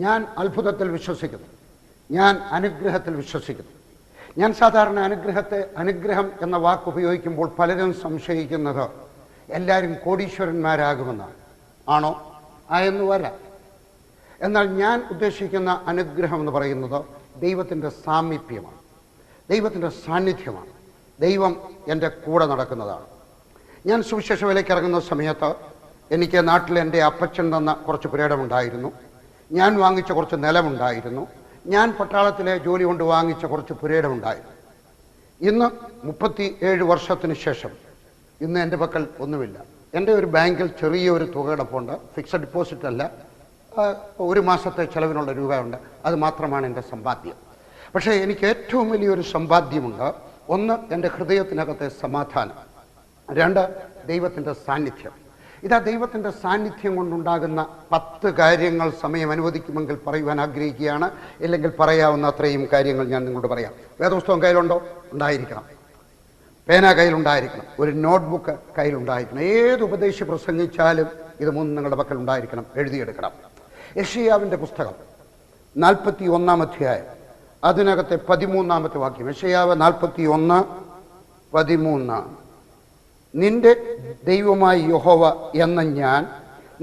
ഞാൻ അത്ഭുതത്തിൽ വിശ്വസിക്കുന്നു. ഞാൻ അനുഗ്രഹത്തിൽ വിശ്വസിക്കുന്നു. ഞാൻ സാധാരണ അനുഗ്രഹം എന്ന വാക്ക് ഉപയോഗിക്കുമ്പോൾ പലരും സംശയിക്കുന്നത് എല്ലാവരും കോടീശ്വരന്മാരാകുമെന്നാണ്. ആണോ? ആയെന്ന് വരാം. എന്നാൽ ഞാൻ ഉദ്ദേശിക്കുന്ന അനുഗ്രഹം എന്ന് പറയുന്നത് ദൈവത്തിൻ്റെ സാമീപ്യമാണ്, ദൈവത്തിൻ്റെ സാന്നിധ്യമാണ്. ദൈവം എൻ്റെ കൂടെ നടക്കുന്നതാണ്. ഞാൻ സുവിശേഷ വേലയ്ക്ക് ഇറങ്ങുന്ന സമയത്ത് എനിക്ക് നാട്ടിൽ എൻ്റെ അപ്പച്ചൻ തന്ന കുറച്ച് പുരയിടമുണ്ടായിരുന്നു. ഞാൻ വാങ്ങിച്ച കുറച്ച് നിലമുണ്ടായിരുന്നു. ഞാൻ പട്ടാളത്തിലെ ജോലി കൊണ്ട് വാങ്ങിച്ച കുറച്ച് പുരയിടമുണ്ടായിരുന്നു. ഇന്ന് 37 വർഷത്തിന് ശേഷം ഇന്ന് എൻ്റെ പക്കൽ ഒന്നുമില്ല. എൻ്റെ ഒരു ബാങ്കിൽ ചെറിയൊരു തുക കിടപ്പുണ്ട്. ഫിക്സഡ് ഡിപ്പോസിറ്റ് അല്ല, ഒരു മാസത്തെ ചിലവിനുള്ള രൂപയുണ്ട്. അത് മാത്രമാണ് എൻ്റെ സമ്പാദ്യം. പക്ഷേ എനിക്ക് ഏറ്റവും വലിയൊരു സമ്പാദ്യമുണ്ട്. ഒന്ന്, എൻ്റെ ഹൃദയത്തിനകത്തെ സമാധാനം. 2, ദൈവത്തിൻ്റെ സാന്നിധ്യം. ഇതാ ദൈവത്തിൻ്റെ സാന്നിധ്യം കൊണ്ടുണ്ടാകുന്ന 10 കാര്യങ്ങൾ സമയം അനുവദിക്കുമെങ്കിൽ പറയുവാൻ ആഗ്രഹിക്കുകയാണ്. ഇല്ലെങ്കിൽ പറയാവുന്ന അത്രയും കാര്യങ്ങൾ ഞാൻ നിങ്ങളോട് പറയാം. വേദപുസ്തകം കയ്യിലുണ്ടോ? ഉണ്ടായിരിക്കണം. പേന കയ്യിലുണ്ടായിരിക്കണം. ഒരു നോട്ട്ബുക്ക് കയ്യിലുണ്ടായിരിക്കണം. ഏത് ഉപദേശി പ്രസംഗിച്ചാലും ഇത് 3 നിങ്ങളുടെ പക്കൽ ഉണ്ടായിരിക്കണം. എഴുതിയെടുക്കണം. യെശയ്യാവിൻ്റെ പുസ്തകം 41-ാം അധ്യായം അതിനകത്തെ 13-ാമത്തെ വാക്യം. യെശയ്യാവ് 41:13. നിന്റെ ദൈവമായ യഹോവ എന്ന ഞാൻ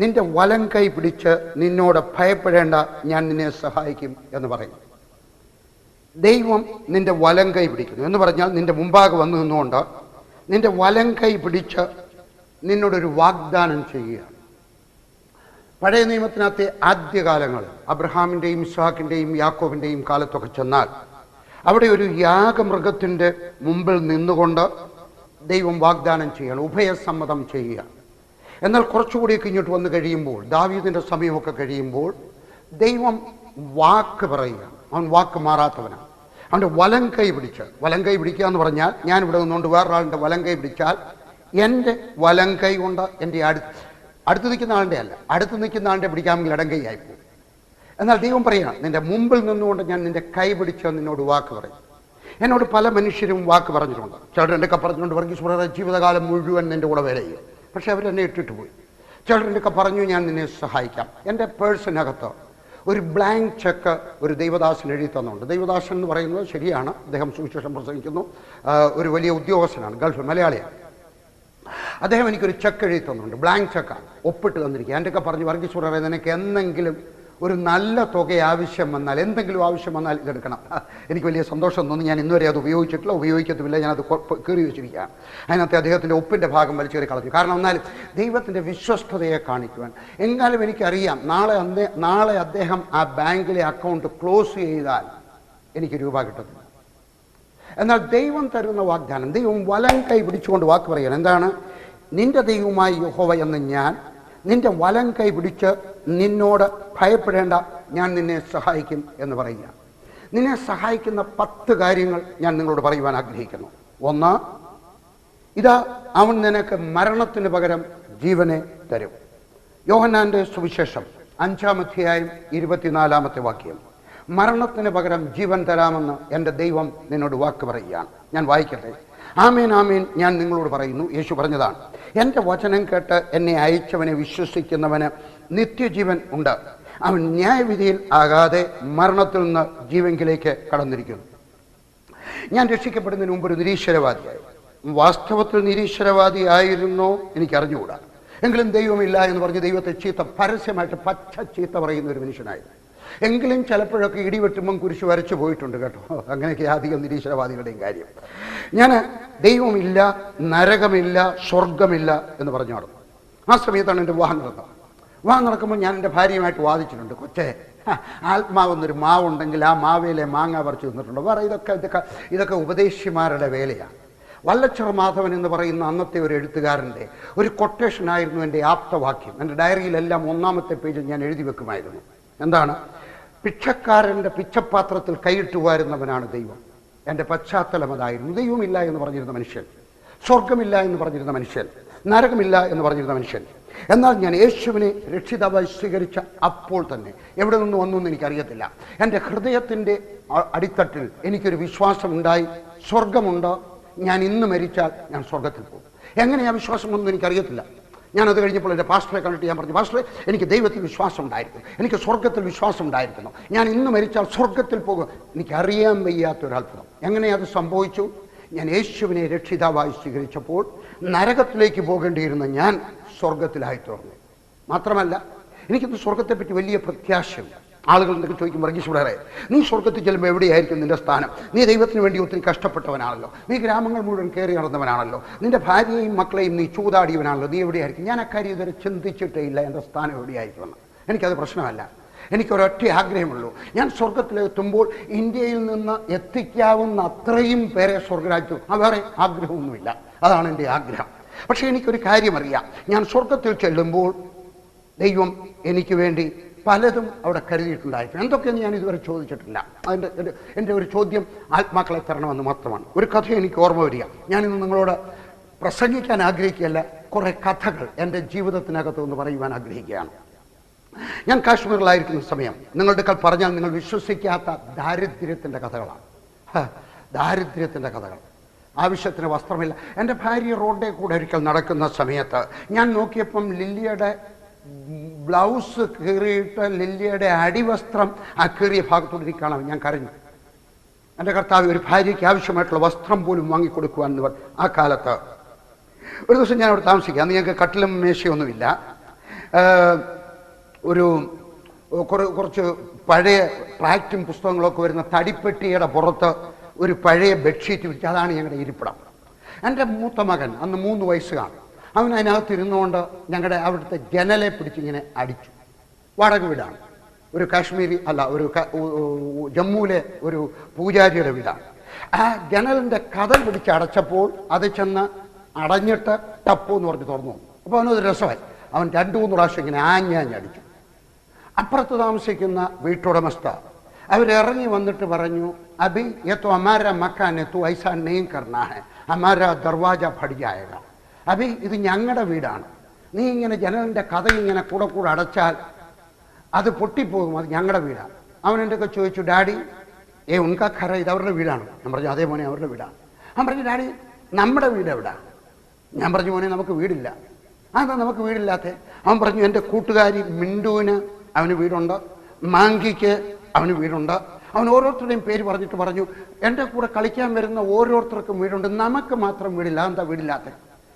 നിന്റെ വലം കൈ പിടിച്ച് നിന്നോട് ഭയപ്പെടേണ്ട, ഞാൻ നിന്നെ സഹായിക്കും എന്ന് പറയും. ദൈവം നിന്റെ വലം കൈ പിടിക്കുന്നു എന്ന് പറഞ്ഞാൽ നിന്റെ മുമ്പാകെ വന്നു നിന്നുകൊണ്ട് നിന്റെ വലം കൈ പിടിച്ച് നിന്നോടൊരു വാഗ്ദാനം ചെയ്യുകയാണ്. പഴയ നിയമത്തിനകത്തെ ആദ്യകാലങ്ങൾ അബ്രഹാമിൻ്റെയും ഇസ്ഹാക്കിൻ്റെയും യാക്കോബിൻ്റെയും കാലത്തൊക്കെ ചെന്നാൽ അവിടെ ഒരു യാഗമൃഗത്തിൻ്റെ മുമ്പിൽ നിന്നുകൊണ്ട് ദൈവം വാഗ്ദാനം ചെയ്യണം, ഉഭയസമ്മതം ചെയ്യുക. എന്നാൽ കുറച്ചുകൂടിയൊക്കെ ഇങ്ങോട്ട് വന്നു കഴിയുമ്പോൾ, ദാവീദിൻ്റെ സമയമൊക്കെ കഴിയുമ്പോൾ ദൈവം വാക്ക് പറയുക. അവൻ വാക്ക് മാറാത്തവനാണ്. അവൻ്റെ വലം കൈ പിടിക്കുക എന്ന് പറഞ്ഞാൽ ഞാൻ ഇവിടെ നിന്നുകൊണ്ട് വേറൊരാളുടെ വലം കൈ പിടിച്ചാൽ എൻ്റെ വലം കൈ കൊണ്ട് എൻ്റെ അടുത്ത് നിൽക്കുന്ന ആളുടെ അല്ല, അടുത്ത് നിൽക്കുന്ന ആളുടെ പിടിക്കാമെങ്കിൽ ഇടം കൈ ആയിപ്പോകും. എന്നാൽ ദൈവം പറയുകയാണ്, നിന്റെ മുമ്പിൽ നിന്നുകൊണ്ട് ഞാൻ നിന്റെ കൈ പിടിച്ച് നിന്നോട് വാക്ക് പറയും. എന്നോട് പല മനുഷ്യരും വാക്ക് പറഞ്ഞിട്ടുണ്ട്. ചിലർ എൻ്റെ ഒക്കെ പറഞ്ഞുകൊണ്ട് വർഗീസ് ബ്രദർ ജീവിതകാലം മുഴുവൻ എൻ്റെ കൂടെ വേല ചെയ്യും. പക്ഷെ അവരെന്നെ ഇട്ടിട്ട് പോയി. ചിലർ എൻ്റെ ഒക്കെ പറഞ്ഞു ഞാൻ നിന്നെ സഹായിക്കാം. എൻ്റെ പേഴ്സിനകത്ത് ഒരു ബ്ലാങ്ക് ചെക്ക് ഒരു ദൈവദാസൻ എഴുതി തന്നുണ്ട്. ദൈവദാസൻ എന്ന് പറയുന്നത് ശരിയാണ്, അദ്ദേഹം സുവിശേഷം പ്രസംഗിക്കുന്നു, ഒരു വലിയ ഉദ്യോഗസ്ഥനാണ്, ഗൾഫിൽ, മലയാളിയാണ്. അദ്ദേഹം എനിക്കൊരു ചെക്ക് എഴുതി തന്നുണ്ട്, ബ്ലാങ്ക് ചെക്കാണ്, ഒപ്പിട്ട് തന്നിരിക്കുക. എൻ്റെ ഒക്കെ പറഞ്ഞു വർഗീസ് ബ്രദറെ നിനക്ക് എന്തെങ്കിലും ഒരു നല്ല തുക ആവശ്യം വന്നാൽ, എന്തെങ്കിലും ആവശ്യം വന്നാൽ ഇതെടുക്കണം. എനിക്ക് വലിയ സന്തോഷം തോന്നി. ഞാൻ ഇന്നുവരെ അത് ഉപയോഗിച്ചിട്ടില്ല, ഉപയോഗിക്കത്തുമില്ല. ഞാനത് കീറി വെച്ചിരിക്കുകയാണ്. അതിനകത്ത് അദ്ദേഹത്തിൻ്റെ ഒപ്പിൻ്റെ ഭാഗം വലിച്ചേറി കളഞ്ഞു. കാരണം എന്നാലും ദൈവത്തിൻ്റെ വിശ്വസ്തതയെ കാണിക്കുവാൻ. എങ്കിലും എനിക്കറിയാം നാളെ അദ്ദേഹം ആ ബാങ്കിലെ അക്കൗണ്ട് ക്ലോസ് ചെയ്താൽ എനിക്ക് രൂപ കിട്ടുന്നു. എന്നാൽ ദൈവം തരുന്ന വാഗ്ദാനം, ദൈവം വലം കൈ പിടിച്ചുകൊണ്ട് വാക്ക് പറയണം. എന്താണ്? നിന്റെ ദൈവമായി യഹോവ എന്ന് ഞാൻ നിന്റെ വലം കൈ പിടിച്ച് നിന്നോട് ഭയപ്പെടേണ്ട, ഞാൻ നിന്നെ സഹായിക്കും എന്ന് പറയുക. നിന്നെ സഹായിക്കുന്ന 10 കാര്യങ്ങൾ ഞാൻ നിങ്ങളോട് പറയുവാൻ ആഗ്രഹിക്കുന്നു. 1, ഇതാ അവൻ നിനക്ക് മരണത്തിന് പകരം ജീവനെ തരും. യോഹന്നാന്റെ സുവിശേഷം 5-ാം അധ്യായം 24-ാമത്തെ വാക്യം. മരണത്തിന് പകരം ജീവൻ തരാമെന്ന് എൻ്റെ ദൈവം നിന്നോട് വാക്ക് പറയുകയാണ്. ഞാൻ വായിക്കട്ടെ. ആമേൻ ആമേൻ ഞാൻ നിങ്ങളോട് പറയുന്നു, യേശു പറഞ്ഞതാണ്, എൻ്റെ വചനം കേട്ട് എന്നെ അയച്ചവനെ വിശ്വസിക്കുന്നവന് നിത്യജീവൻ ഉണ്ട്. അവൻ ന്യായവിധിയിൽ ആകാതെ മരണത്തിൽ നിന്ന് ജീവങ്കിലേക്ക് കടന്നിരിക്കുന്നു. ഞാൻ രക്ഷിക്കപ്പെടുന്നതിന് മുമ്പ് ഒരു നിരീശ്വരവാദിയായി. വാസ്തവത്തിൽ നിരീശ്വരവാദിയായിരുന്നോ എനിക്കറിഞ്ഞുകൂടാ. എങ്കിലും ദൈവമില്ല എന്ന് പറഞ്ഞ് ദൈവത്തെ പരസ്യമായിട്ട് പച്ച ചീത്ത പറയുന്ന ഒരു മനുഷ്യനായിരുന്നു. എങ്കിലും ചിലപ്പോഴൊക്കെ ഇടിവെട്ടുമ്പം കുരിശ് വരച്ചു പോയിട്ടുണ്ട് കേട്ടോ. അങ്ങനെയൊക്കെ അധികം നിരീശ്വരവാദികളുടെയും കാര്യം. ഞാൻ ദൈവമില്ല, നരകമില്ല, സ്വർഗമില്ല എന്ന് പറഞ്ഞു നടന്നു. ആ സമയത്താണ് എൻ്റെ വിവാഹം നടക്കുമ്പോൾ ഞാൻ എൻ്റെ ഭാര്യയുമായിട്ട് വാദിച്ചിട്ടുണ്ട്. കൊച്ചേ, ആത്മാവെന്നൊരു മാവുണ്ടെങ്കിൽ ആ മാവേലെ മാങ്ങ പറിച്ചു തന്നിട്ടുണ്ട്. വേറെ ഇതൊക്കെ ഉപദേശിമാരുടെ വേലയാണ്. വല്ലച്ചർ മാധവൻ എന്ന് പറയുന്ന അന്നത്തെ ഒരു എഴുത്തുകാരൻ്റെ ഒരു കൊട്ടേഷനായിരുന്നു എൻ്റെ ആപ്തവാക്യം. എൻ്റെ ഡയറിയിലെല്ലാം 1-ാമത്തെ പേജിൽ ഞാൻ എഴുതി വെക്കുമായിരുന്നു. എന്താണ്? പിച്ചക്കാരൻ്റെ പിച്ചപാത്രത്തിൽ കൈയിട്ട് വാരുന്നവനാണ് ദൈവം. എൻ്റെ പശ്ചാത്തലം അതായിരുന്നു. ദൈവമില്ല എന്ന് പറഞ്ഞിരുന്ന മനുഷ്യൻ, സ്വർഗമില്ല എന്ന് പറഞ്ഞിരുന്ന മനുഷ്യൻ, നരകമില്ല എന്ന് പറഞ്ഞിരുന്ന മനുഷ്യൻ. എന്നാൽ ഞാൻ യേശുവിനെ രക്ഷിതാവായി സ്വീകരിച്ച അപ്പോൾ തന്നെ, എവിടെ നിന്ന് വന്നു എന്ന് എനിക്കറിയത്തില്ല, എൻ്റെ ഹൃദയത്തിൻ്റെ അടിത്തട്ടിൽ എനിക്കൊരു വിശ്വാസമുണ്ടായി. സ്വർഗമുണ്ട്, ഞാൻ ഇന്ന് മരിച്ചാൽ ഞാൻ സ്വർഗത്തിൽ പോകും. എങ്ങനെയാ വിശ്വാസം ഒന്നും എനിക്കറിയത്തില്ല. ഞാനത് കഴിഞ്ഞപ്പോൾ എൻ്റെ പാസ്റ്ററെ കണ്ടിട്ട് ഞാൻ പറഞ്ഞു, പാസ്റ്ററെ എനിക്ക് ദൈവത്തിൽ വിശ്വാസം ഉണ്ടായിരിക്കുന്നു, എനിക്ക് സ്വർഗത്തിൽ വിശ്വാസം ഉണ്ടായിരിക്കുന്നു, ഞാൻ ഇന്ന് മരിച്ചാൽ സ്വർഗത്തിൽ പോകും. എനിക്കറിയാൻ വയ്യാത്തൊരത്ഭുതം. എങ്ങനെ അത് സംഭവിച്ചു? ഞാൻ യേശുവിനെ രക്ഷിതാവായി സ്വീകരിച്ചപ്പോൾ നരകത്തിലേക്ക് പോകേണ്ടിയിരുന്ന ഞാൻ സ്വർഗത്തിലായി തീർന്നു. മാത്രമല്ല എനിക്കിന്ന് സ്വർഗത്തെപ്പറ്റി വലിയ പ്രത്യാശയുണ്ട്. ആളുകൾ എന്തൊക്കെ ചോദിക്കും, വർഗീസ് ബ്രദറെ നീ സ്വർഗത്തിൽ ചെല്ലുമ്പോൾ എവിടെയായിരിക്കും നിന്റെ സ്ഥാനം? നീ ദൈവത്തിന് വേണ്ടി ഒത്തിരി കഷ്ടപ്പെട്ടവനാണല്ലോ, നീ ഗ്രാമങ്ങൾ മുഴുവൻ കയറി നടന്നവനാണല്ലോ, നിന്റെ ഭാര്യയെയും മക്കളെയും നീ ചൂതാടിയവനാണല്ലോ, നീ എവിടെയായിരിക്കും? ഞാൻ അക്കാര്യം ഇതുവരെ ചിന്തിച്ചിട്ടേ ഇല്ല എൻ്റെ സ്ഥാനം എവിടെയായിരിക്കുമെന്ന്. എനിക്കത് പ്രശ്നമല്ല. എനിക്കൊരൊറ്റ ആഗ്രഹമുള്ളൂ, ഞാൻ സ്വർഗത്തിലെത്തുമ്പോൾ ഇന്ത്യയിൽ നിന്ന് എത്തിക്കാവുന്ന അത്രയും പേരെ സ്വർഗരാജ്യത്തു. വേറെ ആഗ്രഹമൊന്നുമില്ല, അതാണ് എൻ്റെ ആഗ്രഹം. പക്ഷേ എനിക്കൊരു കാര്യമറിയാം, ഞാൻ സ്വർഗത്തിൽ ചെല്ലുമ്പോൾ ദൈവം എനിക്ക് വേണ്ടി പലതും അവിടെ കരുതിയിട്ടുണ്ടായിരുന്നു. എന്തൊക്കെയെന്ന് ഞാൻ ഇതുവരെ ചോദിച്ചിട്ടില്ല. എൻ്റെ ഒരു ചോദ്യം ആത്മാക്കളെ തരണമെന്ന് മാത്രമാണ്. ഒരു കഥ എനിക്ക് ഓർമ്മ വരിക. ഞാനിന്ന് നിങ്ങളോട് പ്രസംഗിക്കാൻ ആഗ്രഹിക്കുകയല്ല, കുറേ കഥകൾ എൻ്റെ ജീവിതത്തിനകത്ത് ഒന്ന് പറയുവാൻ ആഗ്രഹിക്കുകയാണ്. ഞാൻ കാശ്മീരിലായിരിക്കുന്ന സമയം നിങ്ങളുടെ പറഞ്ഞാൽ നിങ്ങൾ വിശ്വസിക്കാത്ത ദാരിദ്ര്യത്തിൻ്റെ കഥകളാണ്. ദാരിദ്ര്യത്തിൻ്റെ കഥകൾ. ആവശ്യത്തിന് വസ്ത്രമില്ല. എൻ്റെ ഭാര്യ റോഡിൽ കൂടെ ഒരിക്കൽ നടക്കുന്ന സമയത്ത് ഞാൻ നോക്കിയപ്പം ലില്ലിയുടെ ബ്ലൗസ് കീറിയിട്ട് ലില്ലിയുടെ അടിവസ്ത്രം ആ കീറിയ ഭാഗത്തോടെ കാണാം. ഞാൻ കരഞ്ഞു. എൻ്റെ കർത്താവ്, ഒരു ഭാര്യയ്ക്ക് ആവശ്യമായിട്ടുള്ള വസ്ത്രം പോലും വാങ്ങിക്കൊടുക്കുവാൻ ആ കാലത്ത്. ഒരു ദിവസം ഞാൻ അവിടെ താമസിക്കുക. അന്ന് ഞങ്ങൾക്ക് കട്ടിലും മേശയൊന്നുമില്ല. കുറച്ച് പഴയ ട്രാക്റ്റും പുസ്തകങ്ങളൊക്കെ വരുന്ന തടിപ്പെട്ടിയുടെ പുറത്ത് ഒരു പഴയ ബെഡ്ഷീറ്റ് വിരിച്ചു. അതാണ് ഞങ്ങളുടെ ഇരിപ്പിടം. എൻ്റെ മൂത്ത മകൻ അന്ന് 3 വയസ്സ് കാണും. അവൻ അതിനകത്ത് ഇരുന്നുകൊണ്ട് ഞങ്ങളുടെ അവിടുത്തെ ജനലെ പിടിച്ചിങ്ങനെ അടിച്ചു. വാടക വീടാണ്. ഒരു കാശ്മീരി അല്ല, ഒരു ജമ്മുവിലെ ഒരു പൂജാരിയുടെ വീടാണ്. ആ ജനലിൻ്റെ കതൽ പിടിച്ച് അടച്ചപ്പോൾ അത് ചെന്ന് അടഞ്ഞിട്ട് ടപ്പു എന്ന് പറഞ്ഞ് തുറന്നു. അപ്പോൾ അവനത് രസമായി. അവൻ 2-3 പ്രാവശ്യം ഇങ്ങനെ ആഞ്ഞടിച്ചു. അപ്പുറത്ത് താമസിക്കുന്ന വീട്ടുടമസ്ഥ അവരിറങ്ങി വന്നിട്ട് പറഞ്ഞു, അബി യെ തോ ഹമാരാ മക്കാൻ ഹൈ, തൂ ഐസാ നഹീ കർനാ ഹൈ, ഹമാരാ ദർവാജ ഫട് ജായേഗാ. അബി ഇത് ഞങ്ങളുടെ വീടാണ്, നീ ഇങ്ങനെ ജനലിൻ്റെ കഥ ഇങ്ങനെ കൂടെ അടച്ചാൽ അത് പൊട്ടിപ്പോകും, അത് ഞങ്ങളുടെ വീടാണ്. അവൻ എൻ്റെ ഒക്കെ ചോദിച്ചു, ഡാഡി ഉൻകാ ഖറ, ഇത് അവരുടെ വീടാണ്? ഞാൻ പറഞ്ഞു, അതേ മോനെ അവരുടെ വീടാണ്. അവൻ പറഞ്ഞു, ഡാഡി നമ്മുടെ വീട് എവിടെ? ഞാൻ പറഞ്ഞു, മോനെ നമുക്ക് വീടില്ല. അതാ നമുക്ക് വീടില്ലാത്ത? അവൻ പറഞ്ഞു, എൻ്റെ കൂട്ടുകാരി മിണ്ടുവിന് അവന് വീടുണ്ട്, മാങ്കിക്ക് അവന് വീടുണ്ട്. അവൻ ഓരോരുത്തരുടെയും പേര് പറഞ്ഞിട്ട് പറഞ്ഞു, എൻ്റെ കൂടെ കളിക്കാൻ വരുന്ന ഓരോരുത്തർക്കും വീടുണ്ട്, നമുക്ക് മാത്രം വീടില്ല. എന്താ വീടില്ലാത്ത?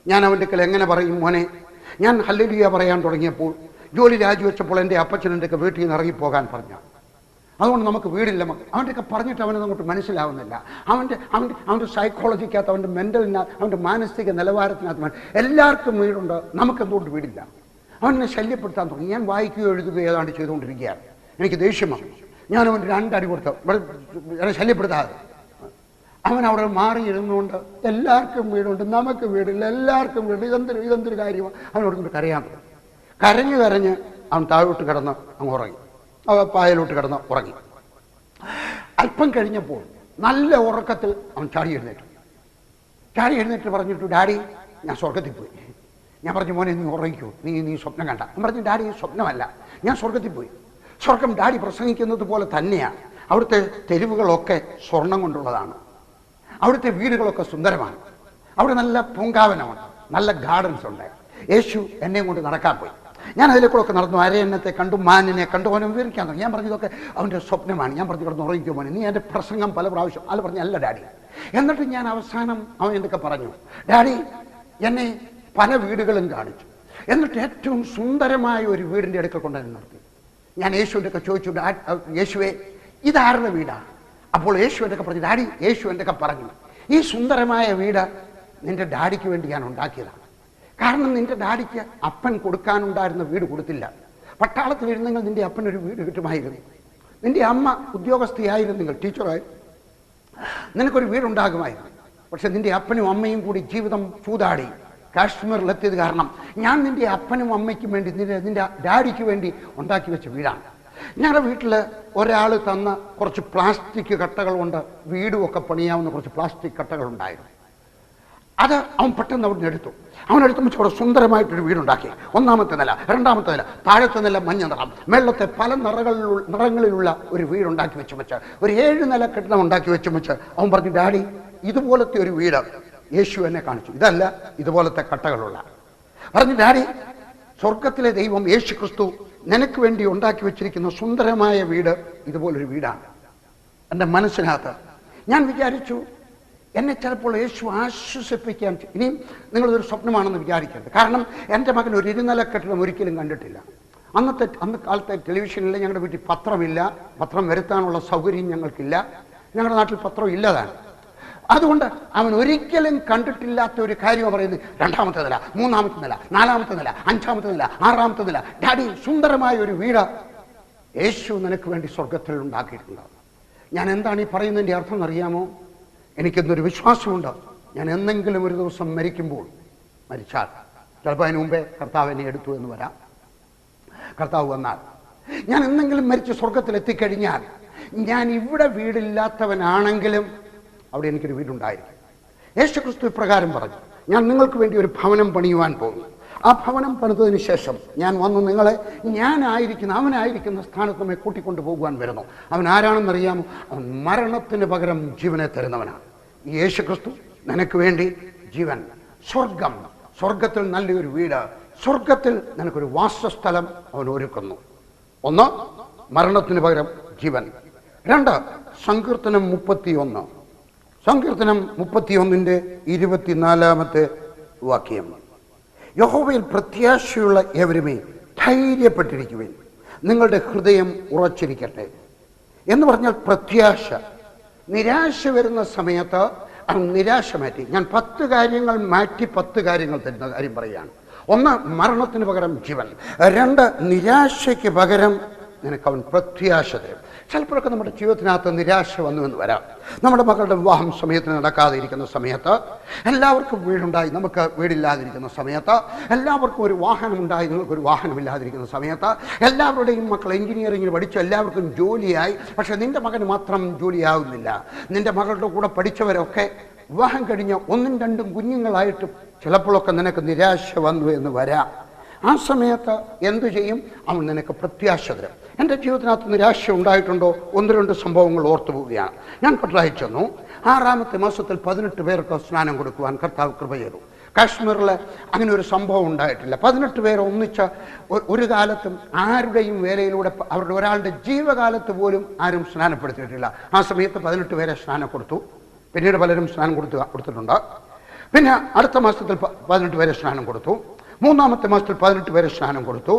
ഞാൻ അവൻ്റെ അടുക്കൽ എങ്ങനെ പറയും മോനെ? ഞാൻ ഹല്ലേലൂയ പറയാൻ തുടങ്ങിയപ്പോൾ ജോലി രാജിവെച്ചപ്പോൾ എൻ്റെ അപ്പച്ചൻ്റെ ഒക്കെ വീട്ടിൽ നിന്ന് ഇറങ്ങിപ്പോകാൻ പറഞ്ഞു. അതുകൊണ്ട് നമുക്ക് വീടില്ല. അവൻ്റെ ഒക്കെ പറഞ്ഞിട്ട് അവനത് അങ്ങോട്ട് മനസ്സിലാവുന്നില്ല. അവൻ്റെ സൈക്കോളജിക്കകത്ത്, അവൻ്റെ മെൻ്റലിനകത്ത്, അവൻ്റെ മാനസിക നിലവാരത്തിനകത്ത് എല്ലാവർക്കും വീടുണ്ട്, നമുക്കെന്തുകൊണ്ട് വീടില്ല? അവനെ ശല്യപ്പെടുത്താൻ തുടങ്ങി. ഞാൻ വായിക്കുകയോ എഴുതുകയോ ഏതാണ്ട് ചെയ്തുകൊണ്ടിരിക്കുകയാണ്. എനിക്ക് ദേഷ്യമാണ്. ഞാൻ അവന് 2 അടി കൊടുത്തു, എന്നെ ശല്യപ്പെടുത്താതെ. അവൻ അവിടെ മാറിയിരുന്നുകൊണ്ട് എല്ലാവർക്കും വീടുണ്ട്, നമുക്ക് വീടില്ല, എല്ലാവർക്കും വീട്, ഇതെന്തൊരു കാര്യമാണ്? അവനോട് കരയാൻ തുടങ്ങി. കരഞ്ഞ് അവൻ താഴോട്ട് കിടന്ന് അങ്ങ് ഉറങ്ങി, പായലോട്ട് കിടന്ന് ഉറങ്ങി. അല്പം കഴിഞ്ഞപ്പോൾ നല്ല ഉറക്കത്തിൽ അവൻ ചാടി എഴുന്നേറ്റ് പറഞ്ഞിട്ട്, ഡാഡി ഞാൻ സ്വർഗത്തിൽ പോയി. ഞാൻ പറഞ്ഞു, മോനെ നീ ഉറങ്ങിക്കോ, നീ സ്വപ്നം കണ്ട? ഞാൻ പറഞ്ഞു, ഡാഡി സ്വപ്നമല്ല, ഞാൻ സ്വർഗത്തിൽ പോയി. സ്വർഗം ഡാഡി പ്രസംഗിക്കുന്നത് പോലെ തന്നെയാണ്. അവിടുത്തെ തെരുവുകളൊക്കെ സ്വർണം കൊണ്ടുള്ളതാണ്, അവിടുത്തെ വീടുകളൊക്കെ സുന്ദരമാണ്, അവിടെ നല്ല പൂങ്കാവനമുണ്ട്, നല്ല ഗാർഡൻസ് ഉണ്ട്. യേശു എന്നെ കൊണ്ട് നടക്കാൻ പോയി. ഞാൻ അതിലേക്കൂടെ നടന്നു. അരയന്നത്തെ കണ്ടു, മാനിനെ കണ്ടു. അവനെ വിവരിക്കാൻ തുടങ്ങി. ഞാൻ പറഞ്ഞു, ഇതൊക്കെ അവൻ്റെ സ്വപ്നമാണ്. ഞാൻ പറഞ്ഞു, കിടന്ന് ഉറങ്ങിക്കോ മോനെ, നീ എൻ്റെ പ്രസംഗം പല പ്രാവശ്യം അത് പറഞ്ഞു. അല്ല ഡാഡി. എന്നിട്ട് ഞാൻ അവസാനം അവൻ എന്തൊക്കെ പറഞ്ഞു, ഡാഡി എന്നെ പല വീടുകളും കാണിച്ചു. എന്നിട്ട് ഏറ്റവും സുന്ദരമായ ഒരു വീടിൻ്റെ അടുക്കൽ കൊണ്ടുവന്ന് നിർത്തി. ഞാൻ യേശുവിൻ്റെ ഒക്കെ ചോദിച്ചു, യേശുവേ ഇതാരുടെ വീടാണ്? അപ്പോൾ യേശു എൻ്റെ ഒക്കെ പറഞ്ഞു, ഡാഡി യേശു എൻ്റെ ഒക്കെ പറഞ്ഞു, ഈ സുന്ദരമായ വീട് നിൻ്റെ ഡാഡിക്ക് വേണ്ടി ഞാൻ ഉണ്ടാക്കിയതാണ്. കാരണം നിൻ്റെ ഡാഡിക്ക് അപ്പൻ കൊടുക്കാനുണ്ടായിരുന്ന വീട് കൊടുത്തില്ല. പട്ടാളത്തിലിരുന്നെങ്കിൽ നിൻ്റെ അപ്പനൊരു വീട് കിട്ടുമായിരുന്നു. നിൻ്റെ അമ്മ ഉദ്യോഗസ്ഥയായിരുന്നെങ്കിൽ, ടീച്ചറായി, നിനക്കൊരു വീടുണ്ടാകുമായിരുന്നു. പക്ഷെ നിൻ്റെ അപ്പനും അമ്മയും കൂടി ജീവിതം ചൂതാടി കാശ്മീരിലെത്തിയത് കാരണം ഞാൻ നിൻ്റെ അപ്പനും അമ്മയ്ക്കും വേണ്ടി, നിൻ്റെ ഡാഡിക്ക് വേണ്ടി ഉണ്ടാക്കി വെച്ച വീടാണ്. ഞങ്ങളുടെ വീട്ടിൽ ഒരാൾ തന്ന കുറച്ച് പ്ലാസ്റ്റിക് കട്ടകൾ കൊണ്ട് വീടുമൊക്കെ പണിയാവുന്ന കുറച്ച് പ്ലാസ്റ്റിക് കട്ടകൾ ഉണ്ടായിരുന്നു. അത് അവൻ പെട്ടെന്ന് അവിടെ നിന്ന് എടുത്തു. അവനെടുത്ത് വെച്ച് അവിടെ സുന്ദരമായിട്ടൊരു വീടുണ്ടാക്കി. 1ാമത്തെ നില, 2ാമത്തെ നില, താഴത്തെ നില മഞ്ഞ നിറം, മേളത്തെ പല നിറങ്ങളിലുള്ള ഒരു വീടുണ്ടാക്കി വെച്ച് ഒരു 7 നില കെട്ടിടം ഉണ്ടാക്കി വെച്ച് അവൻ പറഞ്ഞു, ഡാഡി ഇതുപോലത്തെ ഒരു വീട് യേശു എന്നെ കാണിച്ചു, ഇതല്ല ഇതുപോലത്തെ കട്ടകളുള്ള. പറഞ്ഞു, ഡാഡി, സ്വർഗത്തിലെ ദൈവം യേശു ക്രിസ്തു നിനക്ക് വേണ്ടി ഉണ്ടാക്കി വെച്ചിരിക്കുന്ന സുന്ദരമായ വീട് ഇതുപോലൊരു വീടാണ്. എൻ്റെ മനസ്സിനകത്ത് ഞാൻ വിചാരിച്ചു, എന്നെ ചിലപ്പോൾ യേശു ആശ്വസിപ്പിക്കാൻ, ഇനിയും നിങ്ങളതൊരു സ്വപ്നമാണെന്ന് വിചാരിക്കരുത്. കാരണം എൻ്റെ മകൻ ഒരു ഇരുനില കെട്ടിടം ഒരിക്കലും കണ്ടിട്ടില്ല. അന്ന് കാലത്തെ ടെലിവിഷനിൽ ഞങ്ങളുടെ വീട്ടിൽ പത്രമില്ല, പത്രം വരുത്താനുള്ള സൗകര്യം ഞങ്ങൾക്കില്ല, ഞങ്ങളുടെ നാട്ടിൽ പത്രം ഇല്ലതാണ്. അതുകൊണ്ട് അവൻ ഒരിക്കലും കണ്ടിട്ടില്ലാത്ത ഒരു കാര്യം പറയുന്നത്, 2ാമത്തെ നില, 3ാമത്തെ നില, 4ാമത്തെ നില, 5ാമത്തെ നില, 6ാമത്തെ നില. ഡാഡി, സുന്ദരമായ ഒരു വീട് യേശു നിനക്ക് വേണ്ടി സ്വർഗത്തിൽ ഉണ്ടാക്കിയിട്ടുണ്ടാവും. ഞാൻ എന്താണ് ഈ പറയുന്നതിൻ്റെ അർത്ഥം എന്നറിയാമോ? എനിക്കെന്നൊരു വിശ്വാസമുണ്ട്, ഞാൻ എന്നെങ്കിലും ഒരു ദിവസം മരിച്ചാൽ, ചിലപ്പോൾ അതിന് മുമ്പേ കർത്താവ് എന്നെ എടുത്തു എന്ന് വരാം. കർത്താവ് വന്നാൽ ഞാൻ എന്തെങ്കിലും മരിച്ച് സ്വർഗത്തിലെത്തിക്കഴിഞ്ഞാൽ, ഞാൻ ഇവിടെ വീടില്ലാത്തവനാണെങ്കിലും അവിടെ എനിക്കൊരു വീടുണ്ടായിരിക്കും. യേശു ക്രിസ്തു ഇപ്രകാരം പറഞ്ഞു, ഞാൻ നിങ്ങൾക്ക് വേണ്ടി ഒരു ഭവനം പണിയുവാൻ പോകുന്നു. ആ ഭവനം പണിതതിന് ശേഷം ഞാൻ വന്ന് നിങ്ങളെ അവനായിരിക്കുന്ന സ്ഥാനത്ത് നമ്മെ കൂട്ടിക്കൊണ്ടു പോകുവാൻ വരുന്നു. അവൻ ആരാണെന്നറിയാമോ? അവൻ മരണത്തിന് പകരം ജീവനെ തരുന്നവനാണ്. ഈ യേശു ക്രിസ്തു നിനക്ക് വേണ്ടി ജീവൻ, സ്വർഗത്തിൽ നല്ലൊരു വീട്, സ്വർഗത്തിൽ നിനക്കൊരു വാസസ്ഥലം അവൻ ഒരുക്കുന്നു. 1, മരണത്തിന് പകരം ജീവൻ. 2, സങ്കീർത്തനം 31 24 വാക്യം. യഹോവയിൽ പ്രത്യാശയുള്ള ഏവരുമേ ധൈര്യപ്പെട്ടിരിക്കുവിൻ, നിങ്ങളുടെ ഹൃദയം ഉറച്ചിരിക്കട്ടെ. എന്ന് പറഞ്ഞാൽ പ്രത്യാശ. നിരാശ വരുന്ന സമയത്ത് അവൻ നിരാശ മാറ്റി. ഞാൻ 10 കാര്യങ്ങൾ മാറ്റി 10 കാര്യങ്ങൾ തരുന്ന കാര്യം പറയുകയാണ്. 1, മരണത്തിന് പകരം ജീവൻ. 2, നിരാശയ്ക്ക് പകരം നിനക്ക് അവൻ പ്രത്യാശ തരും. ചിലപ്പോഴൊക്കെ നമ്മുടെ ജീവിതത്തിനകത്ത് നിരാശ വന്നു എന്ന് വരാം. നമ്മുടെ മക്കളുടെ വിവാഹം സമയത്തിന് നടക്കാതെ ഇരിക്കുന്ന സമയത്ത്, എല്ലാവർക്കും വീടുണ്ടായി നമുക്ക് വീടില്ലാതിരിക്കുന്ന സമയത്ത്, എല്ലാവർക്കും ഒരു വാഹനമുണ്ടായി നിങ്ങൾക്കൊരു വാഹനമില്ലാതിരിക്കുന്ന സമയത്ത്, എല്ലാവരുടെയും മക്കൾ എഞ്ചിനീയറിംഗിന് പഠിച്ച് എല്ലാവർക്കും ജോലിയായി, പക്ഷെ നിന്റെ മകന് മാത്രം ജോലിയാവുന്നില്ല. നിന്റെ മകളുടെ കൂടെ പഠിച്ചവരൊക്കെ വിവാഹം കഴിഞ്ഞ് 1ഉം 2ഉം കുഞ്ഞുങ്ങളായിട്ടും ചിലപ്പോഴൊക്കെ നിനക്ക് നിരാശ വന്നു എന്ന് വരാം. ആ സമയത്ത് എന്തു ചെയ്യും? അവൻ നിനക്ക് പ്രത്യാശ തരും. എൻ്റെ ജീവിതത്തിനകത്ത് നിരാശ ഉണ്ടായിട്ടുണ്ടോ? 1-2 സംഭവങ്ങൾ ഓർത്തു പോവുകയാണ്. ഞാൻ പട്ടറായി ചെന്നു. 6ാമത്തെ മാസത്തിൽ 18 പേർക്ക് സ്നാനം കൊടുക്കുവാൻ കർത്താവ് കൃപ ചെയ്തു. കാശ്മീരിൽ അങ്ങനെ ഒരു സംഭവം ഉണ്ടായിട്ടില്ല. 18 പേർ ഒന്നിച്ച് ഒരു കാലത്തും ആരുടെയും വേലയിലൂടെ അവരുടെ ഒരാളുടെ ജീവകാലത്ത് പോലും ആരും സ്നാനപ്പെടുത്തിയിട്ടില്ല. ആ സമയത്ത് 18 പേരെ സ്നാനം കൊടുത്തു. പിന്നീട് പലരും സ്നാനം കൊടുത്തിട്ടുണ്ട്. പിന്നെ അടുത്ത മാസത്തിൽ 18 പേരെ സ്നാനം കൊടുത്തു. 3ാമത്തെ മാസത്തിൽ 18 പേരെ സ്നാനം കൊടുത്തു.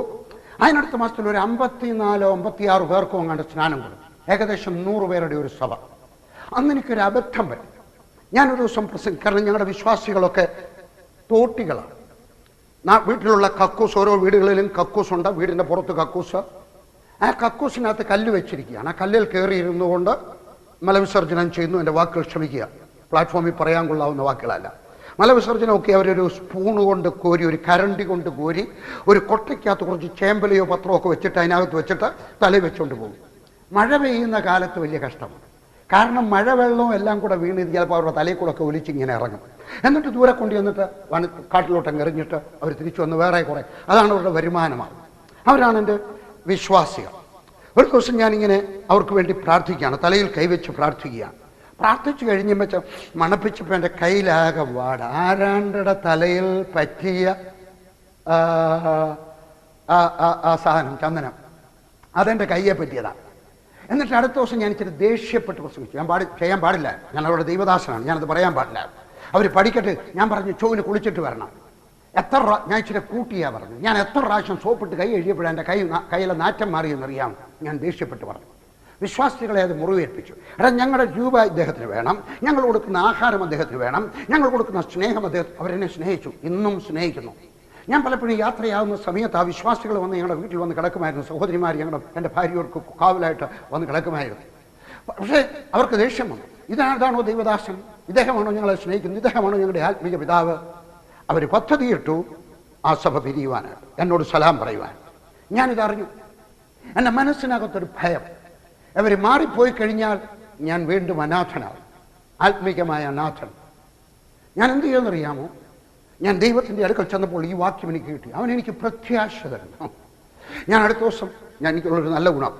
അതിനടുത്ത മാസത്തിൽ ഒരു 54-56 പേർക്കോ അങ്ങാണ്ട് സ്നാനം കൊടുത്തു. ഏകദേശം 100 പേരുടെ ഒരു സഭ. അന്ന് എനിക്കൊരു അബദ്ധം പറ്റി. ഞാനൊരു ദിവസം കാരണം ഞങ്ങളുടെ വിശ്വാസികളൊക്കെ തോട്ടികളാണ്. വീട്ടിലുള്ള കക്കൂസ്, ഓരോ വീടുകളിലും കക്കൂസുണ്ട്. വീടിൻ്റെ പുറത്ത് കക്കൂസ്. ആ കക്കൂസിനകത്ത് കല്ല് വെച്ചിരിക്കുകയാണ്. ആ കല്ലിൽ കയറിയിരുന്നു കൊണ്ട് മലവിസർജനം ചെയ്യുന്നു. എൻ്റെ വാക്കുകൾ ക്ഷമിക്കുക, പ്ലാറ്റ്ഫോമിൽ പറയാൻ കൊള്ളാവുന്ന വാക്കുകളല്ല. മലവിസർജനമൊക്കെ അവരൊരു സ്പൂണ് കൊണ്ട് കോരി, ഒരു കരണ്ടി കൊണ്ട് കോരി, ഒരു കൊട്ടയ്ക്കകത്ത് കുറച്ച് ചേമ്പലയോ പത്രമോ ഒക്കെ വെച്ചിട്ട് അതിനകത്ത് വെച്ചിട്ട് തലയിൽ വെച്ചുകൊണ്ട് പോകും. മഴ പെയ്യുന്ന കാലത്ത് വലിയ കഷ്ടമാണ്. കാരണം മഴവെള്ളവും എല്ലാം കൂടെ വീണ് ചിലപ്പോൾ അവരുടെ തലയിൽ കൂടെ ഒക്കെ ഒലിച്ചിങ്ങനെ ഇറങ്ങും. എന്നിട്ട് ദൂരെ കൊണ്ട് ചെന്നിട്ട് കാട്ടിലോട്ടങ്ങ് എറിഞ്ഞിട്ട് അവർ തിരിച്ചു വന്ന് വേറെ കുറേ, അതാണ് അവരുടെ വരുമാനമാണ്. അവരാണ് എൻ്റെ വിശ്വാസികൾ. ഒരു ദിവസം ഞാനിങ്ങനെ അവർക്ക് വേണ്ടി പ്രാർത്ഥിക്കുകയാണ്, തലയിൽ കൈവച്ച് പ്രാർത്ഥിക്കുകയാണ്. പ്രാർത്ഥിച്ചു കഴിഞ്ഞ് വെച്ച് മണപ്പിച്ചപ്പോൾ എൻ്റെ കയ്യിലാകെ വാട. ആരാണ്ടയുടെ തലയിൽ പറ്റിയ ആ സാധനം, ചന്ദനം, അതെൻ്റെ കയ്യെ പറ്റിയതാണ്. എന്നിട്ട് അടുത്ത ദിവസം ഞാൻ ഇച്ചിരി ദേഷ്യപ്പെട്ട് പ്രസംഗിച്ചു. ഞാൻ ചെയ്യാൻ പാടില്ല, ഞാൻ അവരുടെ ദൈവദാസനാണ്, ഞാനത് പറയാൻ പാടില്ല. അവർ പഠിക്കട്ടെ. ഞാൻ പറഞ്ഞു, ചോവിന് കുളിച്ചിട്ട് വരണം. ഞാൻ ഇച്ചിരി കൂട്ടിയാ പറഞ്ഞു. ഞാൻ എത്ര പ്രാവശ്യം സോപ്പിട്ട് കൈ എഴുതിയപ്പോഴും എൻ്റെ കയ്യിലെ നാറ്റം മാറിയെന്നറിയാം. ഞാൻ ദേഷ്യപ്പെട്ട് പറഞ്ഞു. വിശ്വാസികളെ അത് മുറിവേൽപ്പിച്ചു. ഞങ്ങളുടെ രൂപ ഇദ്ദേഹത്തിന് വേണം, ഞങ്ങൾ കൊടുക്കുന്ന ആഹാരം അദ്ദേഹത്തിന് വേണം, ഞങ്ങൾ കൊടുക്കുന്ന സ്നേഹം അവരെന്നെ സ്നേഹിച്ചു, ഇന്നും സ്നേഹിക്കുന്നു. ഞാൻ പലപ്പോഴും യാത്രയാകുന്ന സമയത്ത് ആ വിശ്വാസികൾ വന്ന് ഞങ്ങളുടെ വീട്ടിൽ വന്ന് കിടക്കുമായിരുന്നു. സഹോദരിമാർ എൻ്റെ ഭാര്യയോർക്ക് കാവലായിട്ട് വന്ന് കിടക്കുമായിരുന്നു. പക്ഷേ അവർക്ക് ദേഷ്യം വന്നു. ഇതാണോ ദൈവദാസൻ? ഇദ്ദേഹമാണോ ഞങ്ങളെ സ്നേഹിക്കുന്നത്? ഇദ്ദേഹമാണോ ഞങ്ങളുടെ ആത്മീയ പിതാവ്? അവർ പദ്ധതിയിട്ടു ആ സഭ പിരിയുവാനാണ്, എന്നോട് സലാം പറയുവാൻ. ഞാനിതറിഞ്ഞു. എൻ്റെ മനസ്സിനകത്തൊരു ഭയം, അവർ മാറിപ്പോയി കഴിഞ്ഞാൽ ഞാൻ വീണ്ടും അനാഥനാണ്, ആത്മീകമായ അനാഥൻ. ഞാൻ എന്ത് ചെയ്യുമെന്നറിയാമോ? ഞാൻ ദൈവത്തിൻ്റെ അടുക്കൽ ചെന്നപ്പോൾ ഈ വാക്യം എനിക്ക് കിട്ടി. അവൻ എനിക്ക് പ്രത്യാശ തരണം. ഞാൻ അടുത്ത ദിവസം എനിക്കുള്ളൊരു നല്ല ഗുണം,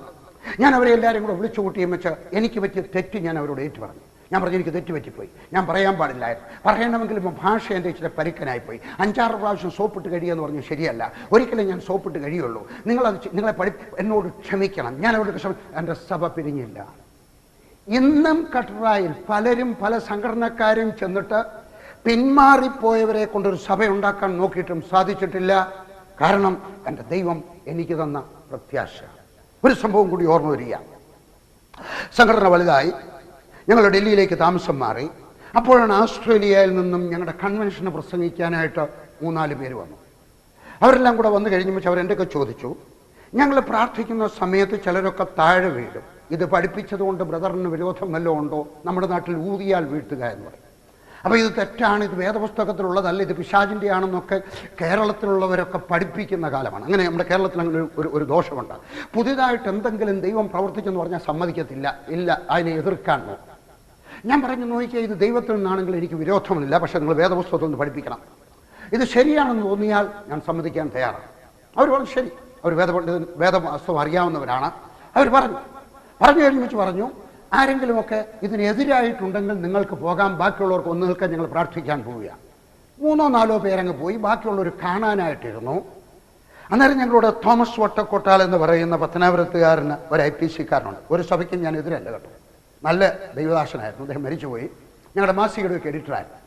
ഞാൻ അവരെ എല്ലാവരും കൂടെ വിളിച്ചു കൂട്ടിയും വെച്ച് എനിക്ക് പറ്റിയ തെറ്റ് ഞാൻ അവരോട് ഏറ്റു പറഞ്ഞു. ഞാൻ പറഞ്ഞു എനിക്ക് തെറ്റുപറ്റിപ്പോയി, ഞാൻ പറയാൻ പാടില്ലായിരുന്നു, പറയണമെങ്കിലും ഭാഷ എൻ്റെ ഇച്ചിരി പരുക്കനായിപ്പോയി. 5-6 പ്രാവശ്യം സോപ്പിട്ട് കഴിയുക പറഞ്ഞു ശരിയല്ല, ഒരിക്കലും ഞാൻ സോപ്പിട്ട് കഴിയുള്ളൂ, നിങ്ങളെ എന്നോട് ക്ഷമിക്കണം. ഞാൻ അവരോട് എൻ്റെ സഭ പിരിഞ്ഞില്ല. ഇന്നും കട്ടറായിൽ പലരും പല സംഘടനക്കാരും ചെന്നിട്ട് പിന്മാറിപ്പോയവരെ കൊണ്ടൊരു സഭ ഉണ്ടാക്കാൻ നോക്കിയിട്ടും സാധിച്ചിട്ടില്ല. കാരണം എൻ്റെ ദൈവം എനിക്ക് തന്ന പ്രത്യാശ. ഒരു സംഭവം കൂടി ഓർമ്മ വരിക. സംഘടന വലുതായി, ഞങ്ങൾ ഡൽഹിയിലേക്ക് താമസം മാറി. അപ്പോഴാണ് ആസ്ട്രേലിയയിൽ നിന്നും ഞങ്ങളുടെ കൺവെൻഷന് പ്രസംഗിക്കാനായിട്ട് 3-4 പേര് വന്നു. അവരെല്ലാം കൂടെ വന്നു കഴിഞ്ഞപ്പോൾ അവരെൻ്റെയൊക്കെ ചോദിച്ചു, ഞങ്ങൾ പ്രാർത്ഥിക്കുന്ന സമയത്ത് ചിലരൊക്കെ താഴെ വീഴും, ഇത് പഠിപ്പിച്ചതുകൊണ്ട് ബ്രദറിന് വിരോധം വല്ലതും ഉണ്ടോ? നമ്മുടെ നാട്ടിൽ ഊതിയാൽ വീഴ്ത്തുക എന്ന് പറയും. അപ്പോൾ ഇത് തെറ്റാണ്, ഇത് വേദപുസ്തകത്തിലുള്ളതല്ല, ഇത് പിശാചിൻ്റെ ആണെന്നൊക്കെ കേരളത്തിലുള്ളവരൊക്കെ പഠിപ്പിക്കുന്ന കാലമാണ്. അങ്ങനെ നമ്മുടെ കേരളത്തിൽ അങ്ങനെ ഒരു ദോഷമുണ്ട്. പുതിയതായിട്ട് എന്തെങ്കിലും ദൈവം പ്രവർത്തിച്ചെന്ന് പറഞ്ഞാൽ സമ്മതിക്കത്തില്ല, ഇല്ല, അതിനെ എതിർക്കാൻ നോക്കും. ഞാൻ പറഞ്ഞു, നോക്കിയാൽ ഇത് ദൈവത്തിൽ നിന്നാണെങ്കിൽ എനിക്ക് വിരോധമില്ല, പക്ഷേ നിങ്ങൾ വേദപുസ്തകത്തിൽ നിന്ന് പഠിപ്പിക്കണം, ഇത് ശരിയാണെന്ന് തോന്നിയാൽ ഞാൻ സമ്മതിക്കാൻ തയ്യാറാണ്. അവർ പറഞ്ഞു ശരി. അവർ വേദപുസ്തകം അറിയാവുന്നവരാണ്. അവർ പറഞ്ഞു കഴിഞ്ഞ് പറഞ്ഞു, ആരെങ്കിലുമൊക്കെ ഇതിനെതിരായിട്ടുണ്ടെങ്കിൽ നിങ്ങൾക്ക് പോകാം, ബാക്കിയുള്ളവർക്ക് ഒന്ന് നിൽക്കാൻ ഞങ്ങൾ പ്രാർത്ഥിക്കാൻ പോവുകയാണ്. 3-4 പേരങ്ങ് പോയി, ബാക്കിയുള്ളവർ കാണാനായിട്ടിരുന്നു. അന്നേരം ഞങ്ങളോട് തോമസ് വട്ടക്കോട്ടാൽ എന്ന് പറയുന്ന പത്തനാപുരത്തുകാരന് ഒരു IPC-കാരനുണ്ട്. ഒരു സഭയ്ക്കും ഞാൻ എതിരല്ല കേട്ടോ, നല്ല ദൈവദാസനായിരുന്നു, അദ്ദേഹം മരിച്ചുപോയി. ഞങ്ങളുടെ മാസികയുടെ എഡിറ്ററായിരുന്നു.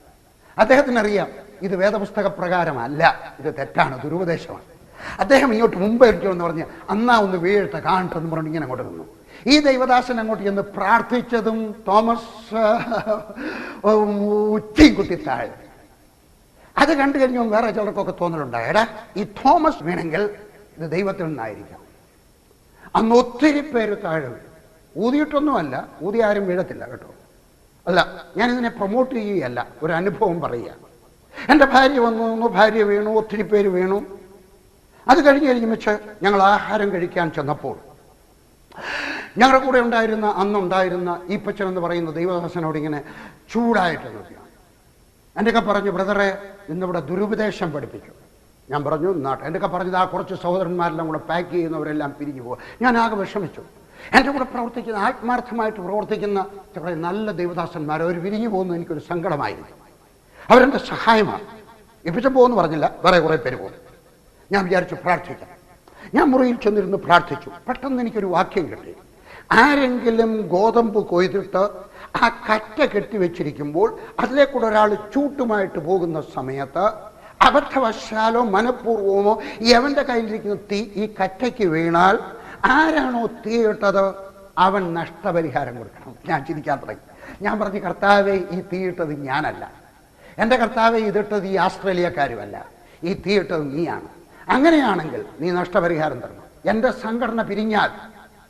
അദ്ദേഹത്തിനറിയാം ഇത് വേദപുസ്തക പ്രകാരമല്ല, ഇത് തെറ്റാണ്, ദുരുപദേശമാണ്. അദ്ദേഹം ഇങ്ങോട്ട് മുമ്പ് ഇരിക്കുമെന്ന് പറഞ്ഞ് അന്നാ ഒന്ന് വീഴട്ടെ കാണട്ടെന്ന് പറഞ്ഞു ഇങ്ങനെ അങ്ങോട്ട് നിന്നു. ഈ ദൈവദാസൻ അങ്ങോട്ട് ചെന്ന് പ്രാർത്ഥിച്ചതും തോമസ് ഉച്ചയും കുത്തി താഴെ. അത് കണ്ടു കഴിഞ്ഞാൽ വേറെ ചിലർക്കൊക്കെ തോന്നലുണ്ടായി, എടാ ഈ തോമസ് വേണമെങ്കിൽ ഇത് ദൈവത്തിൽ നിന്നായിരിക്കാം. അന്ന് ഒത്തിരി പേര് താഴെ വീഴും. ഊതിയിട്ടൊന്നുമല്ല, ഊതി ആരും വീഴത്തില്ല കേട്ടോ. അല്ല, ഞാനിതിനെ പ്രൊമോട്ട് ചെയ്യുകയല്ല, ഒരു അനുഭവം പറയുക. എൻ്റെ ഭാര്യ വന്നു, ഭാര്യ വീണു, ഒത്തിരി പേര് വീണു. അത് കഴിഞ്ഞ് ഞങ്ങൾ ആഹാരം കഴിക്കാൻ ചെന്നപ്പോൾ ഞങ്ങളുടെ കൂടെ അന്നുണ്ടായിരുന്ന ഈ പച്ചൻ എന്ന് പറയുന്ന ദൈവദാസനോട് ഇങ്ങനെ ചൂടായിട്ട് നോക്കിയാണ്. എൻ്റെയൊക്കെ പറഞ്ഞു, ബ്രദറെ ഇന്നിവിടെ ദുരുപദേശം പഠിപ്പിച്ചു. ഞാൻ പറഞ്ഞു നാട്ടെ. എൻ്റെയൊക്കെ പറഞ്ഞത് ആ കുറച്ച് സഹോദരന്മാരെല്ലാം കൂടെ പാക്ക് ചെയ്യുന്നവരെല്ലാം പിരിഞ്ഞു പോകുക. ഞാൻ ആകെ വിഷമിച്ചു. എൻ്റെ കൂടെ പ്രവർത്തിക്കുന്ന, ആത്മാർത്ഥമായിട്ട് പ്രവർത്തിക്കുന്ന കുറേ നല്ല ദൈവദാസന്മാർ അവർ പിരിഞ്ഞു പോകുന്നു. എനിക്കൊരു സങ്കടമായിരുന്നു. അവരെൻ്റെ സഹായമാണ്. ഇപ്പിച്ചൻ പോകുമെന്ന് പറഞ്ഞില്ല, വേറെ കുറേ പേര് പോകും. ഞാൻ വിചാരിച്ചു പ്രാർത്ഥിക്കാം. ഞാൻ മുറിയിൽ ചെന്നിരുന്ന് പ്രാർത്ഥിച്ചു. പെട്ടെന്ന് എനിക്കൊരു വാക്യം കിട്ടി. ആരെങ്കിലും ഗോതമ്പ് കൊയ്തിട്ട് ആ കറ്റ കെട്ടിവെച്ചിരിക്കുമ്പോൾ അതിലേക്കൂടെ ഒരാൾ ചൂട്ടുമായിട്ട് പോകുന്ന സമയത്ത് അബദ്ധവശാലോ മനഃപൂർവമോ എവൻ്റെ കയ്യിലിരിക്കുന്ന തീ ഈ കറ്റയ്ക്ക് വീണാൽ ആരാണോ തീയിട്ടത് അവൻ നഷ്ടപരിഹാരം കൊടുക്കണം. ഞാൻ ചിരിക്കാൻ തുടങ്ങി. ഞാൻ പറഞ്ഞു, കർത്താവേ ഈ തീയിട്ടത് ഞാനല്ല, എൻ്റെ കർത്താവേ ഇതിട്ടത് ഈ ആസ്ട്രേലിയക്കാരുമല്ല, ഈ തീയിട്ടത് നീയാണ്. അങ്ങനെയാണെങ്കിൽ നീ നഷ്ടപരിഹാരം തരണം. എൻ്റെ സംഘടന പിരിഞ്ഞാൽ,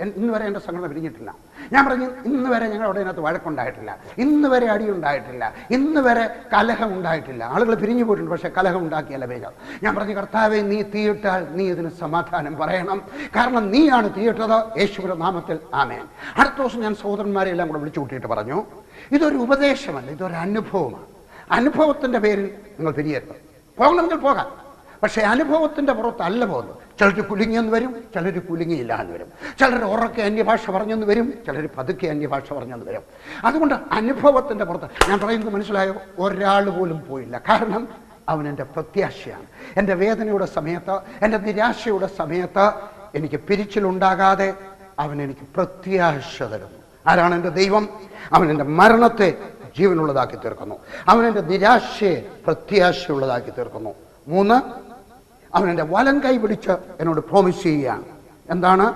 ഇന്ന് വരെ എൻ്റെ സംഘടന പിരിഞ്ഞിട്ടില്ല. ഞാൻ പറഞ്ഞു, ഇന്ന് വരെ ഞങ്ങളുടെ അതിനകത്ത് വഴക്കുണ്ടായിട്ടില്ല, ഇന്ന് വരെ അടിയുണ്ടായിട്ടില്ല, ഇന്ന് വരെ കലഹം ഉണ്ടായിട്ടില്ല. ആളുകൾ പിരിഞ്ഞു പോയിട്ടുണ്ട്, പക്ഷേ കലഹം ഉണ്ടാക്കിയല്ല വേഗം. ഞാൻ പറഞ്ഞു, കർത്താവെ നീ തീയിട്ടാൽ നീ ഇതിന് സമാധാനം പറയണം, കാരണം നീയാണ് തീയിട്ടത്, യേശുവിന്റെ നാമത്തിൽ ആമേൻ. അടുത്ത ദിവസം ഞാൻ സഹോദരന്മാരെ എല്ലാം കൂടെ വിളിച്ചു കൂട്ടിയിട്ട് പറഞ്ഞു, ഇതൊരു ഉപദേശമല്ല, ഇതൊരു അനുഭവമാണ്. അനുഭവത്തിൻ്റെ പേരിൽ നിങ്ങൾ പിരിയരുത്. പോകണമെങ്കിൽ പോകാം, പക്ഷേ അനുഭവത്തിൻ്റെ പുറത്തല്ല പോകുന്നത്. ചിലർ കുലുങ്ങിയെന്ന് വരും, ചിലർ കുലുങ്ങിയില്ല എന്ന് വരും. ചിലർ ഉറക്കെ അന്യഭാഷ പറഞ്ഞെന്ന് വരും, ചിലർ പതുക്കെ അന്യഭാഷ പറഞ്ഞെന്ന് വരും. അതുകൊണ്ട് അനുഭവത്തിൻ്റെ പുറത്ത് ഞാൻ പറയുന്നത് മനസ്സിലായോ? ഒരാൾ പോലും പോയില്ല. കാരണം അവൻ എൻ്റെ പ്രത്യാശയാണ്. എൻ്റെ വേദനയുടെ സമയത്ത്, എൻ്റെ നിരാശയുടെ സമയത്ത് എനിക്ക് പിരിച്ചിലുണ്ടാകാതെ അവൻ എനിക്ക് പ്രത്യാശ തരുന്നു. ആരാണ് എൻ്റെ ദൈവം? അവൻ എൻ്റെ മരണത്തെ ജീവനുള്ളതാക്കി തീർക്കുന്നു. അവൻ എൻ്റെ നിരാശയെ പ്രത്യാശയുള്ളതാക്കി തീർക്കുന്നു. 3, അവൻ എൻ്റെ വലം കൈ പിടിച്ച് എന്നോട് പ്രോമിസ് ചെയ്യുകയാണ്. എന്താണ്?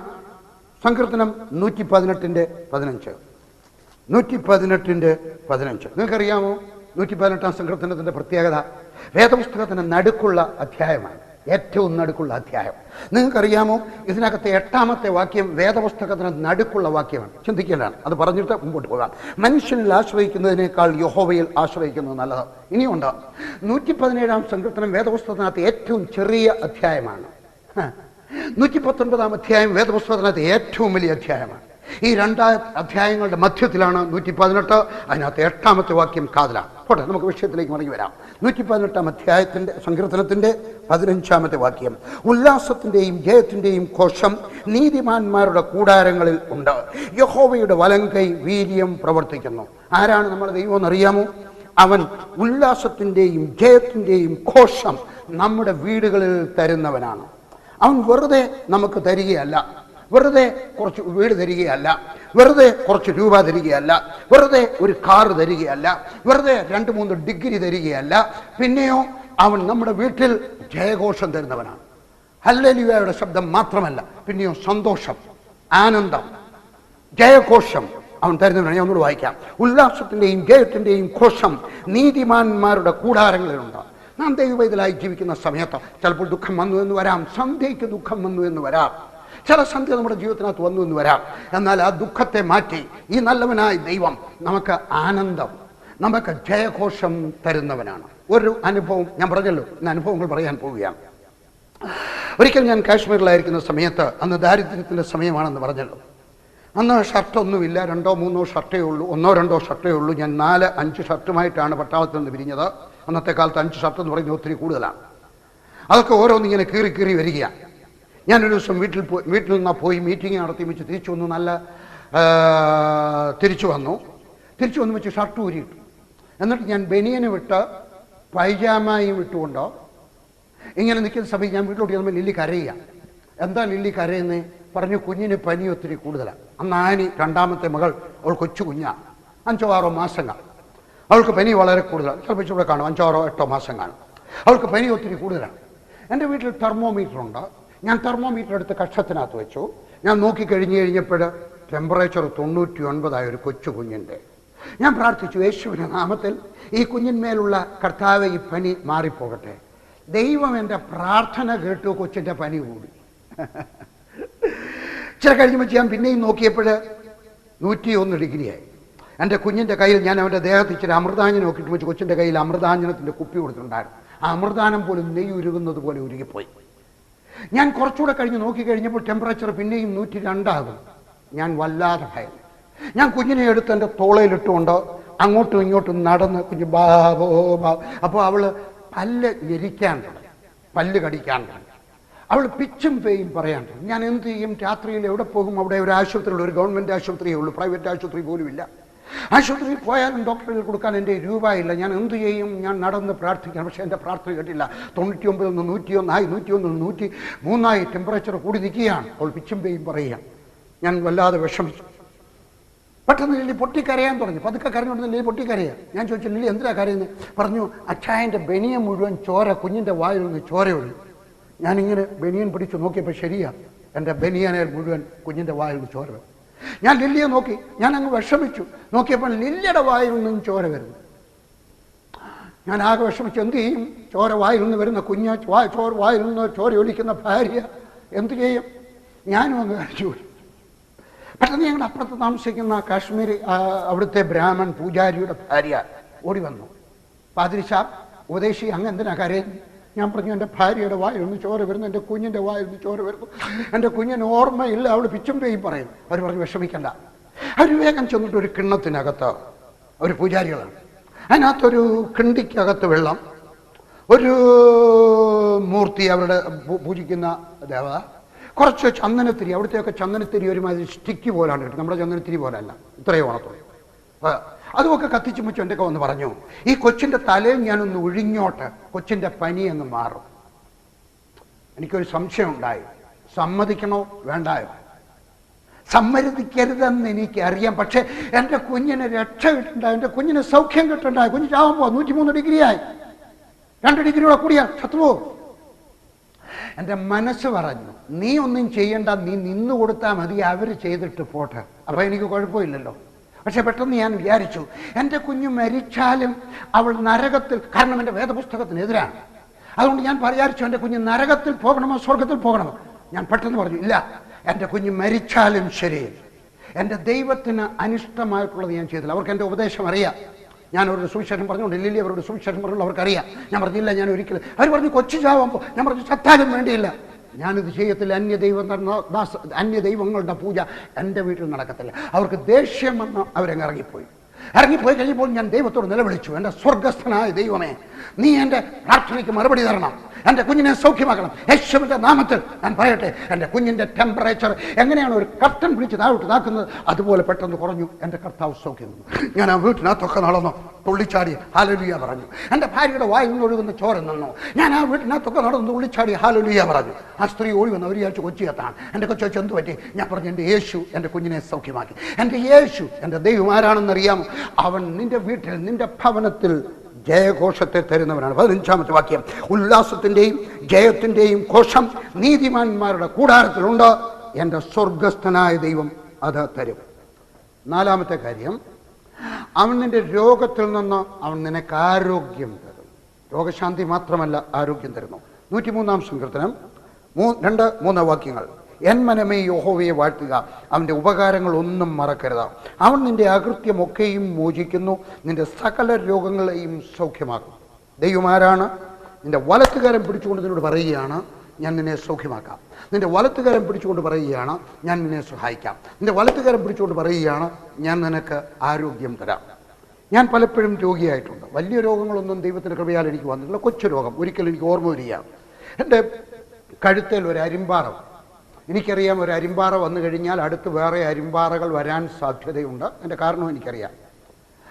സങ്കീർത്തനം 118:15. 118:15 നിങ്ങൾക്കറിയാമോ? 118-ാം സങ്കീർത്തനത്തിൻ്റെ പ്രത്യേകത വേദപുസ്തകത്തിന് നടുക്കുള്ള അധ്യായമാണ്, ഏറ്റവും നടുക്കുള്ള അധ്യായം. നിങ്ങൾക്കറിയാമോ? ഇതിനകത്തെ 8-ാമത്തെ വാക്യം വേദപുസ്തകത്തിന് നടുക്കുള്ള വാക്യമാണ്. ചിന്തിക്കേണ്ടതാണ്. അത് പറഞ്ഞിട്ട് മുമ്പോട്ട് പോകാം. മനുഷ്യനിൽ ആശ്രയിക്കുന്നതിനേക്കാൾ യഹോവയിൽ ആശ്രയിക്കുന്നത് നല്ലത്. ഇനിയുണ്ട്. 117-ാം സങ്കീർത്തനം വേദപുസ്തകത്തിനകത്ത് ഏറ്റവും ചെറിയ അധ്യായമാണ്. 119-ാം അധ്യായം വേദപുസ്തകത്തിനകത്ത് ഏറ്റവും വലിയ അധ്യായമാണ്. ഈ 2 അധ്യായങ്ങളുടെ മധ്യത്തിലാണ് 118. അതിനകത്ത് 8ാമത്തെ വാക്യം കാതലാണ്. പോട്ടെ, നമുക്ക് വിഷയത്തിലേക്ക് മടങ്ങി വരാം. 118 അധ്യായത്തിൻ്റെ സങ്കീർത്തനത്തിൻ്റെ 15ാമത്തെ വാക്യം, ഉല്ലാസത്തിൻ്റെയും ജയത്തിൻ്റെയും ഘോഷം നീതിമാന്മാരുടെ കൂടാരങ്ങളിൽ ഉണ്ട്. യഹോവയുടെ വലങ്കൈ വീര്യം പ്രവർത്തിക്കുന്നു. ആരാണ് നമ്മുടെ ദൈവം എന്നറിയാമോ? അവൻ ഉല്ലാസത്തിൻ്റെയും ജയത്തിൻ്റെയും ഘോഷം നമ്മുടെ വീടുകളിൽ തരുന്നവനാണ്. അവൻ വെറുതെ നമുക്ക് തരികയല്ല, വെറുതെ കുറച്ച് വീട് തരികയല്ല, വെറുതെ കുറച്ച് രൂപ തരികയല്ല, വെറുതെ ഒരു കാറ് തരികയല്ല, വെറുതെ 2-3 ഡിഗ്രി തരികയല്ല. പിന്നെയോ അവൻ നമ്മുടെ വീട്ടിൽ ജയഘോഷം തരുന്നവനാണ്. ഹല്ലേലൂയയുടെ ശബ്ദം മാത്രമല്ല, പിന്നെയോ സന്തോഷം, ആനന്ദം, ജയഘോഷം അവൻ തരുന്നവനാണ്. ഞാൻ ഒന്നുകൂടെ വായിക്കാം. ഉല്ലാസത്തിൻ്റെയും ജയത്തിൻ്റെയും ഘോഷം നീതിമാന്മാരുടെ കൂടാരങ്ങളിലുണ്ട്. നാം ദൈവവേദലായി ജീവിക്കുന്ന സമയത്ത് ചിലപ്പോൾ ദുഃഖം വന്നു എന്ന് വരാം, സന്ധ്യയ്ക്ക് ദുഃഖം വന്നു എന്ന് വരാം, ചില സന്ധ്യ നമ്മുടെ ജീവിതത്തിനകത്ത് വന്നു എന്ന് വരാം. എന്നാൽ ആ ദുഃഖത്തെ മാറ്റി ഈ നല്ലവനായ ദൈവം നമുക്ക് ആനന്ദം, നമുക്ക് ജയഘോഷം തരുന്നവനാണ്. ഒരു അനുഭവം ഞാൻ പറഞ്ഞല്ലോ, ഇന്ന് അനുഭവങ്ങൾ പറയാൻ പോവുകയാണ്. ഒരിക്കൽ ഞാൻ കാശ്മീരിലായിരിക്കുന്ന സമയത്ത്, അന്ന് ദാരിദ്ര്യത്തിൻ്റെ സമയമാണെന്ന് പറഞ്ഞല്ലോ. അന്ന് ഷർട്ടൊന്നുമില്ല, 2-3 ഷർട്ടേ ഉള്ളൂ, 1-2 ഷർട്ടേ ഉള്ളൂ. ഞാൻ 4-5 ഷർട്ടുമായിട്ടാണ് പട്ടാളത്തിൽ നിന്ന് പിരിഞ്ഞത്. അന്നത്തെ കാലത്ത് 5 ഷർട്ട് എന്ന് പറയുന്നത് ഒത്തിരി കൂടുതലാണ്. അതൊക്കെ ഓരോന്നിങ്ങനെ കീറി കീറി വരികയാണ്. ഞാനൊരു ദിവസം വീട്ടിൽ നിന്ന് പോയി മീറ്റിംഗ് നടത്തി വെച്ച് തിരിച്ചു വന്നു. തിരിച്ചു വന്നു വെച്ച് ഷർട്ട് ഊരിയിട്ടു. എന്നിട്ട് ഞാൻ ബനിയന് വിട്ട് പൈജാമയും ഇട്ടുകൊണ്ടോ ഇങ്ങനെ നിൽക്കുന്ന സമയത്ത് ഞാൻ വീട്ടിലോട്ട് ചെന്നപ്പോൾ ലില്ലി കരയുക. എന്താ ലില്ലി കരയുന്നേ? പറഞ്ഞു, കുഞ്ഞിന് പനി ഒത്തിരി കൂടുതലാണ്. അന്ന് ആനി 2ാമത്തെ മകൾ, അവൾ കൊച്ചു കുഞ്ഞാണ്, 5-6 മാസങ്ങൾ. അവൾക്ക് പനി വളരെ കൂടുതലാണ്. ചിലപ്പോൾ ഇവിടെ കാണും 5-8 മാസം കാണും. അവൾക്ക് പനി ഒത്തിരി കൂടുതലാണ്. എൻ്റെ വീട്ടിൽ തെർമോമീറ്റർ ഉണ്ട്. ഞാൻ തെർമോമീറ്റർ എടുത്ത് കക്ഷത്തിനകത്ത് വെച്ചു. ഞാൻ നോക്കിക്കഴിഞ്ഞപ്പോൾ ടെമ്പറേച്ചർ 99 ഒരു കൊച്ചു കുഞ്ഞിൻ്റെ. ഞാൻ പ്രാർത്ഥിച്ചു, യേശുവിൻ്റെ നാമത്തിൽ ഈ കുഞ്ഞിന്മേലുള്ള കർത്താവ് ഈ പനി മാറിപ്പോകട്ടെ. ദൈവം എൻ്റെ പ്രാർത്ഥന കേട്ടു, കൊച്ചിൻ്റെ പനി കൂടി. ചില കഴിഞ്ഞപ്പോൾ ഞാൻ പിന്നെയും നോക്കിയപ്പോൾ 101 ഡിഗ്രിയായി. എൻ്റെ കുഞ്ഞിൻ്റെ കയ്യിൽ ഞാൻ അവൻ്റെ ദേഹത്ത് ഇച്ചിരി അമൃതാഞ്ജനം നോക്കിയിട്ട് വെച്ച് കൊച്ചിൻ്റെ കയ്യിൽ അമൃതാഞ്ജനത്തിൻ്റെ കുപ്പി കൊടുത്തിട്ടുണ്ടായിരുന്നു. ആ അമൃതാനം പോലും നെയ്യ് ഉരുകുന്നത് പോലെ ഉരുകിപ്പോയി. ഞാൻ കുറച്ചുകൂടെ കഴിഞ്ഞ് നോക്കിക്കഴിഞ്ഞപ്പോൾ ടെമ്പറേച്ചർ പിന്നെയും 102 ആകും. ഞാൻ വല്ലാതെ ഭയം. ഞാൻ കുഞ്ഞിനെ എടുത്ത് എൻ്റെ തോളയിലിട്ടുകൊണ്ട് അങ്ങോട്ടും ഇങ്ങോട്ടും നടന്ന് കുഞ്ഞ് ബാബോ ബാബോ. അപ്പോൾ അവൾ പല്ല് ഞെരിക്കാൻ തുടങ്ങി, പല്ല് കടിക്കാൻ തുടങ്ങി. അവൾ പിച്ചും പേയും പറയാൻ തുടങ്ങി. ഞാൻ എന്ത് ചെയ്യും? രാത്രിയിൽ എവിടെ പോകും? അവിടെ ഒരു ആശുപത്രിയുള്ള, ഒരു ഗവൺമെൻറ് ആശുപത്രിയേ ഉള്ളൂ, പ്രൈവറ്റ് ആശുപത്രി പോലും ഇല്ല. ആശുപത്രിയിൽ പോയാലും ഡോക്ടറിൽ കൊടുക്കാൻ എൻ്റെ രൂപ ഇല്ല. ഞാൻ എന്ത് ചെയ്യും? ഞാൻ നടന്ന് പ്രാർത്ഥിക്കണം. പക്ഷേ എൻ്റെ പ്രാർത്ഥന കേട്ടില്ല. 99 നിന്ന് 101 ആയി, 101 നിന്ന് 103 ആയി. ടെമ്പറേച്ചർ കൂടി നിൽക്കുകയാണ്. അവൾ പിച്ചും പേയും പറയുക. ഞാൻ വല്ലാതെ വിഷമിച്ചു. പെട്ടെന്ന് ലില്ലി പൊട്ടിക്കരയാൻ തുടങ്ങി. പതുക്കെ കരഞ്ഞുകൊണ്ട് ലില്ലി പൊട്ടിക്കരയാ. ഞാൻ ചോദിച്ചു, ലില്ലി എന്തിനാ കരയുന്നത്? പറഞ്ഞു, അച്ചായൻ്റെ ബനിയൻ മുഴുവൻ ചോര, കുഞ്ഞിൻ്റെ വായിൽ നിന്ന് ചോരയുള്ളൂ. ഞാനിങ്ങനെ ബനിയൻ പിടിച്ച് നോക്കിയപ്പോൾ ശരിയാ, എൻ്റെ ബനിയനെ മുഴുവൻ കുഞ്ഞിൻ്റെ വായിൽ നിന്ന് ചോര. ഞാൻ ലില്ലിയെ നോക്കി, ഞാൻ അങ്ങ് വിഷമിച്ചു. നോക്കിയപ്പോൾ ലില്ലിയുടെ വായിൽ നിന്നും ചോര വരുന്നു. ഞാൻ ആകെ വിഷമിച്ചു. എന്ത് ചെയ്യും? ചോര വായിൽ നിന്ന് വരുന്ന കുഞ്ഞ്, വായിൽ നിന്ന് ചോര ഒലിക്കുന്ന ഭാര്യ, എന്തു ചെയ്യും? ഞാനും അങ്ങ് കഴിച്ചു. പെട്ടെന്ന് ഞങ്ങളുടെ അപ്പുറത്ത് താമസിക്കുന്ന കാശ്മീർ അവിടുത്തെ ബ്രാഹ്മൺ പൂജാരിയുടെ ഭാര്യ ഓടി വന്നു. പാതിരി സാബ്, ഉപദേശി, അങ്ങ് എന്തിനാ കരയുന്നത്? ഞാൻ പറഞ്ഞു, എൻ്റെ ഭാര്യയുടെ വായിൽ നിന്ന് ചോര വരുന്നു, എൻ്റെ കുഞ്ഞിൻ്റെ വായിൽ നിന്ന് ചോര വരുന്നു, എൻ്റെ കുഞ്ഞിന് ഓർമ്മയില്ല, അവൾ പിച്ചും പേയും പറയും. അവർ പറഞ്ഞു, വിഷമിക്കണ്ട. അവർ വേഗം ചെന്നിട്ട് ഒരു കിണ്ണത്തിനകത്ത്, ഒരു പൂജാരികളാണ്, അതിനകത്തൊരു കിണ്ടിക്കകത്ത് വെള്ളം, ഒരു മൂർത്തി, അവരുടെ പൂജിക്കുന്ന ദേവ, കുറച്ച് ചന്ദനത്തിരി, അവിടുത്തെയൊക്കെ ചന്ദനത്തിരി ഒരുമാതിരി സ്റ്റിക്ക് പോലാണ് കിട്ടും, നമ്മുടെ ചന്ദനത്തിരി പോലല്ല, ഇത്രയും ഓണത്തോളം. അതുമൊക്കെ കത്തിച്ചു മുച്ചു എൻ്റെ വന്ന് പറഞ്ഞു, ഈ കൊച്ചിൻ്റെ തലയിൽ ഞാനൊന്ന് ഒഴിഞ്ഞോട്ട്, കൊച്ചിൻ്റെ പനി അങ്ങ് മാറും. എനിക്കൊരു സംശയം ഉണ്ടായി, സമ്മതിക്കണോ വേണ്ടായോ? സമ്മതിക്കരുതെന്ന് എനിക്കറിയാം. പക്ഷേ എൻ്റെ കുഞ്ഞിന് രക്ഷ കിട്ടണ്ടായി, എൻ്റെ കുഞ്ഞിന് സൗഖ്യം കിട്ടണ്ടായി. കുഞ്ഞ് ചാവുമ്പോൾ 103 ഡിഗ്രിയായി, 2 ഡിഗ്രിയോടെ കൂടിയാ ചത്തുവോ? എൻ്റെ മനസ്സ് പറഞ്ഞു, നീ ഒന്നും ചെയ്യണ്ട, നീ നിന്ന് കൊടുത്താൽ മതി, അവർ ചെയ്തിട്ട് പോട്ടെ, അപ്പം എനിക്ക് കുഴപ്പമില്ലല്ലോ. പക്ഷെ പെട്ടെന്ന് ഞാൻ വിചാരിച്ചു, എൻ്റെ കുഞ്ഞ് മരിച്ചാലും അവൾ നരകത്തിൽ, കാരണം എൻ്റെ വേദപുസ്തകത്തിനെതിരാണ്. അതുകൊണ്ട് ഞാൻ വിചാരിച്ചു, എൻ്റെ കുഞ്ഞ് നരകത്തിൽ പോകണമോ സ്വർഗത്തിൽ പോകണമോ? ഞാൻ പെട്ടെന്ന് പറഞ്ഞു, ഇല്ല, എൻ്റെ കുഞ്ഞ് മരിച്ചാലും ശരി, എൻ്റെ ദൈവത്തിന് അനിഷ്ടമായിട്ടുള്ളത് ഞാൻ ചെയ്തില്ല. അവർക്ക് എൻ്റെ ഉപദേശം അറിയാം. ഞാൻ അവരുടെ സുവിശേഷം പറഞ്ഞുകൊണ്ട്, ലില്ലി അവരുടെ സുവിശേഷം പറഞ്ഞുകൊണ്ട് അവർക്കറിയാം. ഞാൻ പറഞ്ഞില്ല, ഞാൻ ഒരിക്കലും. അവർ പറഞ്ഞു, കൊച്ചു ചാവുമ്പോൾ. ഞാൻ പറഞ്ഞു, ചത്താലും വേണ്ടിയില്ല, ഞാനിത് ചെയ്യത്തില്ല, അന്യദൈവങ്ങളുടെ പൂജ എൻ്റെ വീട്ടിൽ നടക്കത്തില്ല. അവർക്ക് ദേഷ്യം വന്ന് അവരങ്ങ് ഇറങ്ങിപ്പോയി കഴിഞ്ഞപ്പോൾ ഞാൻ ദൈവത്തോട് നിലവിളിച്ചു, എൻ്റെ സ്വർഗസ്ഥനായ ദൈവമേ, നീ എൻ്റെ പ്രാർത്ഥനയ്ക്ക് മറുപടി തരണം, എൻ്റെ കുഞ്ഞിനെ സൗഖ്യമാക്കണം. യേശുവിൻ്റെ നാമത്തിൽ ഞാൻ പറയട്ടെ, എൻ്റെ കുഞ്ഞിൻ്റെ ടെമ്പറേച്ചർ എങ്ങനെയാണ് ഒരു കർട്ടൻ പിടിച്ച് താഴോട്ട് താക്കുന്നത് അതുപോലെ പെട്ടെന്ന് കുറഞ്ഞു. എൻ്റെ കർത്താവ് സൗഖ്യം തന്നു. ഞാൻ ആ വീട്ടിനകത്തൊക്കെ നടന്നു, തുള്ളിച്ചാടി ഹല്ലേലൂയ പറഞ്ഞു. എൻ്റെ ഭാര്യയുടെ വായിൽ നിന്ന് ഒഴുകുന്ന ചോര നിന്നു. ഞാൻ ആ വീട്ടിനകത്തൊക്കെ നടന്നു തുള്ളിച്ചാടി ഹല്ലേലൂയ പറഞ്ഞു. ആ സ്ത്രീ ഓടി വന്ന് അവർ വിചാരിച്ചു കൊച്ചിയെത്താണ്. എൻ്റെ കൊച്ചു വെച്ച് എന്ത് പറ്റി? ഞാൻ പറഞ്ഞു, എൻ്റെ യേശു എൻ്റെ കുഞ്ഞിനെ സൗഖ്യമാക്കി. എൻ്റെ യേശു എൻ്റെ ദൈവം ആരാണെന്നറിയാമോ? അവൻ നിന്റെ വീട്ടിൽ നിന്റെ ഭവനത്തിൽ ജയഘോഷത്തെ തരുന്നവനാണ്. 15-ാമത്തെ വാക്യം, ഉല്ലാസത്തിൻ്റെയും ജയത്തിൻ്റെയും ഘോഷം നീതിമാന്മാരുടെ കൂടാരത്തിലുണ്ട്, എൻ്റെ സ്വർഗസ്ഥനായ ദൈവം അത് തരും. 4-ാമത്തെ കാര്യം, അവൻ നിന്റെ രോഗത്തിൽ നിന്ന് അവൻ നിനക്ക് ആരോഗ്യം തരും. രോഗശാന്തി മാത്രമല്ല, ആരോഗ്യം തരുന്നു. 103-ാം സങ്കീർത്തനം 2-3 വാക്യങ്ങൾ, എൻ മനമേ യഹോവയെ വാഴ്ത്തുക, അവൻ്റെ ഉപകാരങ്ങൾ ഒന്നും മറക്കരുത്. അവൻ നിന്റെ അകൃത്യമൊക്കെയും മോചിക്കുന്നു, നിന്റെ സകല രോഗങ്ങളെയും സൗഖ്യമാക്കും. ദൈവമാരാണ്? നിന്റെ വലത്തുകരം പിടിച്ചുകൊണ്ട് നിന്നോട് പറയുകയാണ്, ഞാൻ നിന്നെ സൗഖ്യമാക്കാം. നിന്റെ വലത്തുകരം പിടിച്ചുകൊണ്ട് പറയുകയാണ്, ഞാൻ നിന്നെ സഹായിക്കാം. നിന്റെ വലത്തുകരം പിടിച്ചുകൊണ്ട് പറയുകയാണ്, ഞാൻ നിനക്ക് ആരോഗ്യം തരാം. ഞാൻ പലപ്പോഴും രോഗിയായിട്ടുണ്ട്. വലിയ രോഗങ്ങളൊന്നും ദൈവത്തിൻ്റെ കൃപയാൽ എനിക്ക് വന്നിട്ടില്ല. കൊച്ചു രോഗം ഒരിക്കലും എനിക്ക് ഓർമ്മ വരികയാണ്. എൻ്റെ കഴുത്തിൽ ഒരു അരിമ്പാറ. എനിക്കറിയാം, ഒരു അരിമ്പാറ വന്നു കഴിഞ്ഞാൽ അടുത്ത് വേറെ അരിമ്പാറകൾ വരാൻ സാധ്യതയുണ്ട്. എൻ്റെ കാരണം എനിക്കറിയാം.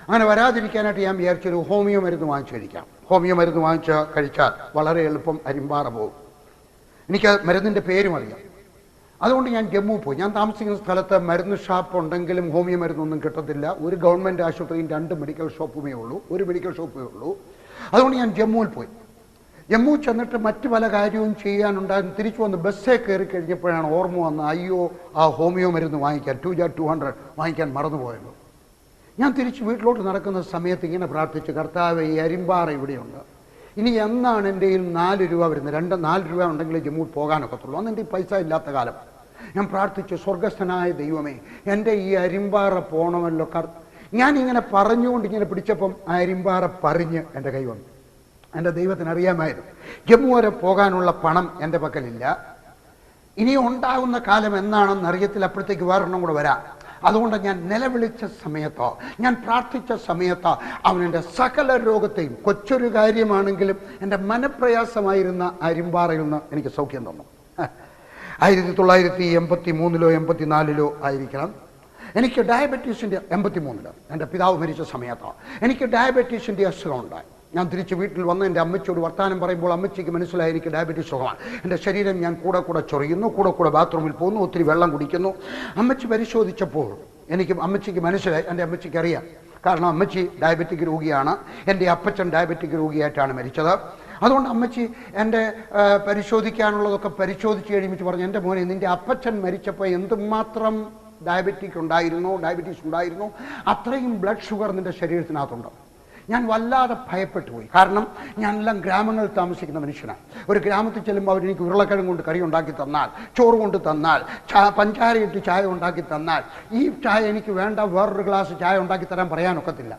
അങ്ങനെ വരാതിരിക്കാനായിട്ട് ഞാൻ വിചാരിച്ചൊരു ഹോമിയോ മരുന്ന് വാങ്ങിച്ചു കഴിക്കാം. ഹോമിയോ മരുന്ന് വാങ്ങിച്ച് കഴിച്ചാൽ വളരെ എളുപ്പം അരിമ്പാറ പോകും. എനിക്ക് മരുന്നിൻ്റെ പേരും അറിയാം. അതുകൊണ്ട് ഞാൻ ജമ്മു പോയി. ഞാൻ താമസിക്കുന്ന സ്ഥലത്ത് മരുന്ന് ഷാപ്പ് ഉണ്ടെങ്കിലും ഹോമിയോ മരുന്നൊന്നും കിട്ടത്തില്ല. ഒരു ഗവൺമെൻറ് ആശുപത്രിയും 2 മെഡിക്കൽ ഷോപ്പുമേ ഉള്ളൂ, ഒരു മെഡിക്കൽ ഷോപ്പേ ഉള്ളൂ. അതുകൊണ്ട് ഞാൻ ജമ്മുവിൽ പോയി. ജമ്മു ചെന്നിട്ട് മറ്റു പല കാര്യവും ചെയ്യാനുണ്ടായിരുന്നു. തിരിച്ചു വന്ന് ബസ്സേ കയറി കഴിഞ്ഞപ്പോഴാണ് ഓർമ്മ വന്ന്, അയ്യോ, ആ ഹോമിയോ മരുന്ന് വാങ്ങിക്കാൻ 200 വാങ്ങിക്കാൻ മറന്നുപോയല്ലോ. ഞാൻ തിരിച്ച് വീട്ടിലോട്ട് നടക്കുന്ന സമയത്ത് ഇങ്ങനെ പ്രാർത്ഥിച്ചു, കർത്താവേ, ഈ അരിമ്പാറ ഇവിടെയുണ്ട്, ഇനി എന്നാണ് എൻ്റെ കയ്യിൽ 4 രൂപ വരുന്നത്? 4 രൂപ ഉണ്ടെങ്കിൽ ജമ്മു പോകാനൊക്കത്തുള്ളൂ. അന്ന് എൻ്റെ പൈസ ഇല്ലാത്ത കാലം. ഞാൻ പ്രാർത്ഥിച്ചു, സ്വർഗസ്ഥനായ ദൈവമേ, എൻ്റെ ഈ അരിമ്പാറ പോകണമല്ലോ. ഞാനിങ്ങനെ പറഞ്ഞുകൊണ്ട് ഇങ്ങനെ പിടിച്ചപ്പം ആ അരിമ്പാറ പറഞ്ഞ് എൻ്റെ കൈ വന്നു. എൻ്റെ ദൈവത്തിന് അറിയാമായിരുന്നു ജമ്മു വരെ പോകാനുള്ള പണം എൻ്റെ പക്കലില്ല. ഇനി ഉണ്ടാകുന്ന കാലം എന്നാണെന്ന് അറിയത്തില്ല. അപ്പോഴത്തേക്ക് വേറെണ്ണം കൂടെ വരാം. അതുകൊണ്ട് ഞാൻ നിലവിളിച്ച സമയത്തോ, ഞാൻ പ്രാർത്ഥിച്ച സമയത്തോ അവൻ എൻ്റെ സകല രോഗത്തെയും, കൊച്ചൊരു കാര്യമാണെങ്കിലും എൻ്റെ മനപ്രയാസമായിരുന്ന അരിമ്പാറയിൽ നിന്ന് എനിക്ക് സൗഖ്യം തന്നു. 1983-ലോ 84-ലോ ആയിരിക്കണം. എനിക്ക് ഡയബറ്റീസിൻ്റെ 83-ൽ എൻ്റെ പിതാവ് മരിച്ച സമയത്തോ എനിക്ക് ഡയബറ്റീസിൻ്റെ അസുഖം ഉണ്ടായി. ഞാൻ തിരിച്ച് വീട്ടിൽ വന്ന് എൻ്റെ അമ്മച്ചിയോട് വർത്താനം പറയുമ്പോൾ അമ്മച്ചിക്ക് മനസ്സിലായി എനിക്ക് ഡയബറ്റീസ് രോഗമാണ്. എൻ്റെ ശരീരം ഞാൻ കൂടെ ചൊറിയുന്നു, കൂടെ ബാത്റൂമിൽ പോകുന്നു, ഒത്തിരി വെള്ളം കുടിക്കുന്നു. അമ്മച്ചി പരിശോധിച്ചപ്പോൾ അമ്മച്ചിക്ക് മനസ്സിലായി. എൻ്റെ അമ്മച്ചിക്ക് അറിയാം, കാരണം അമ്മച്ചി ഡയബറ്റിക് രോഗിയാണ്. എൻ്റെ അപ്പച്ചൻ ഡയബറ്റിക് രോഗിയായിട്ടാണ് മരിച്ചത്. അതുകൊണ്ട് അമ്മച്ചി എൻ്റെ പരിശോധിക്കാനുള്ളതൊക്കെ പരിശോധിച്ച് കഴിയുമ്പോൾ പറഞ്ഞു, എൻ്റെ മോനെ, നിൻ്റെ അപ്പച്ചൻ മരിച്ചപ്പോൾ എന്തുമാത്രം ഡയബറ്റീസ് ഉണ്ടായിരുന്നു, അത്രയും ബ്ലഡ് ഷുഗർ നിൻ്റെ ശരീരത്തിനകത്തുണ്ട്. ഞാൻ വല്ലാതെ ഭയപ്പെട്ടു പോയി. കാരണം ഞാനെല്ലാം ഗ്രാമങ്ങളിൽ താമസിക്കുന്ന മനുഷ്യനാണ്. ഒരു ഗ്രാമത്തിൽ ചെല്ലുമ്പോൾ അവരെനിക്ക് ഉരുളക്കിഴങ്ങ് കൊണ്ട് കറി ഉണ്ടാക്കി തന്നാൽ, ചോറ് കൊണ്ട് തന്നാൽ, പഞ്ചാരയിട്ട് ചായ ഉണ്ടാക്കി തന്നാൽ, ഈ ചായ എനിക്ക് വേണ്ട, വേറൊരു ഗ്ലാസ് ചായ ഉണ്ടാക്കി തരാൻ പറയാനൊക്കത്തില്ല.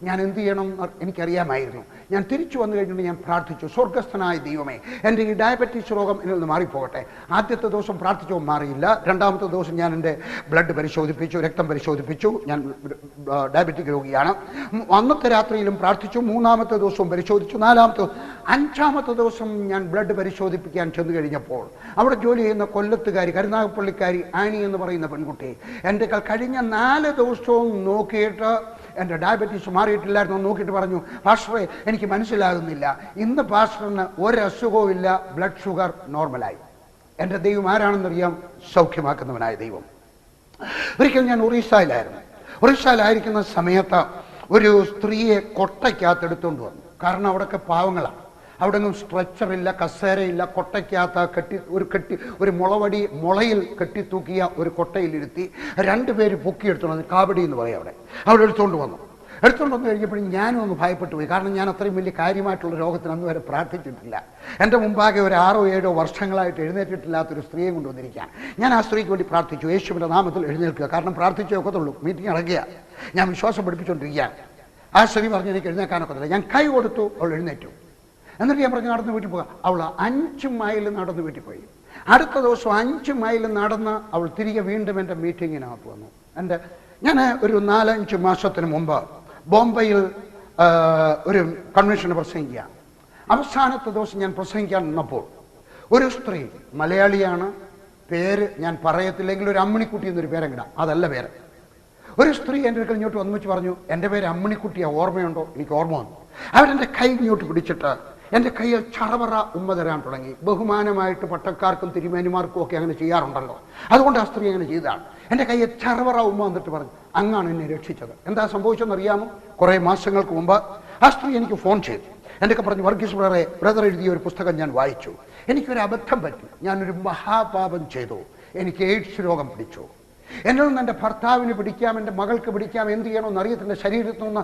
ഞാൻ എന്ത് ചെയ്യണം എനിക്കറിയാമായിരുന്നു. ഞാൻ തിരിച്ചു വന്നു കഴിഞ്ഞിട്ട് ഞാൻ പ്രാർത്ഥിച്ചു, സ്വർഗസ്ഥനായ ദൈവമേ, എൻ്റെ ഈ ഡയബറ്റീസ് രോഗം എന്നിൽ നിന്ന് മാറിപ്പോകട്ടെ. ആദ്യത്തെ ദിവസം പ്രാർത്ഥിച്ചോ മാറിയില്ല. 2ാമത്തെ ദിവസം ഞാൻ എൻ്റെ ബ്ലഡ് പരിശോധിപ്പിച്ചു, രക്തം പരിശോധിപ്പിച്ചു. ഞാൻ ഡയബറ്റിക് രോഗിയാണ്. അന്നത്തെ രാത്രിയിലും പ്രാർത്ഥിച്ചു. 3ാമത്തെ ദിവസവും പരിശോധിച്ചു. 5ാമത്തെ ദിവസം ഞാൻ ബ്ലഡ് പരിശോധിപ്പിക്കാൻ ചെന്ന് കഴിഞ്ഞപ്പോൾ അവിടെ ജോലി ചെയ്യുന്ന കൊല്ലത്തുകാരി, കരുനാഗപ്പള്ളിക്കാരി ആനി എന്ന് പറയുന്ന പെൺകുട്ടി എൻ്റെ കഴിഞ്ഞ 4 ദിവസവും നോക്കിയിട്ട് എൻ്റെ ഡയബറ്റീസ് മാറിയിട്ടില്ലായിരുന്നു. നോക്കിയിട്ട് പറഞ്ഞു, പാസ്റ്ററെ, എനിക്ക് മനസ്സിലാകുന്നില്ല, ഇന്ന് പാസ്റ്ററിന് ഒരു അസുഖവും ഇല്ല, ബ്ലഡ് ഷുഗർ നോർമലായി. എൻ്റെ ദൈവം ആരാണെന്നറിയാം? സൗഖ്യമാക്കുന്നവനായ ദൈവം. ഒരിക്കൽ ഞാൻ ഒറീസയിലായിരിക്കുന്ന സമയത്ത് ഒരു സ്ത്രീയെ കൊട്ടയ്ക്കകത്ത് എടുത്തുകൊണ്ട് വന്നു. കാരണം അവിടെയൊക്കെ പാവങ്ങളാണ്. അവിടെയൊന്നും സ്ട്രെച്ചറില്ല, കസേരയില്ല. കൊട്ടയ്ക്കകത്ത് ഒരു മുളയിൽ കെട്ടിത്തൂക്കിയ ഒരു കൊട്ടയിലിരുത്തി 2 പേര് പൊക്കിയെടുത്തോണ്ട്, കാബടി എന്ന് പറയും, അവിടെ എടുത്തുകൊണ്ട് വന്നു കഴിഞ്ഞപ്പോഴും ഞാനും ഒന്ന് ഭയപ്പെട്ടു പോയി. കാരണം ഞാൻ അത്രയും വലിയ കാര്യമായിട്ടുള്ള രോഗത്തിന് അന്ന് വരെ പ്രാർത്ഥിച്ചിട്ടില്ല. എൻ്റെ മുമ്പാകെ ഒരു 6-7 വർഷങ്ങളായിട്ട് എഴുന്നേറ്റിട്ടില്ലാത്തൊരു സ്ത്രീയെ കൊണ്ടുവന്നിരിക്കുകയാണ്. ഞാൻ ആ സ്ത്രീക്ക് വേണ്ടി പ്രാർത്ഥിച്ചു, യേശുവിൻ്റെ നാമത്തിൽ എഴുന്നേൽക്കുക. കാരണം പ്രാർത്ഥിച്ചേ ഒക്കത്തുള്ളൂ, മീറ്റിംഗ് അടങ്ങുക. ഞാൻ വിശ്വാസം പഠിപ്പിച്ചുകൊണ്ടിരിക്കുകയാണ്. ആ സ്ത്രീ പറഞ്ഞു, എനിക്ക് എഴുന്നേക്കാനൊക്കത്തില്ല. ഞാൻ കൈ കൊടുത്തു, അവൾ എഴുന്നേറ്റു. എന്നിട്ട് ഞാൻ പറഞ്ഞു, നടന്ന് വീട്ടിൽ പോകാം. അവൾ 5 മൈൽ നടന്ന് വീട്ടിൽ പോയി. അടുത്ത ദിവസം 5 മൈൽ നടന്ന് അവൾ തിരികെ വീണ്ടും എൻ്റെ മീറ്റിങ്ങിനകത്ത് വന്നു. ഞാൻ ഒരു 4-5 മാസത്തിന് മുമ്പ് ബോംബെയിൽ ഒരു കൺവെൻഷന് പ്രസംഗിക്കുക. അവസാനത്തെ ദിവസം ഞാൻ പ്രസംഗിക്കാൻ നിന്നപ്പോൾ ഒരു സ്ത്രീ, മലയാളിയാണ്, പേര് ഞാൻ പറയത്തില്ലെങ്കിൽ ഒരു അമ്മിണിക്കുട്ടി എന്നൊരു പേരെങ്കിടാം, അതല്ല പേര്. ഒരു സ്ത്രീ എൻ്റെ അടുക്കൽ ഇങ്ങോട്ട് വന്നു വെച്ച് പറഞ്ഞു, എൻ്റെ പേര് അമ്മിണിക്കുട്ടിയാ, ഓർമ്മയുണ്ടോ? എനിക്ക് ഓർമ്മ വന്നു. അവരെൻ്റെ കൈ ഇങ്ങോട്ട് പിടിച്ചിട്ട് എൻ്റെ കയ്യിൽ ചറവറ ഉമ്മ തരാൻ തുടങ്ങി. ബഹുമാനമായിട്ട് പട്ടക്കാർക്കും തിരുമേനിമാർക്കും ഒക്കെ അങ്ങനെ ചെയ്യാറുണ്ടല്ലോ, അതുകൊണ്ട് ആ സ്ത്രീ അങ്ങനെ ചെയ്തതാണ്. എൻ്റെ കയ്യിൽ ചറവറ ഉമ്മ വന്നിട്ട് പറഞ്ഞു, അങ്ങാണ് എന്നെ രക്ഷിച്ചത്. എന്താ സംഭവിച്ചതെന്ന് അറിയാമോ? കുറേ മാസങ്ങൾക്ക് മുമ്പ് ആ സ്ത്രീ എനിക്ക് ഫോൺ ചെയ്തു. എന്നൊക്കെ പറഞ്ഞു, വർഗീസ് ബ്രദർ എഴുതിയ ഒരു പുസ്തകം ഞാൻ വായിച്ചു, എനിക്കൊരു അബദ്ധം പറ്റി, ഞാനൊരു മഹാപാപം ചെയ്തു, എനിക്ക് എയ്ഡ്സ് രോഗം പിടിച്ചു. എന്നിൽ നിന്ന് എൻ്റെ ഭർത്താവിന് പിടിക്കാം, എൻ്റെ മകൾക്ക് പിടിക്കാം, എന്ത് ചെയ്യണമെന്ന് അറിയത്തിൻ്റെ ശരീരത്തിൽ നിന്ന്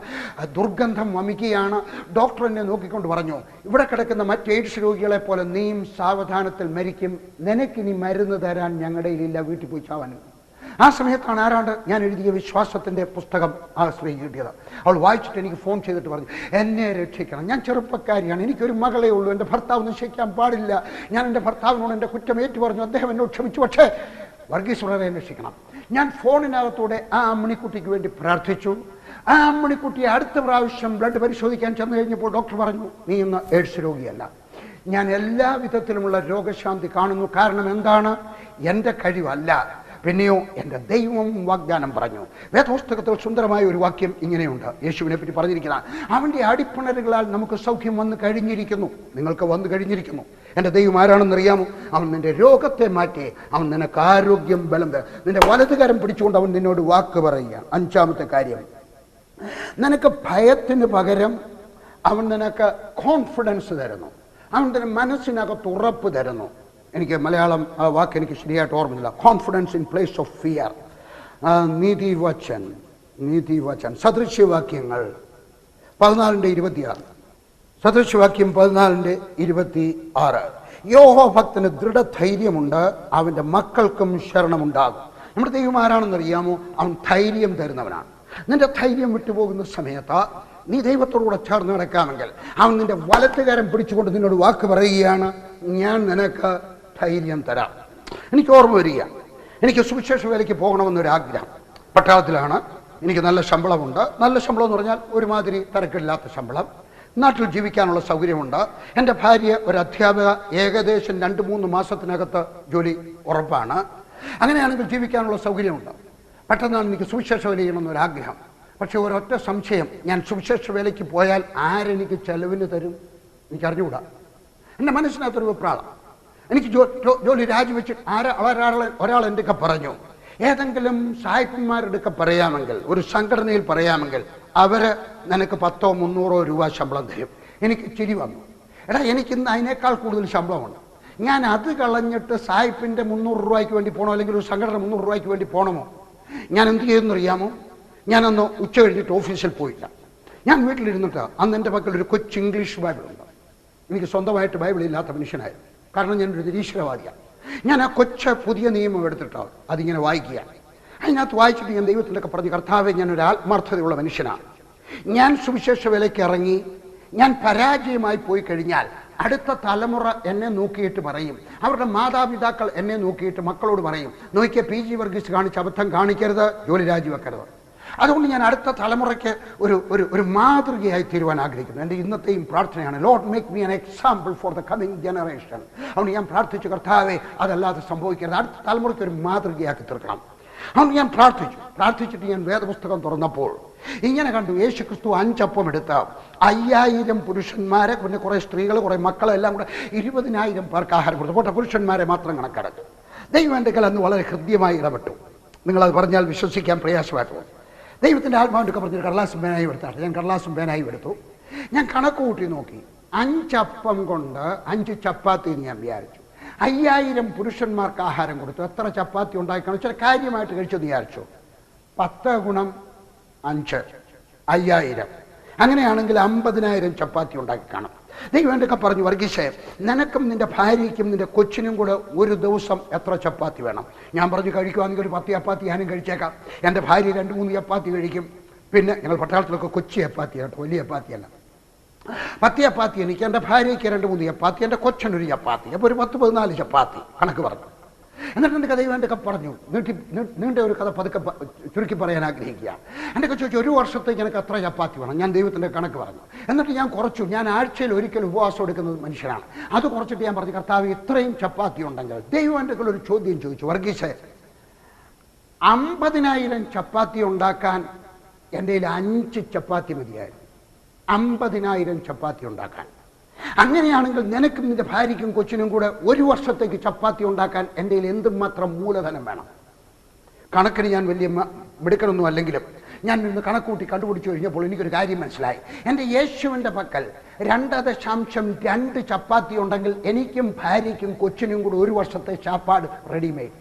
ദുർഗന്ധം വമിക്കുകയാണ്. ഡോക്ടർ എന്നെ നോക്കിക്കൊണ്ട് പറഞ്ഞു, ഇവിടെ കിടക്കുന്ന മറ്റ് എയ്ഡ്സ് രോഗികളെ പോലെ നീയും സാവധാനത്തിൽ മരിക്കും, നിനക്കിനി മരുന്ന് തരാൻ ഞങ്ങളുടെ ഇല്ല, വീട്ടിൽ പോയി ചാവാൻ. ആ സമയത്താണ് ആരാണ്ട് ഞാൻ എഴുതിയ വിശ്വാസത്തിൻ്റെ പുസ്തകം ആ സ്ത്രീ കിട്ടിയത്. അവൾ വായിച്ചിട്ട് എനിക്ക് ഫോൺ ചെയ്തിട്ട് പറഞ്ഞു, എന്നെ രക്ഷിക്കണം, ഞാൻ ചെറുപ്പക്കാരിയാണ്, എനിക്കൊരു മകളേ ഉള്ളൂ, എൻ്റെ ഭർത്താവ് നശിക്കാൻ പാടില്ല, ഞാൻ എൻ്റെ ഭർത്താവിനോട് എൻ്റെ കുറ്റം ഏറ്റു പറഞ്ഞു, അദ്ദേഹം എന്നോട് ക്ഷമിച്ചു, പക്ഷേ വർഗീസ് ബ്രദറെ രക്ഷിക്കണം. ഞാൻ ഫോണിനകത്തൂടെ ആ അമ്മിണിക്കുട്ടിക്ക് വേണ്ടി പ്രാർത്ഥിച്ചു. ആ അമ്മിണിക്കുട്ടിയെ അടുത്ത പ്രാവശ്യം ബ്ലഡ് പരിശോധിക്കാൻ ചെന്ന് കഴിഞ്ഞപ്പോൾ ഡോക്ടർ പറഞ്ഞു, നീ ഇന്ന് എയ്ഡ്സ് രോഗിയല്ല. ഞാൻ എല്ലാ വിധത്തിലുമുള്ള രോഗശാന്തി കാണുന്നു. കാരണം എന്താണ്? എൻ്റെ കഴിവല്ല, പിന്നെയോ എൻ്റെ ദൈവം വാഗ്ദാനം പറഞ്ഞു. വേദപുസ്തകത്തിൽ സുന്ദരമായ ഒരു വാക്യം ഇങ്ങനെയുണ്ട്, യേശുവിനെ പറ്റി പറഞ്ഞിരിക്കുന്നത്, അവൻ്റെ അടിപ്പിണരുകളാൽ നമുക്ക് സൗഖ്യം വന്നു കഴിഞ്ഞിരിക്കുന്നു. നിങ്ങൾക്ക് വന്നു കഴിഞ്ഞിരിക്കുന്നു. എൻ്റെ ദൈവം ആരാണെന്നറിയാമോ? അവൻ നിന്റെ രോഗത്തെ മാറ്റി, അവൻ നിനക്ക് ആരോഗ്യം ബലം തരും. നിന്റെ വലതുകരം പിടിച്ചുകൊണ്ട് അവൻ നിന്നോട് വാക്ക് പറയുക. 5-ാമത്തെ കാര്യം, നിനക്ക് ഭയത്തിന് പകരം അവൻ നിനക്ക് കോൺഫിഡൻസ് തരുന്നു. അവൻ നിന്റെ മനസ്സിനകത്ത് ഉറപ്പ് തരുന്നു. എനിക്ക് മലയാളം ആ വാക്ക് എനിക്ക് ശരിയായിട്ട് ഓർമ്മയില്ല. Confidence in place of fear. Neetivachan സദൃശ്യവാക്യങ്ങൾ 14:26. സദൃശ്യവാക്യം 14:26. യഹോവഭക്തന് ദൃഢധൈര്യമുണ്ട്, അവൻ്റെ മക്കൾക്കും ശരണമുണ്ടാകും. നമ്മുടെ ദൈവം ആരാണെന്നറിയാമോ? അവൻ ധൈര്യം തരുന്നവനാണ്. നിന്റെ ധൈര്യം വിട്ടുപോകുന്ന സമയത്ത് നീ ദൈവത്തോടുകൂടെ ചേർന്ന് നടക്കാമെങ്കിൽ അവൻ നിന്റെ വലത്തുകരം പിടിച്ചുകൊണ്ട് നിന്നോട് വാക്ക് പറയുകയാണ്, ഞാൻ നിനക്ക് ധൈര്യം തരാം. എനിക്ക് ഓർമ്മ വരിക, എനിക്ക് സുവിശേഷ വേലയ്ക്ക് പോകണമെന്നൊരാഗ്രഹം. പട്ടാളത്തിലാണ്, എനിക്ക് നല്ല ശമ്പളമുണ്ട്. നല്ല ശമ്പളം എന്ന് പറഞ്ഞാൽ ഒരുമാതിരി തിരക്കില്ലാത്ത ശമ്പളം. നാട്ടിൽ ജീവിക്കാനുള്ള സൗകര്യമുണ്ട്. എൻ്റെ ഭാര്യ ഒരു അധ്യാപിക, ഏകദേശം 2-3 മാസത്തിനകത്ത് ജോലി ഉറപ്പാണ്. അങ്ങനെയാണെങ്കിൽ ജീവിക്കാനുള്ള സൗകര്യമുണ്ട്. പെട്ടെന്നാണ് എനിക്ക് സുവിശേഷ വേല ചെയ്യണമെന്നൊരാഗ്രഹം. പക്ഷെ ഒരൊറ്റ സംശയം, ഞാൻ സുവിശേഷ വേലയ്ക്ക് പോയാൽ ആരെനിക്ക് ചെലവിന് തരും? എനിക്കറിഞ്ഞുകൂടാ. എൻ്റെ മനസ്സിനകത്തൊരു വെപ്രാളം. എനിക്ക് ജോലി രാജിവെച്ച് ഒരാൾ എൻ്റെ ഒക്കെ പറഞ്ഞു, ഏതെങ്കിലും സായിപ്പന്മാരുടെ പറയാമെങ്കിൽ, ഒരു സംഘടനയിൽ പറയാമെങ്കിൽ അവർ നിനക്ക് 100-300 രൂപ ശമ്പളം തരും. എനിക്ക് ചിരി വന്നു. എടാ, എനിക്കിന്ന് അതിനേക്കാൾ കൂടുതൽ ശമ്പളമുണ്ട്. ഞാൻ അത് കളഞ്ഞിട്ട് സായിപ്പിൻ്റെ 300 രൂപയ്ക്ക് വേണ്ടി പോകണോ, അല്ലെങ്കിൽ ഒരു സംഘടന 300 രൂപയ്ക്ക് വേണ്ടി പോകണമോ? ഞാൻ എന്ത് ചെയ്തെന്നറിയാമോ? ഞാനന്ന് ഉച്ച കഴിഞ്ഞിട്ട് ഓഫീസിൽ പോയില്ല. ഞാൻ വീട്ടിലിരുന്നിട്ട് അന്ന് എൻ്റെ പക്കൽ ഒരു കൊച്ചു ഇംഗ്ലീഷ് ബൈബിളുണ്ട്. എനിക്ക് സ്വന്തമായിട്ട് ബൈബിൾ ഇല്ലാത്ത മനുഷ്യനായിരുന്നു, കാരണം ഞാനൊരു നിരീശ്വരവാദിയാണ്. ഞാൻ ആ കൊച്ച പുതിയ നിയമം എടുത്തിട്ട് അതിങ്ങനെ വായിക്കുക. അതിനകത്ത് വായിച്ചിട്ട് ഞാൻ ദൈവത്തിൻ്റെ ഒക്കെ പറഞ്ഞു, കർത്താവെ, ഞാനൊരു ആത്മാർത്ഥതയുള്ള മനുഷ്യനാണ്. ഞാൻ സുവിശേഷ വേലയ്ക്ക് ഇറങ്ങി ഞാൻ പരാജയമായി പോയി കഴിഞ്ഞാൽ അടുത്ത തലമുറ എന്നെ നോക്കിയിട്ട് പറയും, അവരുടെ മാതാപിതാക്കൾ എന്നെ നോക്കിയിട്ട് മക്കളോട് പറയും, നോക്കിയ PG വർഗീസ് കാണിച്ച് അബദ്ധം കാണിക്കരുത്, ജോലി രാജിവെക്കരുത്. അതുകൊണ്ട് ഞാൻ അടുത്ത തലമുറയ്ക്ക് ഒരു മാതൃകയായി തീരുവാൻ ആഗ്രഹിക്കുന്നു. എൻ്റെ ഇന്നത്തെയും പ്രാർത്ഥനയാണ്, Lord make me an example for the coming generation. അതുകൊണ്ട് ഞാൻ പ്രാർത്ഥിച്ചു, കർത്താവേ, അതല്ലാതെ സംഭവിക്കരുത്, അടുത്ത തലമുറയ്ക്ക് ഒരു മാതൃകയാക്കി തീർക്കണം. അതുകൊണ്ട് ഞാൻ പ്രാർത്ഥിച്ചിട്ട് ഞാൻ വേദപുസ്തകം തുറന്നപ്പോൾ ഇങ്ങനെ കണ്ടു, യേശു ക്രിസ്തു 5 അപ്പം എടുത്ത് 5000 പുരുഷന്മാരെ, പിന്നെ കുറേ സ്ത്രീകൾ, കുറേ മക്കളെല്ലാം കൂടെ 20,000 പേർക്ക് ആഹാരം കൊടുത്തു. പോട്ടെ, പുരുഷന്മാരെ മാത്രം കണക്കെടുത്തു. ദൈവം എൻ്റെ കയ്യിൽ അന്ന് വളരെ ഹൃദ്യമായി ഇടപെട്ടു. നിങ്ങളത് പറഞ്ഞാൽ വിശ്വസിക്കാൻ പ്രയാസമായിട്ട് പോകും. ദൈവത്തിൻ്റെ ആത്മാവിൻ്റെ പറഞ്ഞൊരു കടലാസും പേനായി എടുത്താട്ടെ. ഞാൻ കടലാസും പേനായി എടുത്തു. ഞാൻ കണക്ക് കൂട്ടി നോക്കി. 5 അപ്പം കൊണ്ട് 5 ചപ്പാത്തി എന്ന് ഞാൻ വിചാരിച്ചു. 5000 പുരുഷന്മാർക്ക് ആഹാരം കൊടുത്തു. എത്ര ചപ്പാത്തി ഉണ്ടായിക്കാണോ? ചില കാര്യമായിട്ട് കഴിച്ചെന്ന് വിചാരിച്ചു. 10 × 5 5000. അങ്ങനെയാണെങ്കിൽ 50,000 ചപ്പാത്തി ഉണ്ടാക്കി കാണും. ദൈവം എൻ്റെ പറഞ്ഞു, വർഗീസേ, നിനക്കും നിന്റെ ഭാര്യയ്ക്കും നിന്റെ കൊച്ചിനും കൂടെ ഒരു ദിവസം എത്ര ചപ്പാത്തി വേണം? ഞാൻ പറഞ്ഞു, കഴിക്കുവാണെങ്കിൽ ഒരു 10 ചപ്പാത്തി ഞാനും കഴിച്ചേക്കാം. എൻ്റെ ഭാര്യ 2-3 ചപ്പാത്തി കഴിക്കും. പിന്നെ ഞങ്ങൾ പട്ടാളത്തിലൊക്കെ കൊച്ചി ചപ്പാത്തി കേട്ടോ, വലിയ ചപ്പാത്തിയല്ല. 10 ചപ്പാത്തി എനിക്ക്, എൻ്റെ ഭാര്യയ്ക്ക് 2-3 ചപ്പാത്തി, എൻ്റെ കൊച്ചനൊരു ചപ്പാത്തി, അപ്പോൾ ഒരു 10-14 ചപ്പാത്തി കണക്ക് പറഞ്ഞു. എന്നിട്ട് എൻ്റെ കഥ ഇവൻ്റെയൊക്കെ പറഞ്ഞു നീണ്ട ഒരു കഥ പതുക്കെ ചുരുക്കി പറയാൻ ആഗ്രഹിക്കുക. എൻ്റെ ഒക്കെ ചോദിച്ചു 1 വർഷത്തേക്ക് എനിക്ക് അത്ര ചപ്പാത്തി വേണം. ഞാൻ ദൈവത്തിൻ്റെ കണക്ക് പറഞ്ഞു. എന്നിട്ട് ഞാൻ കുറച്ചു. ഞാൻ ആഴ്ചയിൽ ഒരിക്കൽ ഉപവാസം എടുക്കുന്ന മനുഷ്യനാണ്. അത് കുറച്ചിട്ട് ഞാൻ പറഞ്ഞു, കർത്താവ് ഇത്രയും ചപ്പാത്തി ഉണ്ടെങ്കിൽ. ദൈവം എൻ്റെ ഒരു ചോദ്യം ചോദിച്ചു, വർഗീസേ 50,000 ചപ്പാത്തി ഉണ്ടാക്കാൻ എൻ്റെ 5 ചപ്പാത്തി മതിയായിരുന്നു. 50,000 ചപ്പാത്തി ഉണ്ടാക്കാൻ. അങ്ങനെയാണെങ്കിൽ നിനക്കും നിന്റെ ഭാര്യയ്ക്കും കൊച്ചിനും കൂടെ 1 വർഷത്തേക്ക് ചപ്പാത്തി ഉണ്ടാക്കാൻ എൻ്റെ എന്തുമാത്രം മൂലധനം വേണം? കണക്കിന് ഞാൻ വലിയ മിടുക്കനൊന്നും അല്ലെങ്കിലും ഞാൻ നിന്ന് കണക്കൂട്ടി കണ്ടുപിടിച്ചു കഴിഞ്ഞപ്പോൾ എനിക്കൊരു കാര്യം മനസ്സിലായി. എൻ്റെ യേശുവിൻ്റെ പക്കൽ 2.2 ചപ്പാത്തി ഉണ്ടെങ്കിൽ എനിക്കും ഭാര്യയ്ക്കും കൊച്ചിനും കൂടെ 1 വർഷത്തെ ചാപ്പാട് റെഡിമെയ്ഡ്.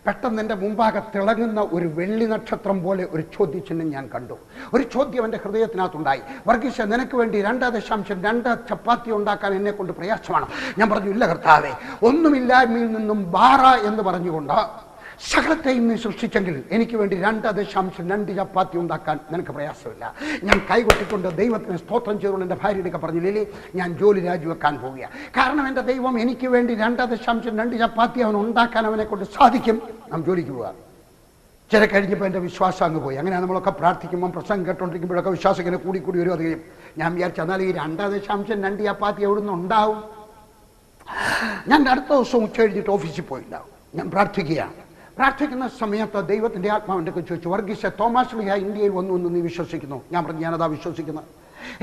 പെട്ടെന്ന് എൻ്റെ മുമ്പാകെ തിളങ്ങുന്ന ഒരു വെള്ളി നക്ഷത്രം പോലെ ഒരു ചോദ്യചിഹ്നം ഞാൻ കണ്ടു. ഒരു ചോദ്യം എൻ്റെ ഹൃദയത്തിനകത്തുണ്ടായി, വർഗീസ് നിനക്ക് വേണ്ടി 2.2 ചപ്പാത്തി ഉണ്ടാക്കാൻ എന്നെ കൊണ്ട് പ്രയാസമാണ്. ഞാൻ പറഞ്ഞു, ഇല്ല കർത്താവേ, ഒന്നുമില്ലായ്മയിൽ നിന്നും ബാറ എന്ന് പറഞ്ഞുകൊണ്ട് സകലത്തെയും നീ സൃഷ്ടിച്ചെങ്കിൽ എനിക്ക് വേണ്ടി 2.2 ചപ്പാത്തി ഉണ്ടാക്കാൻ നിനക്ക് പ്രയാസമില്ല. ഞാൻ കൈകൊട്ടിക്കൊണ്ട് ദൈവത്തിന് സ്തോത്രം ചെയ്തുകൊണ്ട് എൻ്റെ ഭാര്യയുടെ പറഞ്ഞു, ലിലി ഞാൻ ജോലി രാജിവെക്കാൻ പോവുക. കാരണം എൻ്റെ ദൈവം എനിക്ക് വേണ്ടി 2.2 ചപ്പാത്തി അവൻ ഉണ്ടാക്കാൻ അവനെ കൊണ്ട് സാധിക്കും. നാം ജോലിക്ക് പോവുക. ചില കഴിഞ്ഞപ്പോൾ എൻ്റെ വിശ്വാസം അങ്ങ് പോയി. അങ്ങനെ നമ്മളൊക്കെ പ്രാർത്ഥിക്കുമ്പോൾ പ്രസംഗം കേട്ടോണ്ടിരിക്കുമ്പോഴൊക്കെ വിശ്വാസം ഇങ്ങനെ കൂടി വരും. അധികം ഞാൻ വിചാരിച്ചു, എന്നാൽ ഈ 2.2 ചപ്പാത്തി എവിടുന്ന് ഉണ്ടാവും? ഞാൻ അടുത്ത ദിവസം ഉച്ച കഴിഞ്ഞിട്ട് ഓഫീസിൽ പോയിണ്ടാവും. ഞാൻ പ്രാർത്ഥിക്കുന്ന സമയത്ത് ദൈവത്തിൻ്റെ ആത്മാവിൻ്റെ ചോദിച്ചു, വർഗീസ് തോമാസ് ലീഹ ഇന്ത്യയിൽ വന്നു എന്ന് നീ വിശ്വസിക്കുന്നു? ഞാൻ പറഞ്ഞു, ഞാനതാ വിശ്വസിക്കുന്നത്.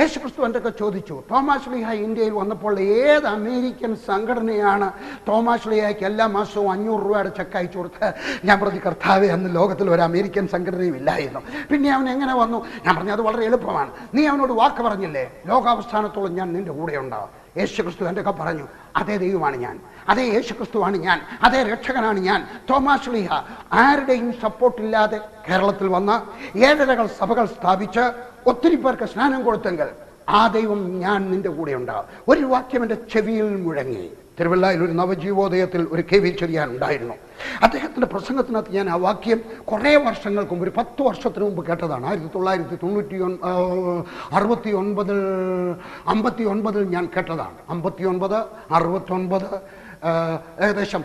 യേശു ക്രിസ്തു എൻ്റെ ചോദിച്ചു, തോമാസ് ലീഹ ഇന്ത്യയിൽ വന്നപ്പോൾ ഏത് അമേരിക്കൻ സംഘടനയാണ് തോമാസ് ലീഹയ്ക്ക് എല്ലാ മാസവും 500 രൂപയുടെ ചെക്ക് അയച്ചു കൊടുത്ത്? ഞാൻ പറഞ്ഞു, കർത്താവേ, അന്ന് ലോകത്തിൽ ഒരു അമേരിക്കൻ സംഘടനയും ഇല്ലായിരുന്നു. പിന്നെ അവൻ എങ്ങനെ വന്നു? ഞാൻ പറഞ്ഞു, അത് വളരെ എളുപ്പമാണ്. നീ അവനോട് വാക്ക് പറഞ്ഞില്ലേ, ലോകാവസ്ഥാനത്തോളം ഞാൻ നിന്റെ കൂടെ ഉണ്ടാവും. യേശു ക്രിസ്തു എൻ്റെ പറഞ്ഞു, അതേ ദൈവമാണ് ഞാൻ, അതേ യേശു ക്രിസ്തുവാണ് ഞാൻ, അതേ രക്ഷകനാണ് ഞാൻ. തോമാസ് ലീഹ ആരുടെയും സപ്പോർട്ടില്ലാതെ കേരളത്തിൽ വന്ന് 7 സഭകൾ സ്ഥാപിച്ച് ഒത്തിരി പേർക്ക് സ്നാനം കൊടുത്തെങ്കിൽ ആ ദൈവം ഞാൻ നിന്റെ കൂടെ ഉണ്ടാവും. ഒരു വാക്യം എൻ്റെ ചെവിയിൽ മുഴങ്ങി. തിരുവല്ലയിൽ ഒരു നവജീവോദയത്തിൽ ഒരു KV ചെറിയാൻ ഉണ്ടായിരുന്നു. അദ്ദേഹത്തിൻ്റെ പ്രസംഗത്തിനകത്ത് ഞാൻ ആ വാക്യം കുറേ വർഷങ്ങൾക്ക് മുമ്പ്, ഒരു 10 വർഷത്തിന് മുമ്പ് കേട്ടതാണ്. 1959 ഞാൻ കേട്ടതാണ്. 59, 69, ഏകദേശം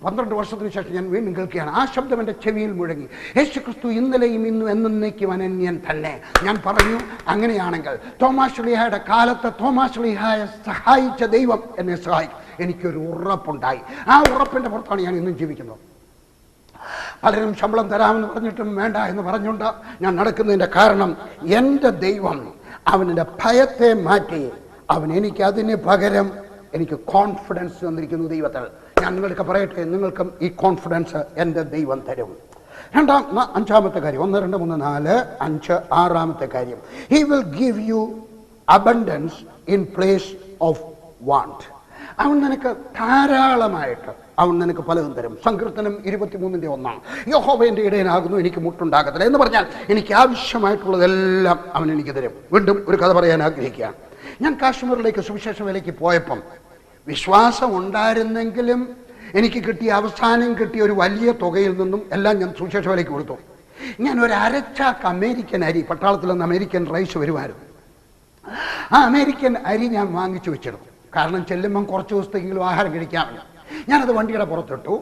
12 വർഷത്തിന് ശേഷം ഞാൻ വീണ്ടും കേൾക്കുകയാണ്. ആ ശബ്ദം എൻ്റെ ചെവിയിൽ മുഴങ്ങി. യേശു ക്രിസ്തു ഇന്നലെയും ഇന്നും എന്നേക്കും അനന്യൻ തന്നെ. ഞാൻ പറഞ്ഞു, അങ്ങനെയാണെങ്കിൽ തോമാസ് ലീഹയുടെ കാലത്ത് തോമാസ് ലീഹയെ സഹായിച്ച ദൈവം എന്നെ സഹായിക്കും. എനിക്കൊരു ഉറപ്പുണ്ടായി. ആ ഉറപ്പിൻ്റെ പുറത്താണ് ഞാൻ ഇന്നും ജീവിക്കുന്നത്. പലരും ശമ്പളം തരാമെന്ന് പറഞ്ഞിട്ടും വേണ്ട എന്ന് പറഞ്ഞുകൊണ്ട് ഞാൻ നടക്കുന്നതിൻ്റെ കാരണം, എൻ്റെ ദൈവം അവൻ്റെ ഭയത്തെ മാറ്റി അവൻ എനിക്ക് അതിന് പകരം എനിക്ക് കോൺഫിഡൻസ് തന്നിരിക്കുന്നു ദൈവത്തിൽ. ഞാൻ നിങ്ങൾക്ക് പറയട്ടെ, നിങ്ങൾക്കും ഈ കോൺഫിഡൻസ് എൻ്റെ ദൈവം തരും. 5ാമത്തെ കാര്യം, 1, 2, 3, 4, 5, 6ാമത്തെ കാര്യം, he will give you abundance in place of wand. അവൻ നിനക്ക് ധാരാളമായിട്ട് അവൻ നിനക്ക് പലതും തരും. സങ്കീർത്തനം 23:1, യഹോവ എൻ്റെ ഇടയനാകുന്നു, എനിക്ക് മുട്ടുണ്ടാകത്തില്ല എന്ന് പറഞ്ഞാൽ എനിക്ക് ആവശ്യമായിട്ടുള്ളതെല്ലാം അവൻ എനിക്ക് തരും. വീണ്ടും ഒരു കഥ പറയാൻ ആഗ്രഹിക്കുകയാണ്. ഞാൻ കാശ്മീരിലേക്ക് സുവിശേഷ വേലയ്ക്ക് പോയപ്പം വിശ്വാസം ഉണ്ടായിരുന്നെങ്കിലും എനിക്ക് അവസാനം കിട്ടിയ ഒരു വലിയ തുകയിൽ നിന്നും എല്ലാം ഞാൻ സുവിശേഷ വേലയ്ക്ക് കൊടുത്തു. ഞാൻ ഒരു അരച്ചാക്ക് അമേരിക്കൻ അരി, പട്ടാളത്തിൽ നിന്ന് അമേരിക്കൻ റൈസ് വരുമായിരുന്നു, ആ അമേരിക്കൻ അരി ഞാൻ വാങ്ങിച്ചു വെച്ചിരുന്നു. കാരണം ചെല്ലുമ്പം കുറച്ച് ദിവസത്തെങ്കിലും ആഹാരം കഴിക്കാമല്ലോ. ഞാനത് വണ്ടിയുടെ പുറത്തിട്ടു.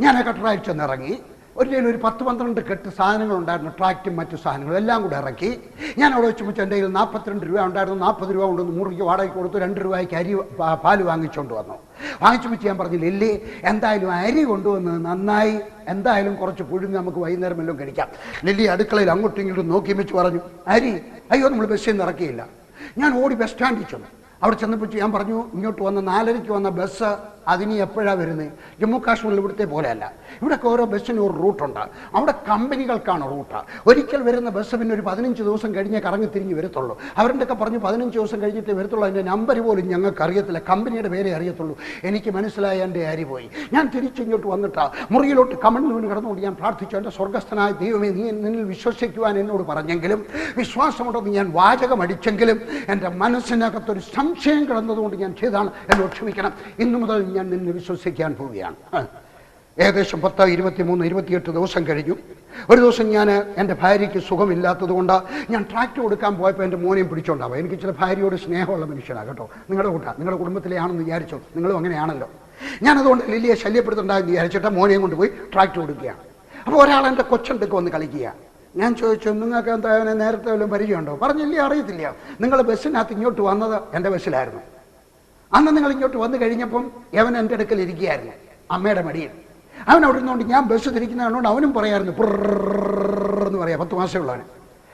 ഞാൻ കട്ടറായി ചെന്നിറങ്ങി. ഒരു 10-12 കെട്ട് സാധനങ്ങൾ ഉണ്ടായിരുന്നു, ട്രാക്റ്റും മറ്റു സാധനങ്ങളും എല്ലാം കൂടെ ഇറക്കി. ഞാൻ അവിടെ വെച്ച് എൻ്റെ കയ്യിൽ 42 രൂപ ഉണ്ടായിരുന്നു. 40 രൂപ കൊണ്ടുവന്ന് മുറിക്ക് വാടകയ്ക്ക് കൊടുത്തു. 2 രൂപയ്ക്ക് അരി പാല് വാങ്ങിച്ചുകൊണ്ട് വന്നു. വാങ്ങിച്ചു വെച്ച് ഞാൻ പറഞ്ഞു, ലില്ലി എന്തായാലും അരി കൊണ്ടുവന്ന് നന്നായി, എന്തായാലും കുറച്ച് പുഴുങ്ങി നമുക്ക് വൈകുന്നേരം എല്ലാം കഴിക്കാം. ലില്ലി അടുക്കളയിൽ അങ്ങോട്ടും ഇങ്ങോട്ടും നോക്കി വെച്ച് പറഞ്ഞു, അരി അയ്യോ നമ്മൾ ബസ്സിൽ നിന്ന് ഇറക്കിയില്ല. ഞാൻ ഓടി ബസ് സ്റ്റാൻഡിൽ ചെന്നു. അവിടെ ചെന്നപ്പോൾ ഞാൻ പറഞ്ഞു, ഇങ്ങോട്ട് വന്ന 4:30 വന്ന ബസ് അതിന് എപ്പോഴാണ് വരുന്നത്? ജമ്മു കാശ്മീരിൽ ഇവിടുത്തെ പോലെയല്ല. ഇവിടെയൊക്കെ ഓരോ ബസ്സിന് ഒരു റൂട്ടുണ്ട്. അവിടെ കമ്പനികൾക്കാണ് റൂട്ട്. ഒരിക്കൽ വരുന്ന ബസ് പിന്നെ ഒരു 15 ദിവസം കഴിഞ്ഞേ കറങ്ങി തിരിഞ്ഞ് വരത്തുള്ളൂ. അവരുടെയൊക്കെ പറഞ്ഞു 15 ദിവസം കഴിഞ്ഞിട്ടേ വരത്തുള്ളൂ. അതിൻ്റെ നമ്പർ പോലും ഞങ്ങൾക്ക് അറിയത്തില്ല, കമ്പനിയുടെ പേരെ അറിയത്തുള്ളൂ. എനിക്ക് മനസ്സിലായി എൻ്റെ അരി പോയി. ഞാൻ തിരിച്ചിങ്ങോട്ട് വന്നിട്ട് മുറിയിലോട്ട് കമഴ്ന്നു വീണ് കിടന്നുകൊണ്ട് ഞാൻ പ്രാർത്ഥിച്ചു, എൻ്റെ സ്വർഗ്ഗസ്ഥനായ ദൈവമേ, നീ നിന്നിൽ വിശ്വസിക്കുവാൻ എന്നോട് പറഞ്ഞെങ്കിലും, വിശ്വാസമുണ്ടെന്ന് ഞാൻ വാചകം അടിച്ചെങ്കിലും എൻ്റെ മനസ്സിനകത്തൊരു സംശയം കിടന്നതുകൊണ്ട് ഞാൻ ചെയ്താണ്, എന്നോട് ക്ഷമിക്കണം. ഇന്നു മുതൽ ഞാൻ നിന്നെ വിശ്വസിക്കാൻ പോവുകയാണ്. ഏകദേശം 10, 23, 28 ദിവസം കഴിഞ്ഞു. ഒരു ദിവസം ഞാൻ എൻ്റെ ഭാര്യയ്ക്ക് സുഖമില്ലാത്തത് കൊണ്ട് ഞാൻ ട്രാക്ട് കൊടുക്കാൻ പോയപ്പോൾ എൻ്റെ മോനെയും പിടിച്ചോണ്ടാവും. എനിക്ക് ചില ഭാര്യയോട് സ്നേഹമുള്ള മനുഷ്യനാണ് കേട്ടോ. നിങ്ങളുടെ കുടുംബത്തിലെ ആണെന്ന് വിചാരിച്ചോ, നിങ്ങളും അങ്ങനെയാണല്ലോ. ഞാനതുകൊണ്ട് ലില്ലിയെ ശല്യപ്പെടുത്തുണ്ടായെന്ന് വിചാരിച്ചിട്ട് മോനെയും കൊണ്ടുപോയി ട്രാക്ട് കൊടുക്കുകയാണ്. അപ്പോൾ ഒരാൾ എൻ്റെ കൊച്ചെടുക്ക് വന്ന് കളിക്കുക. ഞാൻ ചോദിച്ചു, നിങ്ങൾക്ക് എന്താ നേരത്തെ വല്ലതും പരിചയമുണ്ടോ? പറഞ്ഞില്ല, അറിയത്തില്ല. നിങ്ങൾ ബസ്സിനകത്ത് ഇങ്ങോട്ട് വന്നത് എൻ്റെ ബസ്സിലായിരുന്നു. അന്ന് നിങ്ങൾ ഇങ്ങോട്ട് വന്നു കഴിഞ്ഞപ്പം അവൻ എൻ്റെ അടുക്കൽ ഇരിക്കുകയായിരുന്നു, അമ്മയുടെ മടിയിൽ. അവൻ അവിടെ നിന്നുകൊണ്ട് ഞാൻ ബസ് തിരിക്കുന്നതുകൊണ്ട് അവനും പറയായിരുന്നു, എന്ന് പറയാം, 10 മാസമുള്ളവന്.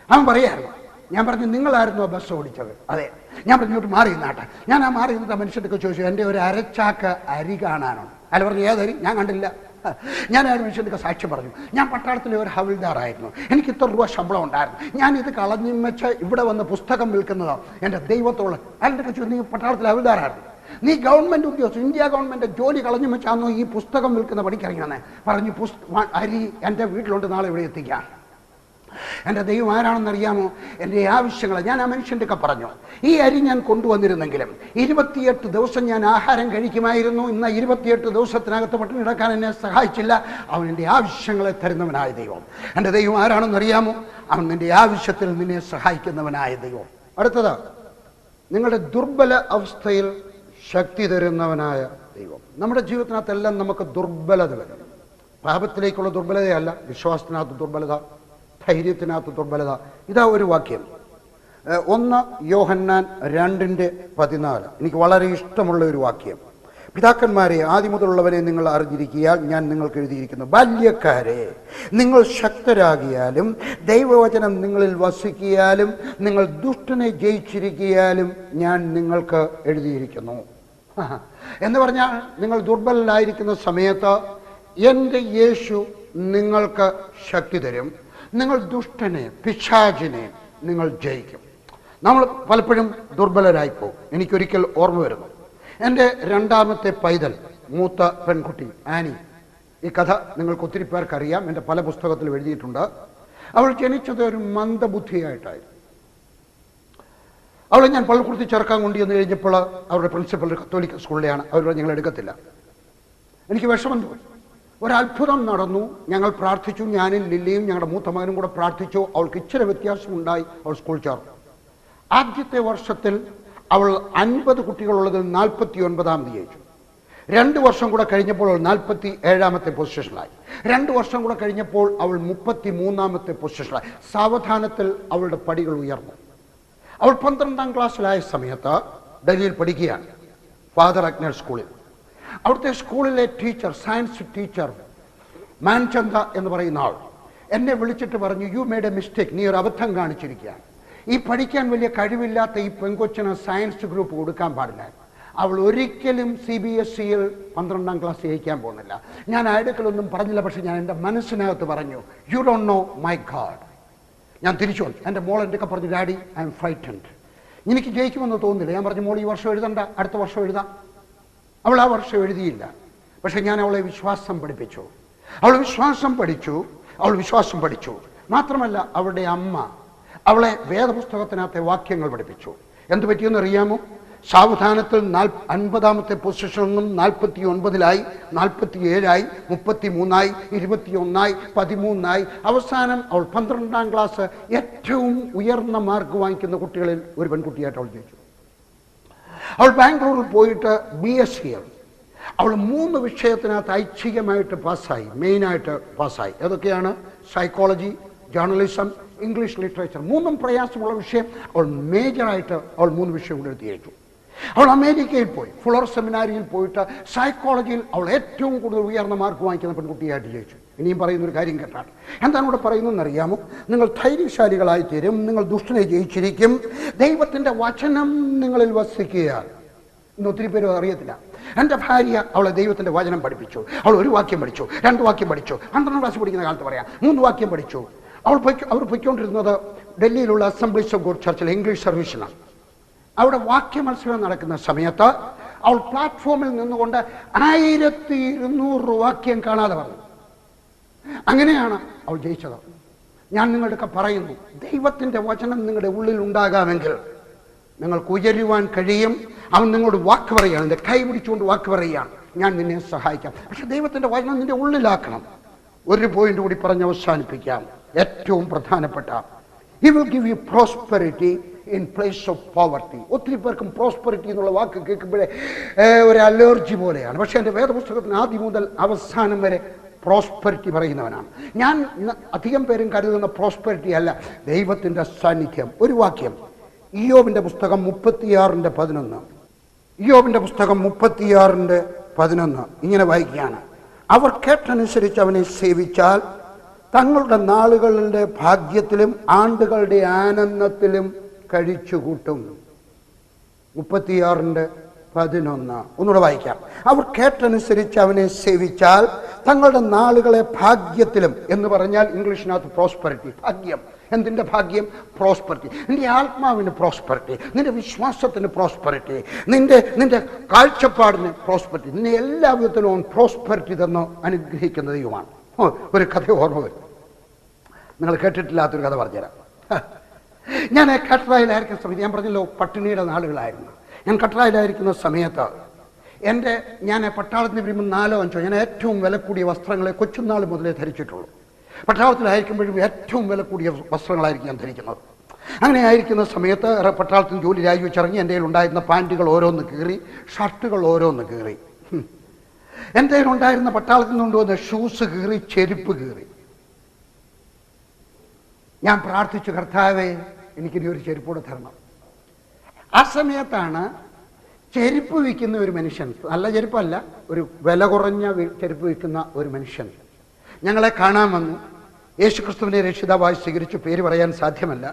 അവൻ പറയായിരുന്നു. ഞാൻ പറഞ്ഞു, നിങ്ങളായിരുന്നു ആ ബസ് ഓടിച്ചത്? അതെ. ഞാൻ പറഞ്ഞു, ഇങ്ങോട്ട് മാറി നിന്നാട്ടെ. ഞാൻ ആ മാറി നിന്നിട്ട് മനുഷ്യർക്ക് ചോദിച്ചു, എൻ്റെ ഒരു അരച്ചാക്ക് അരി കാണാനോ? അല്ല പറഞ്ഞു, ഏതരി? ഞാൻ കണ്ടില്ല. ഞാൻ ആ മനുഷ്യർക്ക് സാക്ഷ്യം പറഞ്ഞു. ഞാൻ പട്ടാളത്തിലെ ഒരു ഹവിൽദാറായിരുന്നു, എനിക്ക് ഇത്ര രൂപ ശമ്പളം ഉണ്ടായിരുന്നു. ഞാൻ ഇത് കളഞ്ഞും വെച്ച് ഇവിടെ വന്ന് പുസ്തകം വിൽക്കുന്നതോ എൻ്റെ ദൈവത്തോളം. അതിൻ്റെ ചോദിച്ചു, നീ പട്ടാളത്തിലെ ഹവിൽദാറായിരുന്നു, നീ ഗവൺമെൻറ് ഉദ്യോഗസ്ഥ, ഇന്ത്യ ഗവൺമെൻറ് ജോലി കളഞ്ഞു വെച്ചാന്നോ ഈ പുസ്തകം വിൽക്കുന്ന പണിക്കിറങ്ങിയെന്ന് പറഞ്ഞു. അരി എൻ്റെ വീട്ടിലോട്ട് നാളെ ഇവിടെ എത്തിക്കാം. എൻ്റെ ദൈവം ആരാണെന്നറിയാമോ? എൻ്റെ ആവശ്യങ്ങൾ ഞാൻ ആ മനുഷ്യൻ്റെ ഒക്കെ പറഞ്ഞു. ഈ അരി ഞാൻ കൊണ്ടുവന്നിരുന്നെങ്കിലും 28 ദിവസം ഞാൻ ആഹാരം കഴിക്കുമായിരുന്നു. ഇന്ന് 28 ദിവസത്തിനകത്ത് പട്ടിണി കിടക്കാൻ എന്നെ സഹായിച്ചില്ല. അവൻ എൻ്റെ ആവശ്യങ്ങളെ തരുന്നവനായ ദൈവം. എൻ്റെ ദൈവം ആരാണെന്നറിയാമോ? അവൻ നിൻ്റെ ആവശ്യത്തിൽ നിന്നെ സഹായിക്കുന്നവനായ ദൈവം. അടുത്തത്, നിങ്ങളുടെ ദുർബല അവസ്ഥയിൽ ശക്തി തരുന്നവനായ ദൈവം. നമ്മുടെ ജീവിതത്തിനകത്തെല്ലാം നമുക്ക് ദുർബലത വരും. പാപത്തിലേക്കുള്ള ദുർബലതയല്ല, വിശ്വാസത്തിനകത്ത് ദുർബലത, ധൈര്യത്തിനകത്ത് ദുർബലത. ഇതാ ഒരു വാക്യം, 1 യോഹന്നാൻ 2:14. എനിക്ക് വളരെ ഇഷ്ടമുള്ള ഒരു വാക്യം. പിതാക്കന്മാരെ, ആദ്യം മുതലുള്ളവരെ നിങ്ങൾ അറിഞ്ഞിരിക്കിയാൽ ഞാൻ നിങ്ങൾക്ക് എഴുതിയിരിക്കുന്നു. ബാല്യക്കാരെ, നിങ്ങൾ ശക്തരാകിയാലും ദൈവവചനം നിങ്ങളിൽ വസിക്കിയാലും നിങ്ങൾ ദുഷ്ടനെ ജയിച്ചിരിക്കിയാലും ഞാൻ നിങ്ങൾക്ക് എഴുതിയിരിക്കുന്നു. എന്ന് പറഞ്ഞാൽ, നിങ്ങൾ ദുർബലരായിരിക്കുന്ന സമയത്ത് എൻ്റെ യേശു നിങ്ങൾക്ക് ശക്തി തരും. നിങ്ങൾ ദുഷ്ടനെ, പിശാചിനെ നിങ്ങൾ ജയിക്കും. നമ്മൾ പലപ്പോഴും ദുർബലരായിപ്പോകും. എനിക്കൊരിക്കൽ ഓർമ്മ വരുന്നു, എൻ്റെ 2ാമത്തെ പൈതൽ, മൂത്ത പെൺകുട്ടി ആനി. ഈ കഥ നിങ്ങൾക്ക് ഒത്തിരി പേർക്കറിയാം, എൻ്റെ പല പുസ്തകത്തിലും എഴുതിയിട്ടുണ്ട്. അവൾ ജനിച്ചത് ഒരു മന്ദബുദ്ധിയായിട്ടായിരുന്നു. അവളെ ഞാൻ പള്ളിക്കൂടത്തിൽ ചേർക്കാൻ കൊണ്ടുവന്ന് കഴിഞ്ഞപ്പോൾ അവരുടെ പ്രിൻസിപ്പൽ കത്തോലിക്ക സ്കൂളിലെയാണ്. അവരോട് ഞങ്ങൾ എടുക്കത്തില്ല. എനിക്ക് വിഷമം തോന്നി. ഒരത്ഭുതം നടന്നു. ഞങ്ങൾ പ്രാർത്ഥിച്ചു, ഞാനും ലില്ലിയും ഞങ്ങളുടെ മൂത്ത മകനും കൂടെ പ്രാർത്ഥിച്ചു. അവൾക്ക് ഇച്ചിരി വ്യത്യാസമുണ്ടായി. അവൾ സ്കൂൾ ചേർന്നു. ആദ്യത്തെ വർഷത്തിൽ അവൾ 50 കുട്ടികളുള്ളതിൽ 49ാമത് ജയിച്ചു. 2 വർഷം കൂടെ കഴിഞ്ഞപ്പോൾ അവൾ 47ാമത്തെ പൊസിഷനിലായി. 2 വർഷം കൂടെ കഴിഞ്ഞപ്പോൾ അവൾ 33ാമത്തെ പൊസിഷനിലായി. സാവധാനത്തിൽ അവളുടെ പടികൾ ഉയർന്നു. അവൾ 12ാം ക്ലാസ്സിലായ സമയത്ത് ഡൽഹിയിൽ പഠിക്കുകയാണ്, ഫാദർ അഗ്നർ സ്കൂളിൽ. അവിടുത്തെ സ്കൂളിലെ ടീച്ചർ, സയൻസ് ടീച്ചർ മാൻചന്ദ എന്ന് പറയുന്ന ആൾ എന്നെ വിളിച്ചിട്ട് പറഞ്ഞു, യു മേഡ് എ മിസ്റ്റേക്ക്, നീ ഒരു അബദ്ധം കാണിച്ചിരിക്കുകയാണ്. ഈ പഠിക്കാൻ വലിയ കഴിവില്ലാത്ത ഈ പെൺകൊച്ചിന് സയൻസ് ഗ്രൂപ്പ് കൊടുക്കാൻ പാടില്ല. അവൾ ഒരിക്കലും CBSEയിൽ 12ാം ക്ലാസ് ജയിക്കാൻ പോകുന്നില്ല. ഞാൻ അടുക്കലൊന്നും പറഞ്ഞില്ല, പക്ഷെ ഞാൻ എൻ്റെ മനസ്സിനകത്ത് പറഞ്ഞു, you don't know my God. ഞാൻ തിരിച്ചു വന്നു. എൻ്റെ മോൾ എൻ്റെ ഒക്കെ പറഞ്ഞു, ഡാഡി ഐ എം ഫ്രൈറ്റൻഡ്, എനിക്ക് ജയിക്കുമെന്ന് തോന്നുന്നില്ല. ഞാൻ പറഞ്ഞു, മോൾ ഈ വർഷം എഴുതണ്ട, അടുത്ത വർഷം എഴുതാം. അവൾ ആ വർഷം എഴുതിയില്ല. പക്ഷെ ഞാൻ അവളെ വിശ്വാസം പഠിപ്പിച്ചു. അവൾ വിശ്വാസം പഠിച്ചു. മാത്രമല്ല അവളുടെ അമ്മ അവളെ വേദപുസ്തകത്തിനകത്തെ വാക്യങ്ങൾ പഠിപ്പിച്ചു. എന്ത് പറ്റിയെന്ന് അറിയാമോ? സാവധാനത്തിൽ 50ാമത്തെ പൊസിഷനിൽ നിന്നും 49ലായി, 47ആയി, 33ആയി, 21ആയി, 13ആയി. അവസാനം അവൾ 12ാം ക്ലാസ് ഏറ്റവും ഉയർന്ന മാർക്ക് വാങ്ങിക്കുന്ന കുട്ടികളിൽ ഒരു പെൺകുട്ടിയായിട്ട് അവൾ ജയിച്ചു. അവൾ ബാംഗ്ലൂരിൽ പോയിട്ട് BSc. അവൾ 3 വിഷയത്തിനകത്ത് ഐച്ഛികമായിട്ട് പാസ്സായി, മെയിനായിട്ട് പാസ്സായി. ഏതൊക്കെയാണ്? Psychology, journalism, English literature. 3ഉം പ്രയാസമുള്ള വിഷയം. അവൾ മേജറായിട്ട് അവൾ 3 വിഷയം കൂടെ എഴുതിയേറ്റു. അവൾ അമേരിക്കയിൽ പോയി, ഫുളർ സെമിനാരിയിൽ പോയിട്ട് സൈക്കോളജിയിൽ അവൾ ഏറ്റവും കൂടുതൽ ഉയർന്ന മാർക്ക് വാങ്ങിക്കുന്ന പെൺകുട്ടിയായിട്ട് ജയിച്ചു. ഇനിയും പറയുന്നൊരു കാര്യം കേട്ടാണ്. എന്താണ് ഇവിടെ പറയുന്നതെന്ന് അറിയാമോ? നിങ്ങൾ ധൈര്യശാലികളായി തീരും, നിങ്ങൾ ദുഷ്ടനെ ജയിച്ചിരിക്കും, ദൈവത്തിൻ്റെ വചനം നിങ്ങളിൽ വസിക്കുകയാണ്. ഇന്ന് ഒത്തിരി പേരും അറിയത്തില്ല. എൻ്റെ ഭാര്യ അവളെ ദൈവത്തിൻ്റെ വചനം പഠിപ്പിച്ചു. അവൾ 1 വാക്യം പഠിച്ചു, 2 വാക്യം പഠിച്ചു. 12ാം ക്ലാസ് പഠിക്കുന്ന കാലത്ത് പറയാം 3 വാക്യം പഠിച്ചു. അവർ പോയിക്കൊണ്ടിരുന്നത് ഡൽഹിയിലുള്ള അസംബ്ലീസ് ഓഫ് ഗോഡ് ചർച്ചിൽ ഇംഗ്ലീഷ് സർവീസിനാണ്. അവിടെ വാക്യ മത്സരം നടക്കുന്ന സമയത്ത് അവൾ പ്ലാറ്റ്ഫോമിൽ നിന്നുകൊണ്ട് 1200 വാക്യം കാണാതെ പറഞ്ഞു. അങ്ങനെയാണ് അവൾ ജയിച്ചത്. ഞാൻ നിങ്ങളുടെയൊക്കെ പറയുന്നു, ദൈവത്തിൻ്റെ വചനം നിങ്ങളുടെ ഉള്ളിൽ ഉണ്ടാകാമെങ്കിൽ നിങ്ങൾക്ക് ഉയരുവാൻ കഴിയും. അവൻ നിങ്ങളോട് വാക്ക് പറയുകയാണ്, എൻ്റെ കൈ പിടിച്ചുകൊണ്ട് വാക്ക് പറയുകയാണ്, ഞാൻ നിന്നെ സഹായിക്കാം. പക്ഷെ ദൈവത്തിൻ്റെ വചനം നിന്റെ ഉള്ളിലാക്കണം. ഒരു പോയിന്റ് കൂടി പറഞ്ഞ് അവസാനിപ്പിക്കാം. ഏറ്റവും പ്രധാനപ്പെട്ട, He will give you prosperity in place of poverty. ഒത്തിരി പേർക്കും പ്രോസ്പെറിറ്റി എന്നുള്ള വാക്ക് കേൾക്കുമ്പോഴേ ഒരു അലർജി പോലെയാണ്. പക്ഷേ എൻ്റെ വേദപുസ്തകത്തിന് ആദ്യം മുതൽ അവസാനം വരെ പ്രോസ്പെറിറ്റി പറയുന്നവനാണ് ഞാൻ. അധികം പേരും കരുതുന്ന പ്രോസ്പെറിറ്റി അല്ല, ദൈവത്തിൻ്റെ സാന്നിധ്യം. ഒരു വാക്യം, ഇയ്യോബിൻ്റെ പുസ്തകം 36:11. ഇയ്യോബിൻ്റെ പുസ്തകം 36:11 ഇങ്ങനെ വായിക്കുകയാണ്: അവർ കേട്ടനുസരിച്ച് അവനെ സേവിച്ചാൽ തങ്ങളുടെ നാളുകളുടെ ഭാഗ്യത്തിലും ആണ്ടുകളുടെ ആനന്ദത്തിലും കഴിച്ചുകൂട്ടും. 36:11 ഒന്നുകൂടെ വായിക്കാം. അവർ കേട്ടനുസരിച്ച് അവനെ സേവിച്ചാൽ തങ്ങളുടെ നാളുകളെ ഭാഗ്യത്തിലും എന്ന് പറഞ്ഞാൽ ഇംഗ്ലീഷിനകത്ത് പ്രോസ്പെറിറ്റി, ഭാഗ്യം. എന്തിൻ്റെ ഭാഗ്യം? പ്രോസ്പെറിറ്റി. നിന്റെ ആത്മാവിന് പ്രോസ്പെറിറ്റി, നിന്റെ വിശ്വാസത്തിന് പ്രോസ്പെറിറ്റി, നിന്റെ കാഴ്ചപ്പാടിന് പ്രോസ്പെറിറ്റി, നിന്നെ എല്ലാ വിധത്തിലും പ്രോസ്പെറിറ്റി തന്ന് അനുഗ്രഹിക്കുന്ന ദൈവമാണ്. ഒരു കഥ ഓർമ്മ വരും. നിങ്ങൾ കേട്ടിട്ടില്ലാത്തൊരു കഥ പറഞ്ഞുതരാം. ഞാൻ കട്ടറായിലായിരിക്കുന്ന സമയത്ത്, ഞാൻ പറഞ്ഞല്ലോ പട്ടിണിയുടെ നാളുകളായിരുന്നു. ഞാൻ കട്ടറായിലായിരിക്കുന്ന സമയത്ത് ഞാൻ പട്ടാളത്തിന് വരുമ്പോൾ 4-5 ഞാൻ ഏറ്റവും വില കൂടിയ വസ്ത്രങ്ങളെ കൊച്ചുനാൾ മുതലേ ധരിച്ചിട്ടുള്ളൂ. പട്ടാളത്തിലായിരിക്കുമ്പോഴും ഏറ്റവും വില കൂടിയ വസ്ത്രങ്ങളായിരിക്കും ഞാൻ ധരിക്കുന്നത്. അങ്ങനെ ആയിരിക്കുന്ന സമയത്ത് പട്ടാളത്തിന് ജോലി രാജിവെച്ചിറങ്ങി എൻ്റെ കയ്യിലുണ്ടായിരുന്ന പാൻറ്റുകൾ ഓരോന്ന് കീറി, ഷർട്ടുകൾ ഓരോന്ന് കീറി, എൻ്റെ കയ്യിലുണ്ടായിരുന്ന പട്ടാളത്തിൽ നിന്ന് കൊണ്ടുവന്ന ഷൂസ് കീറി, ചെരുപ്പ് കീറി. ഞാൻ പ്രാർത്ഥിച്ചു, കർത്താവേ എനിക്കിനി ഒരു ചെരുപ്പോടെ തരണം. ആ സമയത്താണ് ചെരുപ്പ് വിൽക്കുന്ന ഒരു മനുഷ്യൻ, നല്ല ചെരുപ്പല്ല, ഒരു വില കുറഞ്ഞ ചെരുപ്പ് വിൽക്കുന്ന ഒരു മനുഷ്യൻ ഞങ്ങളെ കാണാൻ വന്നു. യേശുക്രിസ്തുവിനെ രക്ഷിതാവായി സ്വീകരിച്ചു. പേര് പറയാൻ സാധ്യമല്ല.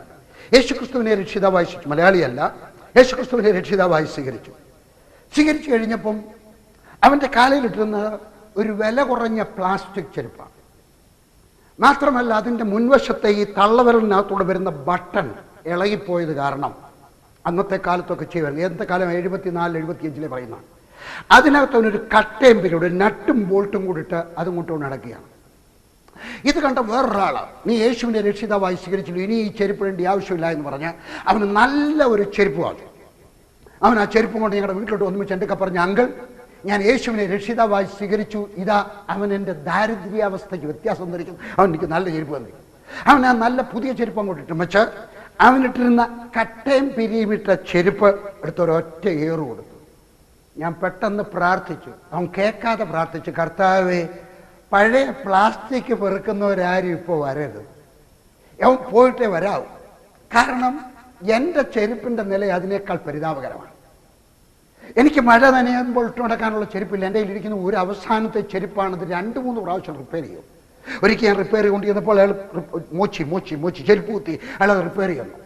യേശുക്രിസ്തുവിനെ രക്ഷിതാവായി സ്വീകരിച്ചു. മലയാളിയല്ല. യേശുക്രിസ്തുവിനെ രക്ഷിതാവായി സ്വീകരിച്ചു കഴിഞ്ഞപ്പം അവൻ്റെ കാലിലിട്ടിരുന്നത് ഒരു വില കുറഞ്ഞ പ്ലാസ്റ്റിക് ചെരുപ്പാണ്. മാത്രമല്ല അതിൻ്റെ മുൻവശത്തെ ഈ തള്ളവിരലിനകത്തൂടെ വരുന്ന ബട്ടൺ ഇളകിപ്പോയത് കാരണം, അന്നത്തെ കാലത്തൊക്കെ ചെയ്യുമായിരുന്നു, എന്ത കാലം 74-75 പറയുന്നതാണ്, അതിനകത്തവനൊരു കട്ടയും പിരിയുടെ നട്ടും ബോൾട്ടും കൂടിയിട്ട് അതും കൊണ്ടുകൊണ്ട് നടക്കുകയാണ്. ഇത് കണ്ട വേറൊരാൾ, നീ യേശുവിനെ രക്ഷിതാവായി സ്വീകരിച്ചില്ല, ഇനി ഈ ചെരുപ്പിടേണ്ട ആവശ്യമില്ല എന്ന് പറഞ്ഞ് അവന് നല്ല ഒരു ചെരുപ്പ് വാങ്ങി. അവൻ ആ ചെരുപ്പും കൊണ്ട് ഞങ്ങളുടെ വീട്ടിലോട്ട് ഒന്നിച്ച് എൻ്റെ പറഞ്ഞ, അങ്കിൾ ഞാൻ യേശുവിനെ രക്ഷിതാവായി സ്വീകരിച്ചു, ഇതാ അവൻ എൻ്റെ ദാരിദ്ര്യാവസ്ഥയ്ക്ക് വ്യത്യാസം ധരിക്കുന്നു, അവൻ എനിക്ക് നല്ല ചെരുപ്പ് തന്നു. അവൻ ആ നല്ല പുതിയ ചെരുപ്പ് അങ്ങോട്ട് വെച്ച് അവനിട്ടിരുന്ന കട്ടയും പിരിയുമിട്ട ചെരുപ്പ് എടുത്തൊരൊറ്റ ഏറ് കൊടുത്തു. ഞാൻ പെട്ടെന്ന് പ്രാർത്ഥിച്ചു, അവൻ കേൾക്കാതെ പ്രാർത്ഥിച്ചു, കർത്താവേ പഴയ പ്ലാസ്റ്റിക് പെറുക്കുന്നവരാരും ഇപ്പോൾ വരരുത്, അവൻ പോയിട്ടേ വരാവൂ. കാരണം എൻ്റെ ചെരുപ്പിൻ്റെ നില അതിനേക്കാൾ പരിതാപകരമാണ്. എനിക്ക് മഴ നനയുമ്പോൾ ഇട്ട് നടക്കാനുള്ള ചെരുപ്പില്ല. എൻ്റെ കയ്യിലിരിക്കുന്ന ഒരു അവസാനത്തെ ചെരുപ്പാണിത്. 2-3 പ്രാവശ്യം റിപ്പയർ ചെയ്യും. ഒരിക്കൽ ഞാൻ റിപ്പയർ കൊണ്ടുവന്നപ്പോൾ അയാൾ മോച്ചി ചെരുപ്പ് കുത്തി അയാൾ അത് റിപ്പയർ ചെയ്യുന്നു.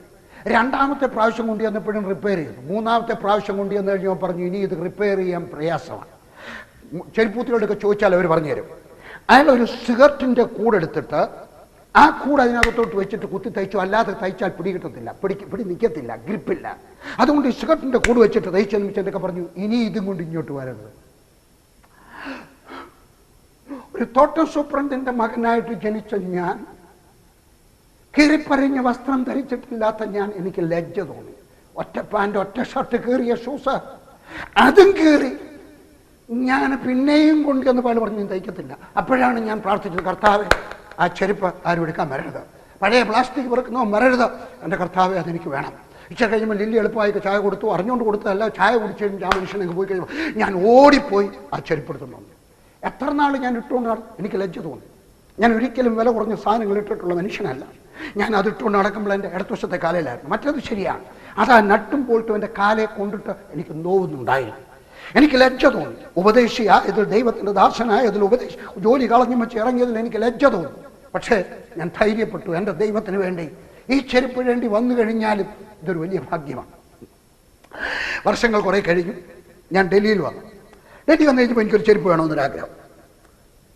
2ാമത്തെ പ്രാവശ്യം കൊണ്ടുവന്നപ്പോഴും റിപ്പയർ ചെയ്തു. 3ാമത്തെ പ്രാവശ്യം കൊണ്ടുവന്ന് കഴിഞ്ഞപ്പോൾ പറഞ്ഞു, ഇനി ഇത് റിപ്പയർ ചെയ്യാൻ പ്രയാസമാണ്. ചെരുപ്പൂത്തിലോടൊക്കെ ചോദിച്ചാൽ അവർ പറഞ്ഞു തരും. അയാൾ ഒരു സിഗരറ്റിൻ്റെ കൂടെടുത്തിട്ട് ആ കൂടെ അതിനകത്തോട്ട് വെച്ചിട്ട് കുത്തി തയ്ച്ചു. അല്ലാതെ തയ്ച്ചാൽ പിടി കിട്ടത്തില്ല, പിടി നിൽക്കത്തില്ല, ഗ്രിപ്പില്ല. അതുകൊണ്ട് ഈ സിഗരറ്റിൻ്റെ കൂട് വെച്ചിട്ട് തയ്ച്ചെന്ന് വെച്ചെന്നൊക്കെ പറഞ്ഞു, ഇനി ഇതും കൊണ്ട് ഇങ്ങോട്ട് വരരുത്. ഒരു തോട്ട സൂപ്രണ്ടിൻ്റെ മകനായിട്ട് ജനിച്ച ഞാൻ, കീറിപ്പറിഞ്ഞ വസ്ത്രം ധരിച്ചിട്ടില്ലാത്ത ഞാൻ, എനിക്ക് ലജ്ജ തോന്നി. ഒറ്റ പാൻറ്, ഒറ്റ ഷർട്ട്, കീറിയ ഷൂസ്, അതും കീറി. ഞാൻ പിന്നെയും കൊണ്ടുവന്ന് പാല് പറഞ്ഞു, ഞാൻ തയ്ക്കത്തില്ല. അപ്പോഴാണ് ഞാൻ പ്രാർത്ഥിച്ചത്, കർത്താവേ ആ ചെരുപ്പ് ആരും എടുക്കാൻ വരരുത്, പഴയ പ്ലാസ്റ്റിക് പെറുക്കുന്നോ വരരുത്, എൻ്റെ കർത്താവേ അതെനിക്ക് വേണം. ഇച്ചിരി കഴിയുമ്പോൾ ലില്ലി എളുപ്പമായിട്ട് ചായ കൊടുത്തു, അറിഞ്ഞുകൊണ്ട് കൊടുത്തതല്ല. ചായ കുടിച്ചു കഴിഞ്ഞാൽ ആ മനുഷ്യനങ്ങ് പോയി കഴിയുമ്പോൾ ഞാൻ ഓടിപ്പോയി ആ ചെരുപ്പെടുത്തുന്നുണ്ട്. എത്ര നാൾ ഞാൻ ഇട്ടുകൊണ്ട് എനിക്ക് ലജ്ജ തോന്നി. ഞാൻ ഒരിക്കലും വില കുറഞ്ഞ സാധനങ്ങൾ ഇട്ടിട്ടുള്ള മനുഷ്യനല്ല. ഞാൻ അതിട്ടുകൊണ്ട് നടക്കുമ്പോൾ എൻ്റെ ഇടതുവശത്തെ കാലയിലായിരുന്നു. മറ്റത് ശരിയാണ്, അതാ നട്ടും പോയിട്ടും എൻ്റെ കാലെ കൊണ്ടിട്ട് എനിക്ക് നോവുന്നുണ്ടായിരുന്നു. എനിക്ക് ലജ്ജ തോന്നി. ഉപദേശിയായതിൽ, ദൈവത്തിൻ്റെ ദാസനായതിൽ, ജോലി കളഞ്ഞു വെച്ച് ഇറങ്ങിയതിൽ എനിക്ക് ലജ്ജ തോന്നി. പക്ഷേ ഞാൻ ധൈര്യപ്പെട്ടു, എൻ്റെ ദൈവത്തിന് വേണ്ടി ഈ ചെരുപ്പ് വേണ്ടി വന്നു കഴിഞ്ഞാലും ഇതൊരു വലിയ ഭാഗ്യമാണ്. വർഷങ്ങൾ കുറേ കഴിഞ്ഞു. ഞാൻ ഡൽഹിയിൽ വന്നു. ഡൽഹി വന്നു കഴിഞ്ഞപ്പോൾ എനിക്കൊരു ചെരുപ്പ് വേണമെന്നൊരാഗ്രഹം.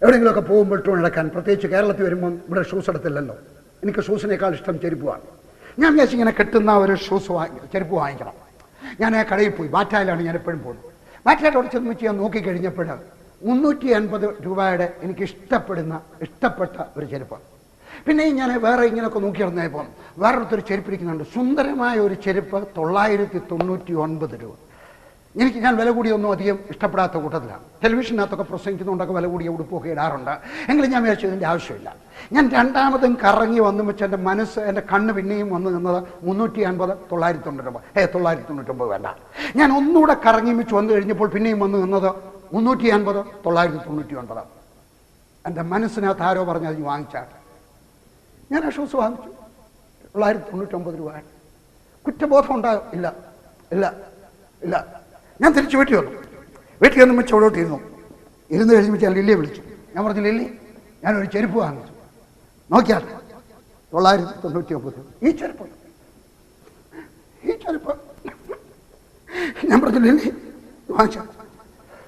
എവിടെയെങ്കിലുമൊക്കെ പോകുമ്പോൾ ഇട്ട് നടക്കാൻ, പ്രത്യേകിച്ച് കേരളത്തിൽ വരുമ്പം ഇവിടെ ഷൂസ് എടുത്തില്ലല്ലോ. എനിക്ക് ഷൂസിനേക്കാൾ ഇഷ്ടം ചെരുപ്പുമാണ്. ഞാൻ വിചാരിച്ചു ഇങ്ങനെ കെട്ടുന്ന ഒരു ചെരുപ്പ് വാങ്ങിക്കണം. ഞാൻ ആ കടയിൽ പോയി. ബാറ്റായിലാണ് ഞാൻ എപ്പോഴും പോകുന്നത്. ബാറ്റായിലോട് ചെന്ന് വെച്ച് ഞാൻ നോക്കിക്കഴിഞ്ഞപ്പോൾ 350 രൂപയുടെ എനിക്ക് ഇഷ്ടപ്പെട്ട ഒരു ചെരുപ്പ്. പിന്നെയും ഞാൻ വേറെ ഇങ്ങനെയൊക്കെ നോക്കി നടന്നപ്പം വേറൊരുത്തൊരു ചെരുപ്പിരിക്കുന്നുണ്ട്. സുന്ദരമായ ഒരു ചെരുപ്പ് 999 രൂപ. ഞാൻ വില കൂടിയൊന്നും അധികം ഇഷ്ടപ്പെടാത്ത കൂട്ടത്തിലാണ്. ടെലിവിഷനകത്തൊക്കെ പ്രസംഗിക്കുന്നുണ്ടൊക്കെ വില കൂടിയ ഉടുപ്പൊക്കെ ഇടാറുണ്ട്. എങ്കിലും ഞാൻ വിചാരിച്ചു ഇതിൻ്റെ ആവശ്യമില്ല. ഞാൻ രണ്ടാമതും കറങ്ങി വന്നു വെച്ച് എൻ്റെ മനസ്സ്, എൻ്റെ കണ്ണ് പിന്നെയും വന്ന് നിന്നത് 350, 999. 999 വേണ്ട. ഞാൻ ഒന്നുകൂടെ കറങ്ങി വെച്ച് വന്നു കഴിഞ്ഞപ്പോൾ പിന്നെയും വന്ന് നിന്നത് 350, 999. എൻ്റെ മനസ്സിനകത്ത് ആരോ പറഞ്ഞ് അത് വാങ്ങിച്ചാട്ടെ. ഞാൻ ആ ഷൂസ് വാങ്ങിച്ചു. 999 രൂപ. കുറ്റബോധം ഉണ്ടാകും? ഇല്ല ഇല്ല ഇല്ല. ഞാൻ തിരിച്ച് വീട്ടിൽ വന്നു. വീട്ടിൽ വന്ന് വെച്ച് അവിടോട്ട് ഇരുന്ന് കഴിഞ്ഞ് ഞാൻ ലില്ലിയെ വിളിച്ചു. ഞാൻ പറഞ്ഞു, ലില്ലി, ഞാനൊരു ചെരുപ്പ് വാങ്ങിച്ചു, നോക്കിയാൽ 999. ഈ ചെരുപ്പ് ഞാൻ പറഞ്ഞു, ലില്ലി വാങ്ങിച്ച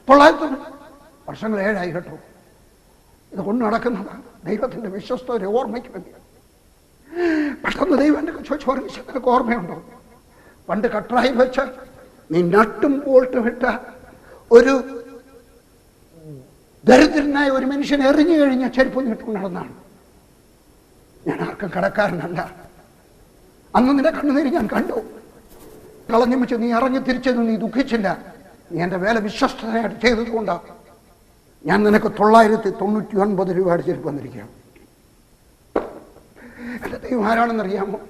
900. വർഷങ്ങൾ 7 കേട്ടോ. ഇത് കൊണ്ട് നടക്കുന്നതാണ് ദൈവത്തിൻ്റെ വിശ്വസ്തയുടെ ഓർമ്മയ്ക്ക് വേണ്ടി. പെട്ടെന്ന് ദൈവം എൻ്റെ ചോദിച്ചു, നിനക്ക് ഓർമ്മയുണ്ടോ പണ്ട് കട്ടറായി വെച്ച നീ നട്ടും ബോൾട്ടും ഇട്ട ഒരു ദരിദ്രനായ ഒരു മനുഷ്യൻ എറിഞ്ഞു കഴിഞ്ഞ ചെരുപ്പ് നീട്ടുകൊണ്ട് നടന്നാണ്. ഞാൻ ആർക്കും കടക്കാരനല്ല. അന്ന് നിന്റെ കണ്ണുനീര് ഞാൻ കണ്ടു. കളഞ്ഞു വെച്ച് നീ ഇറങ്ങി തിരിച്ചെന്ന് നീ ദുഃഖിച്ചില്ല. നീ എൻ്റെ വേല വിശ്വസ്തനായിട്ട് ചെയ്തതുകൊണ്ടാണ് ഞാൻ നിനക്ക് 999 രൂപയുടെ ചെരുപ്പ് വന്നിരിക്കുകയാണ്. എൻ്റെ ദൈവം ആരാണെന്നറിയാമോ?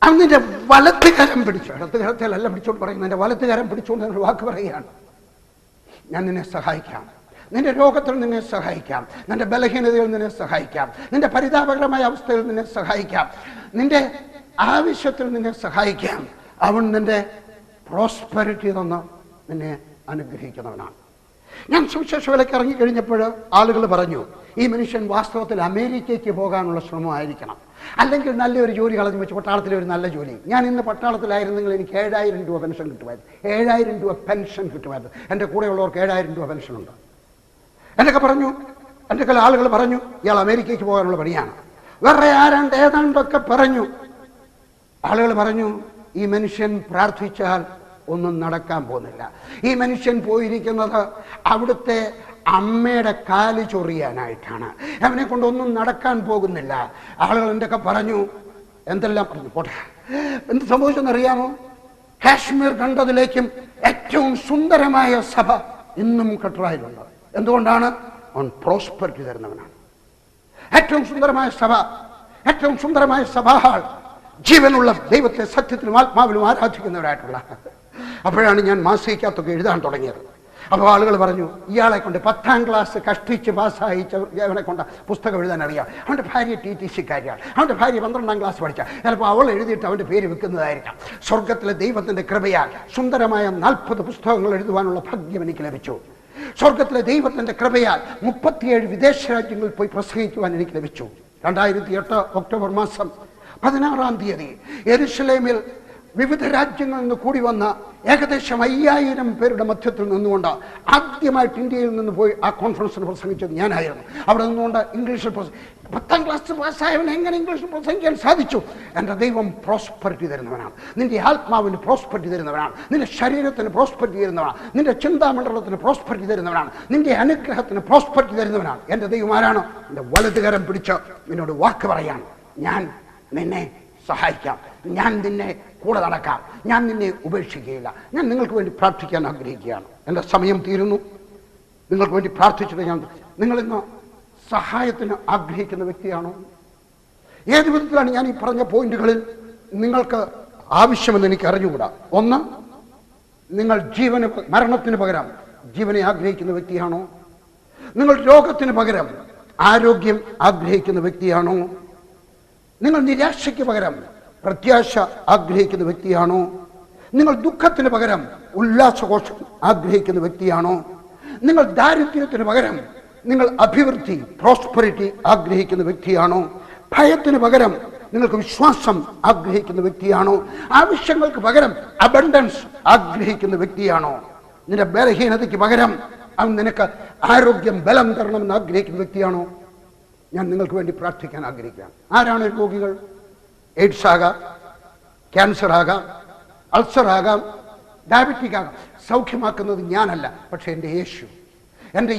അന്നിൻ്റെ വലത്ത് കരം പിടിച്ചു, ഇടത്ത് കരത്തിലല്ല പിടിച്ചോണ്ട് പറയുന്നത്, എൻ്റെ വലത്ത് കരം പിടിച്ചുകൊണ്ട് ഒരു വാക്ക് പറയുകയാണ്, ഞാൻ നിന്നെ സഹായിക്കാം, നിന്റെ രോഗത്തിൽ നിന്നെ സഹായിക്കാം, നിന്റെ ബലഹീനതയിൽ നിന്നെ സഹായിക്കാം, നിന്റെ പരിതാപകരമായ അവസ്ഥയിൽ നിന്നെ സഹായിക്കാം, നിന്റെ ആവശ്യത്തിൽ നിന്നെ സഹായിക്കാം. അവൻ നിന്റെ പ്രോസ്പെരിറ്റി തന്ന് നിന്നെ അനുഗ്രഹിക്കുന്നവനാണ്. ഞാൻ സുവിശേഷ വേലയ്ക്ക് ഇറങ്ങിക്കഴിഞ്ഞപ്പോൾ ആളുകൾ പറഞ്ഞു, ഈ മനുഷ്യൻ വാസ്തവത്തിൽ അമേരിക്കയ്ക്ക് പോകാനുള്ള ശ്രമമായിരിക്കണം, അല്ലെങ്കിൽ നല്ലൊരു ജോലി കളഞ്ഞു വെച്ച് പട്ടാളത്തിലെ ഒരു നല്ല ജോലി. ഞാൻ ഇന്ന് പട്ടാളത്തിലായിരുന്നെങ്കിൽ എനിക്ക് 7000 രൂപ പെൻഷൻ കിട്ടുമായിരുന്നു. 7000 രൂപ പെൻഷൻ കിട്ടുമായിരുന്നു. എൻ്റെ കൂടെയുള്ളവർക്ക് 7000 രൂപ പെൻഷനുണ്ട്. എന്നൊക്കെ പറഞ്ഞു. എൻ്റെ ചില ആളുകൾ പറഞ്ഞു, ഇയാൾ അമേരിക്കയ്ക്ക് പോകാനുള്ള പണിയാണ്. വേറെ ഏതാണ്ടൊക്കെ പറഞ്ഞു. ആളുകൾ പറഞ്ഞു, ഈ മനുഷ്യൻ പ്രാർത്ഥിച്ചാൽ ഒന്നും നടക്കാൻ പോകുന്നില്ല. ഈ മനുഷ്യൻ പോയിരിക്കുന്നത് അവിടുത്തെ അമ്മയുടെ കാല് ചൊറിയാനായിട്ടാണ്. അവനെ കൊണ്ടൊന്നും നടക്കാൻ പോകുന്നില്ല. ആളുകൾ എന്തൊക്കെ പറഞ്ഞു, എന്തെല്ലാം പറഞ്ഞു. പോട്ടെ, എന്ത് സംഭവിച്ചെന്നറിയാമോ? കാശ്മീർ കണ്ടതിലേക്കും ഏറ്റവും സുന്ദരമായ സഭ ഇന്നും കട്ടറായിലുണ്ട്. എന്തുകൊണ്ടാണ്? അവൻ പ്രോസ്പെരിറ്റി തരുന്നവനാണ്. ഏറ്റവും സുന്ദരമായ സഭ, ഏറ്റവും സുന്ദരമായ സഭാഹാൾ, ജീവനുള്ള ദൈവത്തെ സത്യത്തിലും ആത്മാവിലും ആരാധിക്കുന്നവരായിട്ടുള്ള. അപ്പോഴാണ് ഞാൻ മാസികയ്ക്കകത്തൊക്കെ എഴുതാൻ തുടങ്ങിയത്. അപ്പോൾ ആളുകൾ പറഞ്ഞു, ഇയാളെ കൊണ്ട് 10ാം ക്ലാസ് കഷ്ടിച്ച് പാസ്സായിച്ചവനെ കൊണ്ട് പുസ്തകം എഴുതാൻ അറിയാം. അവൻ്റെ ഭാര്യ TTC-കാരിയാണ്. അവൻ്റെ ഭാര്യ 12ാം ക്ലാസ് പഠിച്ച. ചിലപ്പോൾ അവൾ എഴുതിയിട്ട് അവൻ്റെ പേര് വെക്കുന്നതായിരിക്കാം. സ്വർഗത്തിലെ ദൈവത്തിൻ്റെ കൃപയാൽ സുന്ദരമായ 40 പുസ്തകങ്ങൾ എഴുതുവാനുള്ള ഭാഗ്യം എനിക്ക് ലഭിച്ചു. സ്വർഗത്തിലെ ദൈവത്തിൻ്റെ കൃപയാൽ 37 വിദേശ രാജ്യങ്ങളിൽ പോയി പ്രസംഗിക്കുവാൻ എനിക്ക് ലഭിച്ചു. 2008 ഒക്ടോബർ മാസം 16-ാം തീയതി യെരുശലേമിൽ വിവിധ രാജ്യങ്ങളിൽ നിന്ന് കൂടി വന്ന ഏകദേശം 5000 പേരുടെ മധ്യത്തിൽ നിന്നുകൊണ്ട് ആദ്യമായിട്ട് ഇന്ത്യയിൽ നിന്ന് പോയി ആ കോൺഫറൻസിന് പ്രസംഗിച്ചത് ഞാനായിരുന്നു. അവിടെ നിന്നുകൊണ്ട് ഇംഗ്ലീഷിൽ 10ാം ക്ലാസ് പാസ്സായവൻ എങ്ങനെ ഇംഗ്ലീഷിൽ പ്രസംഗിക്കാൻ സാധിച്ചു? എൻ്റെ ദൈവം പ്രോസ്പെരിറ്റി തരുന്നവനാണ്. നിന്റെ ആത്മാവിന് പ്രോസ്പെരിറ്റി തരുന്നവനാണ്. നിന്റെ ശരീരത്തിന് പ്രോസ്പെരിറ്റി തരുന്നവനാണ്. നിന്റെ ചിന്താമണ്ഡലത്തിന് പ്രോസ്പെരിറ്റി തരുന്നവനാണ്. നിന്റെ അനുഗ്രഹത്തിന് പ്രോസ്പെരിറ്റി തരുന്നവനാണ്. എൻ്റെ ദൈവം ആരാണ്? എൻ്റെ വലതുകരം പിടിച്ച് നിന്നോട് വാക്ക് പറയാണ്, ഞാൻ നിന്നെ സഹായിക്കാം, ഞാൻ നിന്നെ കൂടെ നടക്കാം, ഞാൻ നിന്നെ ഉപേക്ഷിക്കുകയില്ല. ഞാൻ നിങ്ങൾക്ക് വേണ്ടി പ്രാർത്ഥിക്കാൻ ആഗ്രഹിക്കുകയാണ്. എൻ്റെ സമയം തീരുന്നു. നിങ്ങൾക്ക് വേണ്ടി പ്രാർത്ഥിച്ചിട്ട് നിങ്ങളിന്ന് സഹായത്തിന് ആഗ്രഹിക്കുന്ന വ്യക്തിയാണോ? ഏത് വിധത്തിലാണ് ഞാൻ ഈ പറഞ്ഞ പോയിന്റുകളിൽ നിങ്ങൾക്ക് ആവശ്യമെന്ന് എനിക്ക് അറിഞ്ഞുകൂടാ. ഒന്ന്, നിങ്ങൾ മരണത്തിന് പകരം ജീവനെ ആഗ്രഹിക്കുന്ന വ്യക്തിയാണോ? നിങ്ങൾ രോഗത്തിന് പകരം ആരോഗ്യം ആഗ്രഹിക്കുന്ന വ്യക്തിയാണോ? നിങ്ങൾ നിരാശയ്ക്ക് പകരം പ്രത്യാശ ആഗ്രഹിക്കുന്ന വ്യക്തിയാണോ? നിങ്ങൾ ദുഃഖത്തിന് പകരം ഉല്ലാസഘോഷം ആഗ്രഹിക്കുന്ന വ്യക്തിയാണോ? നിങ്ങൾ ദാരിദ്ര്യത്തിന് പകരം നിങ്ങൾ അഭിവൃദ്ധി, പ്രോസ്പെരിറ്റി ആഗ്രഹിക്കുന്ന വ്യക്തിയാണോ? ഭയത്തിന് പകരം നിങ്ങൾക്ക് വിശ്വാസം ആഗ്രഹിക്കുന്ന വ്യക്തിയാണോ? ആവശ്യങ്ങൾക്ക് പകരം അബണ്ടൻസ് ആഗ്രഹിക്കുന്ന വ്യക്തിയാണോ? നിന്റെ ബലഹീനതയ്ക്ക് പകരം അവൻ നിനക്ക് ആരോഗ്യം, ബലം തരണമെന്ന് ആഗ്രഹിക്കുന്ന വ്യക്തിയാണോ? ഞാൻ നിങ്ങൾക്ക് വേണ്ടി പ്രാർത്ഥിക്കാൻ ആഗ്രഹിക്കുകയാണ്. ആരാണ് രോഗികൾ? എയ്ഡ്സ് ആകാം, ക്യാൻസർ ആകാം, അൾസർ ആകാം, ഡയബറ്റിക് ആകാം. സൗഖ്യമാക്കുന്നത് ഞാനല്ല, പക്ഷെ എൻ്റെ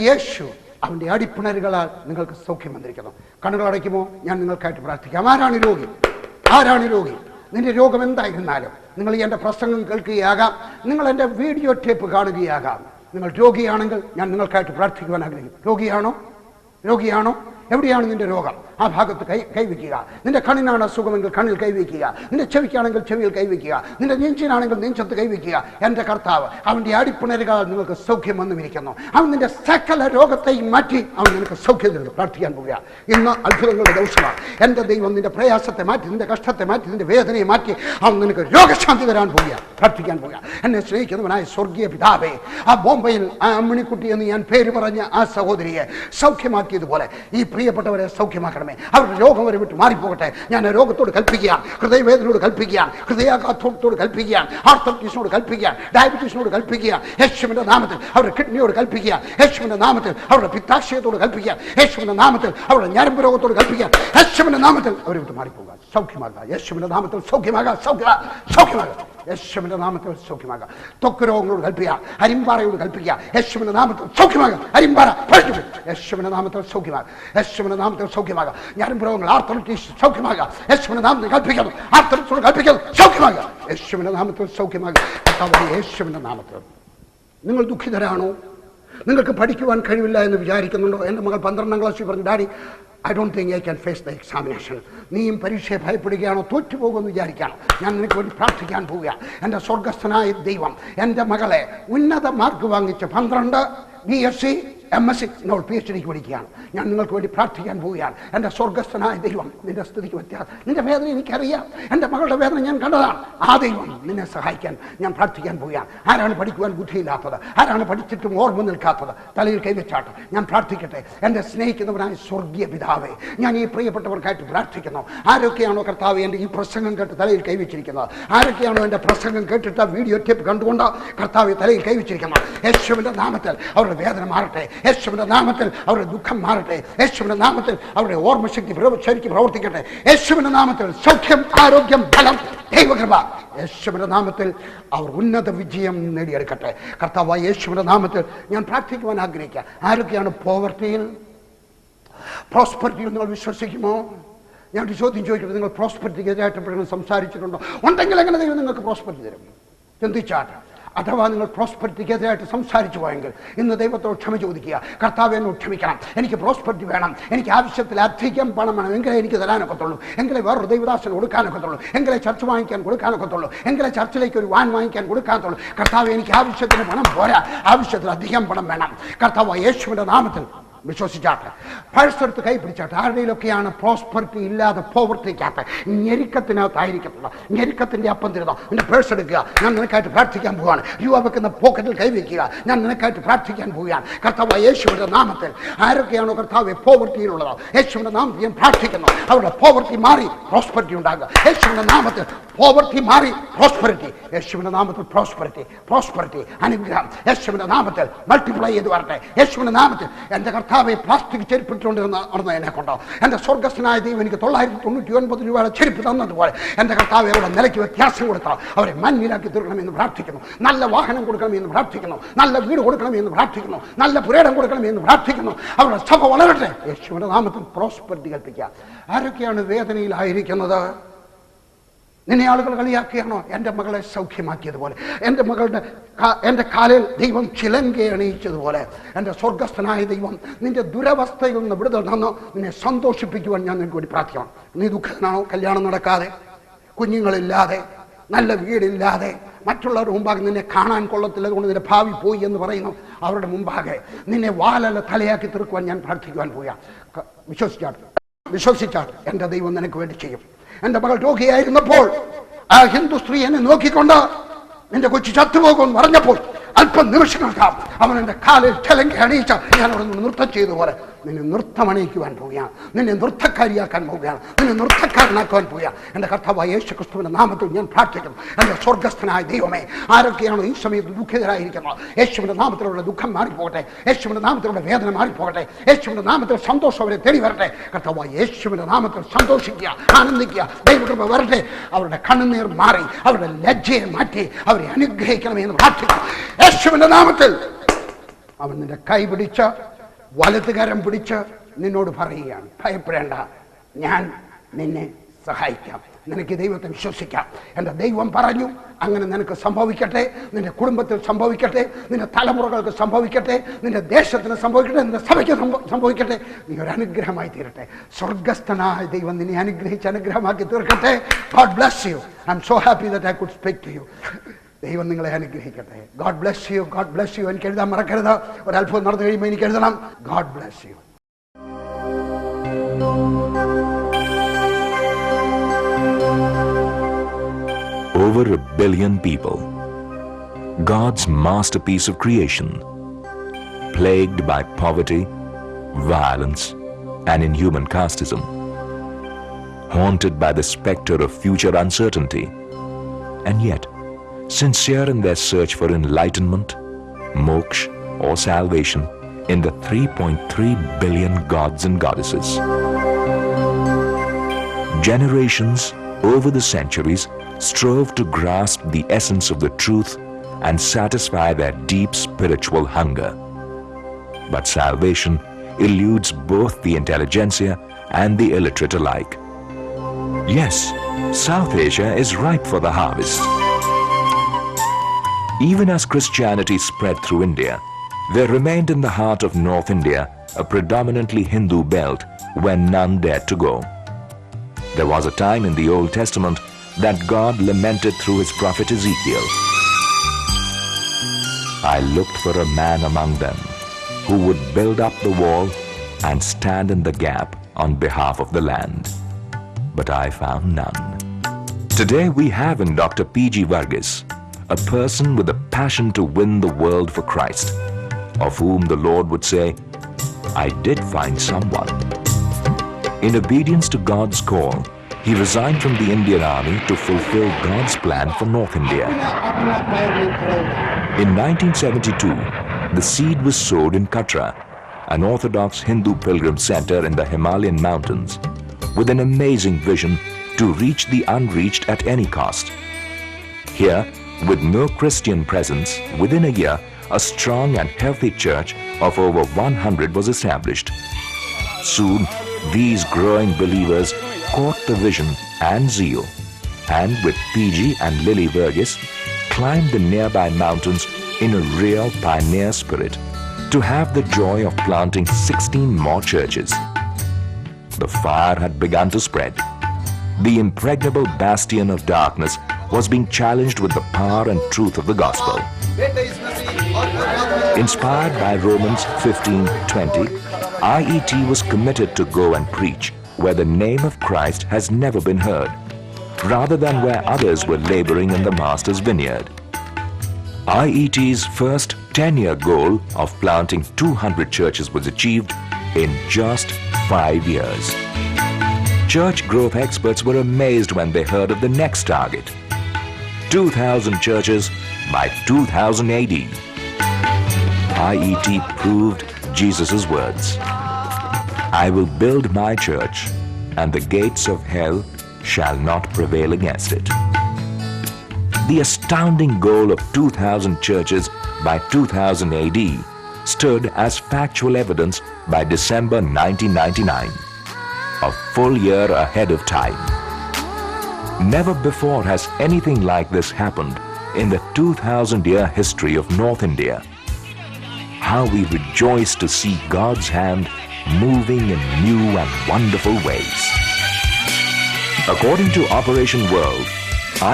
യേശു അവൻ്റെ അടിപ്പിണരുകളാൽ നിങ്ങൾക്ക് സൗഖ്യം വന്നിരിക്കുന്നു. കണ്ണുകൾ അടയ്ക്കുമോ? ഞാൻ നിങ്ങൾക്കായിട്ട് പ്രാർത്ഥിക്കാം. ആരാണ് രോഗി? നിന്റെ രോഗം എന്തായിരുന്നാലും, നിങ്ങൾ എൻ്റെ പ്രസംഗം കേൾക്കുകയാകാം, നിങ്ങൾ എൻ്റെ വീഡിയോ ടേപ്പ് കാണുകയാകാം, നിങ്ങൾ രോഗിയാണെങ്കിൽ ഞാൻ നിങ്ങൾക്കായിട്ട് പ്രാർത്ഥിക്കുവാൻ ആഗ്രഹിക്കും. രോഗിയാണോ? എവിടെയാണ് നിന്റെ രോഗം? ആ ഭാഗത്ത് കൈവയ്ക്കുക. നിന്റെ കണ്ണിനാണ് അസുഖമെങ്കിൽ കണ്ണിൽ കൈവയ്ക്കുക. നിന്റെ ചെവിക്കാണെങ്കിൽ ചെവിയിൽ കൈവയ്ക്കുക. നിന്റെ നെഞ്ചിനാണെങ്കിൽ നെഞ്ചത്ത് കൈവയ്ക്കുക. എൻ്റെ കർത്താവ് അവൻ്റെ അടിപ്പിണരുകൾ നിങ്ങൾക്ക് സൗഖ്യം വന്നുമിരിക്കുന്നു. അവൻ നിന്റെ സകല രോഗത്തെയും മാറ്റി അവൻ നിനക്ക് സൗഖ്യം തരുന്നു. പ്രാർത്ഥിക്കാൻ പോവുക. ഇന്ന് അത്ഭുതങ്ങളുടെ ദിവസമാണ്. എൻ്റെ ദൈവം നിന്റെ പ്രയാസത്തെ മാറ്റി, നിന്റെ കഷ്ടത്തെ മാറ്റി, നിന്റെ വേദനയെ മാറ്റി അവൻ നിനക്ക് രോഗശാന്തി തരാൻ പോവുക. പ്രാർത്ഥിക്കാൻ പോവുക. എന്നെ സ്നേഹിക്കുന്നവനായ സ്വർഗീയ പിതാവേ, ആ ബോംബെയിൽ ആ അമ്മിണിക്കുട്ടി എന്ന് ഞാൻ പേര് പറഞ്ഞ ആ സഹോദരിയെ സൗഖ്യമാക്കിയതുപോലെ ഈ പ്രിയപ്പെട്ടവരെ സൗഖ്യമാക്കണമേ. അവരുടെ രോഗം വരെ വിട്ട് മാറിപ്പോകട്ടെ. ഞാൻ രോഗത്തോട് കൽപ്പിക്കുകയാണ്, ഹൃദയവേദനയോട് കൽപ്പിക്കുകയാണ്, ഹൃദയാഘാതത്തോട് കൽപ്പിക്കുകയാണ്, ആർത്തറ്റിസിനോട് കൽപ്പിക്കുകയാണ്, ഡയബറ്റീസിനോട് കൽപ്പിക്കുകയാണ്. യേശുവിന്റെ നാമത്തിൽ അവരുടെ കിഡ്നിയോട് കൽപ്പിക്കുകയാണ്. യേശുവിന്റെ നാമത്തിൽ അവരുടെ പിത്താശയത്തോട് കൽപ്പിക്കുകയാണ്. യേശുവിന്റെ നാമത്തിൽ അവരുടെ ഞരമ്പ് രോഗത്തോട് കൽപ്പിക്കുകയാണ്. യേശുവിന്റെ നാമത്തിൽ അവരെ വിട്ട് മാറിപ്പോകുക. സൗഖ്യമാകുക. യേശുവിന്റെ നാമത്തിൽ സൗഖ്യമാകുക. സൗഖ്യമാകുക. യേശുവിന്റെ നാമത്തിൽ സൗഖ്യമാകുക. ത്വക്ക് രോഗങ്ങളോട് കൽപ്പിക്കുക. അരിമ്പാറയോട് കൽപ്പിക്കുക. യേശുവിന്റെ നാമത്തിൽ സൗഖ്യമാകുക. അരിമ്പാറ യേശുവിന്റെ നാമത്തിൽ സൗഖ്യമാകുക. യേശുവിന്റെ നാമത്തിൽ സൗഖ്യമാകുക. ഞരമ്പ് രോഗങ്ങൾ, ആർത്തറിറ്റിസ് സൗഖ്യമാകുക. യേശുവിന്റെ നാമത്തിൽ കൽപ്പിക്കുന്നു. ആർത്തറിറ്റിസോട് കൽപ്പിക്കുന്നു. സൗഖ്യമാകുക. യേശുവിന്റെ നാമത്തിൽ സൗഖ്യമാകുക. യേശുവിന്റെ നാമത്തിൽ. നിങ്ങൾ ദുഃഖിതരാണോ? നിങ്ങൾക്ക് പഠിക്കുവാൻ കഴിവില്ല എന്ന് വിചാരിക്കുന്നുണ്ടോ? എൻ്റെ മകൾ 12ാം ക്ലാസ്സിൽ പറഞ്ഞു, daddy I don't think I can face the examination. നീയും പരീക്ഷയെ ഭയപ്പെടുകയാണോ? തോറ്റുപോകുമെന്ന് വിചാരിക്കുകയാണോ? ഞാൻ നിനക്ക് വേണ്ടി പ്രാർത്ഥിക്കാൻ പോവുക. എൻ്റെ സ്വർഗസ്ഥനായ ദൈവം എൻ്റെ മകളെ ഉന്നത മാർക്ക് വാങ്ങിച്ച് 12 BSc MSc എന്നോട് PhD പഠിക്കുകയാണ്. ഞാൻ നിങ്ങൾക്ക് വേണ്ടി പ്രാർത്ഥിക്കാൻ പോവുകയാണ്. എൻ്റെ സ്വർഗസ്ഥനായ ദൈവം നിന്റെ സ്ഥിതിക്ക് വ്യത്യാസം, നിന്റെ വേദന എനിക്കറിയാം, എൻ്റെ മകളുടെ വേദന ഞാൻ കണ്ടതാണ്. ആ ദൈവം നിന്നെ സഹായിക്കാൻ ഞാൻ പ്രാർത്ഥിക്കാൻ പോവുകയാണ്. ആരാണ് പഠിക്കുവാൻ ബുദ്ധിയില്ലാത്തത്? ആരാണ് പഠിച്ചിട്ടും ഓർമ്മ നിൽക്കാത്തത്? തലയിൽ കൈവച്ചാട്ട് ഞാൻ പ്രാർത്ഥിക്കട്ടെ. എൻ്റെ സ്നേഹിക്കുന്നവനായ സ്വർഗീയ പിതാവേ, ഞാൻ ഈ പ്രിയപ്പെട്ടവർക്കായിട്ട് പ്രാർത്ഥിക്കുന്നു. ആരൊക്കെയാണോ കർത്താവ് എൻ്റെ ഈ പ്രസംഗം കേട്ട് തലയിൽ കൈവച്ചിരിക്കുന്നത്? ആരൊക്കെയാണോ എൻ്റെ പ്രസംഗം കേട്ടിട്ട് വീഡിയോ ടേപ്പ് കണ്ടുകൊണ്ട് കർത്താവ് തലയിൽ കൈവച്ചിരിക്കുന്നത്? യേശുവിൻ്റെ നാമത്തിൽ അവരുടെ വേദന മാറട്ടെ. യേശുവിന്റെ നാമത്തിൽ അവരുടെ ദുഃഖം മാറട്ടെ. യേശുവിന്റെ നാമത്തിൽ അവരുടെ ഓർമ്മശക്തി ശരിക്കും പ്രവർത്തിക്കട്ടെ. യേശുവിന്റെ നാമത്തിൽ സൗഖ്യം, ആരോഗ്യം, ബലം, ദൈവകൃപ യേശുവിന്റെ നാമത്തിൽ അവർ ഉന്നത വിജയം നേടിയെടുക്കട്ടെ. കർത്താവായ യേശുവിന്റെ നാമത്തിൽ ഞാൻ പ്രാർത്ഥിക്കുവാൻ ആഗ്രഹിക്കുക. ആരൊക്കെയാണ് പ്രോസ്പെരിറ്റിയിൽ നിങ്ങൾ വിശ്വസിക്കുമോ? ഞാൻ ഒരു ചോദ്യം ചോദിക്കട്ടെ. നിങ്ങൾ പ്രോസ്പെരിറ്റിക്കെതിരായിട്ട് എപ്പോഴും സംസാരിച്ചിട്ടുണ്ടോ? ഉണ്ടെങ്കിൽ എങ്ങനെ ദൈവം നിങ്ങൾക്ക് പ്രോസ്പെരിറ്റി തരും? ചിന്തിച്ചാട്ട്. അഥവാ നിങ്ങൾ പ്രോസ്പെരിറ്റിക്കെതിരായിട്ട് സംസാരിച്ചു പോയെങ്കിൽ ഇന്ന് ദൈവത്തോട് ക്ഷമ ചോദിക്കുക. കർത്താവ് എന്നോട് ക്ഷമിക്കണം, എനിക്ക് പ്രോസ്പെരിറ്റി വേണം, എനിക്ക് ആവശ്യത്തിൽ അധികം പണം വേണം, എങ്കിലേ എനിക്ക് തരാനൊക്കത്തുള്ളൂ, എങ്കിലേ വേറൊരു ദൈവദാസന് കൊടുക്കാനൊക്കത്തുള്ളൂ, എങ്കിലേ ചർച്ച വാങ്ങിക്കാൻ കൊടുക്കാനൊക്കത്തുള്ളൂ, എങ്കിലേ ചർച്ചിലേക്ക് ഒരു വാൻ വാങ്ങിക്കാൻ കൊടുക്കാത്തുള്ളൂ. കർത്താവ് എനിക്ക് ആവശ്യത്തിന് പണം പോരാ, ആവശ്യത്തിൽ അധികം പണം വേണം. കർത്താവ് യേശുവിന്റെ നാമത്തിൽ വിശ്വസിച്ചാട്ടെ. പഴസെടുത്ത് കൈ പിടിച്ചാട്ടെ. ആരുടെയിലൊക്കെയാണ് പ്രോസ്പെരിറ്റി ഇല്ലാതെ പോവർട്ടിക്കകത്ത് ഞെരുക്കത്തിനകത്തായിരിക്കത്തുള്ള ഞെരുക്കത്തിൻ്റെ അപ്പം തരുന്നോ? നിന്റെ പേഴ്സ് എടുക്കുക. ഞാൻ നിനക്കായിട്ട് പ്രാർത്ഥിക്കാൻ പോവുകയാണ്. രൂപ വെക്കുന്ന പോക്കറ്റിൽ കൈവയ്ക്കുക. ഞാൻ നിനക്കായിട്ട് പ്രാർത്ഥിക്കാൻ പോവുകയാണ്. കർത്താവ് യേശുവിൻ്റെ നാമത്തിൽ ആരൊക്കെയാണോ കർത്താവ് പോവർട്ടിയിലുള്ളത്, യേശുവിൻ്റെ നാമത്തിൽ ഞാൻ പ്രാർത്ഥിക്കുന്നു. അവരുടെ പോവർട്ടി മാറി പ്രോസ്പെരിറ്റി ഉണ്ടാകുക. യേശുവിൻ്റെ നാമത്തിൽ പോവർട്ടി മാറി പ്രോസ്പെരിറ്റി. യേശുവിൻ്റെ നാമത്തിൽ പ്രോസ്പെരിറ്റി അനുഗ്രഹം യേശുവിൻ്റെ നാമത്തിൽ മൾട്ടിപ്ലൈ ചെയ്ത് വരട്ടെ. യേശുവിൻ്റെ നാമത്തിൽ എൻ്റെ കർത്താവെ പ്ലാസ്റ്റിക് ചെരുപ്പിട്ടുകൊണ്ടിരുന്ന എന്നെ കൊണ്ടോ എൻ്റെ സ്വർഗസ്ഥനായ ദൈവം എനിക്ക് 999 രൂപയുടെ ചെരുപ്പ് തന്നതുപോലെ എൻ്റെ കർത്താവെ അവരുടെ നിലയ്ക്ക് വ്യത്യാസം കൊടുത്താൽ അവരെ മഞ്ഞിലാക്കി തീർക്കണമെന്ന് പ്രാർത്ഥിക്കുന്നു. നല്ല വാഹനം കൊടുക്കണമെന്ന് പ്രാർത്ഥിക്കുന്നു. നല്ല വീട് കൊടുക്കണമെന്ന് പ്രാർത്ഥിക്കുന്നു. നല്ല പുരേടം കൊടുക്കണമെന്ന് പ്രാർത്ഥിക്കുന്നു. അവരുടെ സഭ വളരട്ടെ. യേശുവിൻ്റെ നാമത്തിൽ പ്രോസ്പെരിറ്റി കൽപ്പിക്കുക. ആരൊക്കെയാണ് വേദനയിലായിരിക്കുന്നത്? നിന്നെ ആളുകൾ കളിയാക്കിയാണോ? എൻ്റെ മകളെ സൗഖ്യമാക്കിയതുപോലെ, എൻ്റെ കാലിൽ ദൈവം ചിലങ്കയെ അണിയിച്ചതുപോലെ എൻ്റെ സ്വർഗസ്ഥനായ ദൈവം നിന്റെ ദുരവസ്ഥയിൽ നിന്ന് വിടുതൽ തന്നോ നിന്നെ സന്തോഷിപ്പിക്കുവാൻ ഞാൻ നിനക്ക് വേണ്ടി പ്രാർത്ഥിക്കണം. നീ ദുഃഖത്തിനാണോ? കല്യാണം നടക്കാതെ, കുഞ്ഞുങ്ങളില്ലാതെ, നല്ല വീടില്ലാതെ, മറ്റുള്ളവരുടെ മുമ്പാകെ നിന്നെ കാണാൻ കൊള്ളത്തില്ല, അതുകൊണ്ട് നിന്റെ ഭാവി പോയി എന്ന് പറയുന്നു. അവരുടെ മുമ്പാകെ നിന്നെ വാലല്ല തലയാക്കി തീർക്കുവാൻ ഞാൻ പ്രാർത്ഥിക്കുവാൻ പോയാ. വിശ്വസിച്ചാട്ട് എൻ്റെ ദൈവം നിനക്ക് വേണ്ടി ചെയ്യും. എൻ്റെ മകൾ രോഗിയായിരുന്നപ്പോൾ ആ ഹിന്ദു സ്ത്രീ എന്നെ നോക്കിക്കൊണ്ട് നിന്റെ കൊച്ചു ചത്തുപോകുമെന്ന് പറഞ്ഞപ്പോൾ അല്പം നിമിഷങ്ങൾക്കാം അവൻ എൻ്റെ കാലിൽ ചെലങ്കി അണിയിച്ച ഞാൻ അവിടെ നിന്ന് നൃത്തം ചെയ്തതുപോലെ നിന്നെ നൃത്തമണിയിക്കുവാൻ പോവുകയാണ്. നിന്നെ നൃത്തക്കാരിയാക്കാൻ പോവുകയാണ്. നിന്നെ നൃത്തക്കാരനാക്കുവാൻ പോവുകയാണ്. എൻ്റെ കർത്താവായ യേശു ക്രിസ്തുവിൻ്റെ നാമത്തിൽ ഞാൻ പ്രാർത്ഥിക്കുന്നു. എൻ്റെ സ്വർഗസ്ഥനായ ദൈവമേ, ആരൊക്കെയാണോ ഈ സമയത്ത് ദുഃഖിതരായിരിക്കുന്നത്, യേശുവിൻ്റെ നാമത്തിലുള്ള ദുഃഖം മാറിപ്പോകട്ടെ. യേശുവിൻ്റെ നാമത്തിലുള്ള വേദന മാറിപ്പോകട്ടെ. യേശുവിൻ്റെ നാമത്തിൽ സന്തോഷം അവരെ തേടി വരട്ടെ. കർത്താവായ യേശുവിൻ്റെ നാമത്തിൽ സന്തോഷിക്കുക, ആനന്ദിക്കുക. ദൈവകൃപ വരട്ടെ. അവരുടെ കണ്ണുനീർ മാറി അവരുടെ ലജ്ജയെ മാറ്റി അവരെ അനുഗ്രഹിക്കണമെന്ന് പ്രാർത്ഥിക്കുന്നു. യേശുവിൻ്റെ നാമത്തിൽ അവൻ നിന്റെ കൈ പിടിച്ച് വലതുകരം പിടിച്ച് നിന്നോട് പറയുകയാണ്, ഭയപ്പെടേണ്ട, ഞാൻ നിന്നെ സഹായിക്കാം. നിനക്ക് ദൈവത്തെ വിശ്വസിക്കാം. എൻ്റെ ദൈവം പറഞ്ഞു, അങ്ങനെ നിനക്ക് സംഭവിക്കട്ടെ, നിന്റെ കുടുംബത്തിൽ സംഭവിക്കട്ടെ, നിന്റെ തലമുറകൾക്ക് സംഭവിക്കട്ടെ, നിന്റെ ദേശത്തിന് സംഭവിക്കട്ടെ, നിന്റെ സഭയ്ക്ക് സംഭവിക്കട്ടെ. നീ ഒരു അനുഗ്രഹമായി തീരട്ടെ. സ്വർഗസ്ഥനായ ദൈവം നിന്നെ അനുഗ്രഹിച്ച് അനുഗ്രഹമാക്കി തീർക്കട്ടെ. God bless you. I'm so happy that I could speak to you. ദൈവം നിങ്ങളെ അനുഗ്രഹിക്കട്ടെ. God bless you. God bless you. എനിക്ക് എഴുതാൻ മറക്കരുത്. ഒരല്പം നടന്നു കഴിയുമ്പോൾ എനിക്ക് എഴുതണം. God bless you. Over 1 billion people, God's masterpiece of creation, plagued by poverty, violence, and inhuman casteism, haunted by the specter of future uncertainty, and yet sincere in their search for enlightenment, moksha, or salvation in the 3.3 billion gods and goddesses. Generations over the centuries strove to grasp the essence of the truth and satisfy their deep spiritual hunger. But salvation eludes both the intelligentsia and the illiterate alike. Yes, South Asia is ripe for the harvest. Even as Christianity spread through India, there remained in the heart of North India a predominantly Hindu belt where none dared to go. There was a time in the Old Testament that God lamented through his prophet Ezekiel. I looked for a man among them who would build up the wall and stand in the gap on behalf of the land. But I found none. Today we have in Dr. P.G. Varghese a person with a passion to win the world for Christ, of whom the Lord would say, I did find someone. In obedience to God's call, he resigned from the Indian Army to fulfill God's plan for North India. In 1972, the seed was sowed in Katra, an Orthodox Hindu pilgrim center in the Himalayan mountains, with an amazing vision to reach the unreached at any cost. Here, with no Christian presence, within a year, a strong and healthy church of over 100 was established. Soon, these growing believers caught the vision and zeal, and with PG and Lily Varghese, climbed the nearby mountains in a real pioneer spirit to have the joy of planting 16 more churches. The fire had begun to spread. The impregnable bastion of darkness was being challenged with the power and truth of the gospel. Inspired by Romans 15:20, IET was committed to go and preach where the name of Christ has never been heard, rather than where others were laboring in the Master's vineyard. IET's first 10-year goal of planting 200 churches was achieved in just 5 years. Church growth experts were amazed when they heard of the next target: 2,000 churches by 2000 AD. IET proved Jesus' words, I will build my church, and the gates of hell shall not prevail against it. The astounding goal of 2,000 churches by 2000 AD stood as factual evidence by December 1999, a full year ahead of time. Never before has anything like this happened in the 2,000-year history of North India. How we rejoice to see God's hand moving in new and wonderful ways. According to Operation World,